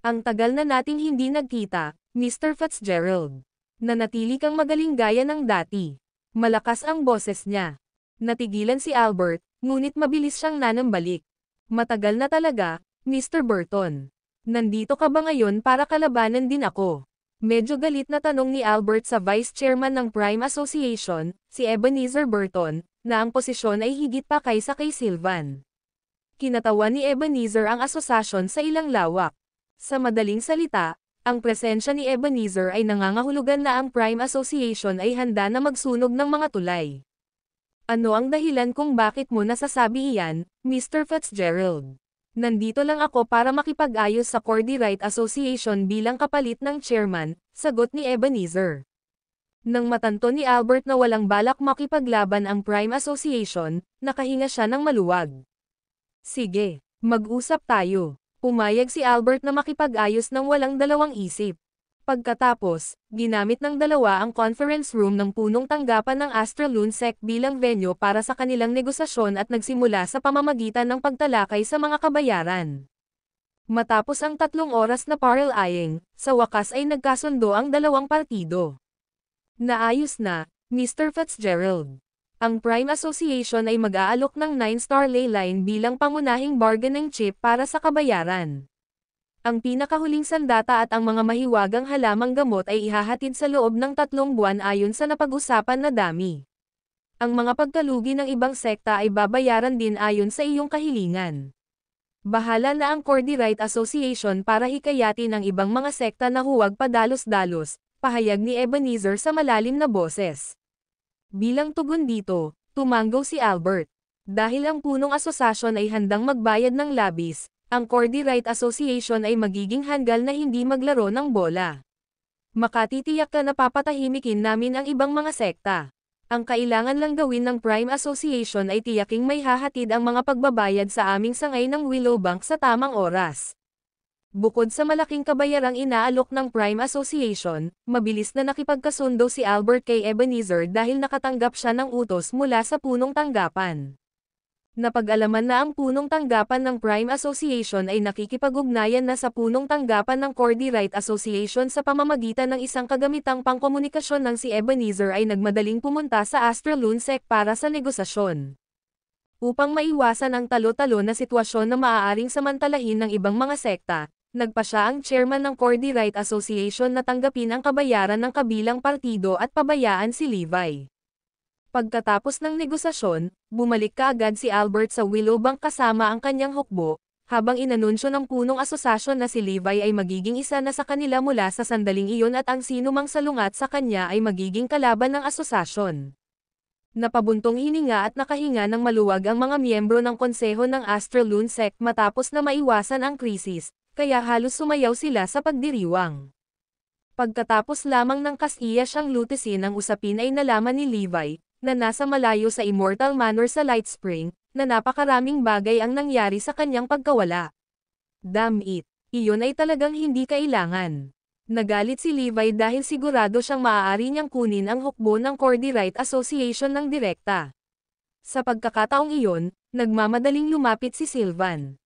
Ang tagal na nating hindi nagkita, Mr. Fitzgerald. Nanatili kang magaling gaya ng dati. Malakas ang boses niya. Natigilan si Albert, ngunit mabilis siyang nanambalik. Matagal na talaga, Mr. Burton. Nandito ka ba ngayon para kalabanan din ako? Medyo galit na tanong ni Albert sa Vice Chairman ng Prime Association, si Ebenezer Burton, na ang posisyon ay higit pa kaysa kay Sylvan. Kinatawan ni Ebenezer ang asosasyon sa ilang lawak. Sa madaling salita, ang presensya ni Ebenezer ay nangangahulugan na ang Prime Association ay handa na magsunog ng mga tulay. Ano ang dahilan kung bakit mo nasasabi iyan, Mr. Fitzgerald? Nandito lang ako para makipag-ayos sa Cordy Right Association bilang kapalit ng chairman, sagot ni Ebenezer. Nang matanto ni Albert na walang balak makipaglaban ang Prime Association, nakahinga siya ng maluwag. Sige, mag-usap tayo. Pumayag si Albert na makipag-ayos ng walang dalawang isip. Pagkatapos, ginamit ng dalawa ang conference room ng punong tanggapan ng Astralune Sect bilang venue para sa kanilang negosasyon at nagsimula sa pamamagitan ng pagtalakay sa mga kabayaran. Matapos ang 3 oras na parlaying, sa wakas ay nagkasundo ang dalawang partido. Naayos na, Mr. Fitzgerald. Ang Prime Association ay mag-aalok ng 9-star ley line bilang pangunahing bargaining chip para sa kabayaran. Ang pinakahuling sandata at ang mga mahiwagang halamang gamot ay ihahatid sa loob ng 3 buwan ayon sa napag-usapan na dami. Ang mga pagkalugi ng ibang sekta ay babayaran din ayon sa iyong kahilingan. Bahala na ang Cordy Right Association para hikayatin ang ibang mga sekta na huwag padalos-dalos, pahayag ni Ebenezer sa malalim na boses. Bilang tugon dito, tumanggaw si Albert. Dahil ang punong asosasyon ay handang magbayad ng labis, ang Cordy Right Association ay magiging hanggal na hindi maglaro ng bola. Makatitiyak ka na papatahimikin namin ang ibang mga sekta. Ang kailangan lang gawin ng Prime Association ay tiyaking may hahatid ang mga pagbabayad sa aming sangay ng Willow Bank sa tamang oras. Bukod sa malaking kabayarang inaalok ng Prime Association, mabilis na nakipagkasundo si Albert kay Ebenezer dahil nakatanggap siya ng utos mula sa punong tanggapan. Napag-alaman na ang punong tanggapan ng Prime Association ay nakikipag-ugnayan na sa punong tanggapan ng Cordy Right Association sa pamamagitan ng isang kagamitang pangkomunikasyon ng si Ebenezer ay nagmadaling pumunta sa Astralune Sect para sa negosasyon. Upang maiwasan ang talo-talo na sitwasyon na maaaring samantalahin ng ibang mga sekta, nagpa siya ang chairman ng Cordy Right Association na tanggapin ang kabayaran ng kabilang partido at pabayaan si Levi. Pagkatapos ng negosasyon, bumalik kaagad si Albert sa Willow Bank kasama ang kanyang hukbo, habang inanunsyo ng punong asosasyon na si Levi ay magiging isa na sa kanila mula sa sandaling iyon at ang sinumang salungat sa kanya ay magiging kalaban ng asosasyon. Napabuntong hininga at nakahinga ng maluwag ang mga miyembro ng konseho ng Astralune Sect matapos na maiwasan ang krisis, kaya halos sumayaw sila sa pagdiriwang. Pagkatapos lamang ng kasiya siyang lutusin ang usapin ay nalaman ni Levi, na nasa malayo sa Immortal Manor sa Light Spring, na napakaraming bagay ang nangyari sa kanyang pagkawala. Damn it! Iyon ay talagang hindi kailangan. Nagalit si Levi dahil sigurado siyang maaari niyang kunin ang hukbo ng Cordy Right Association ng direkta. Sa pagkakataong iyon, nagmamadaling lumapit si Sylvan.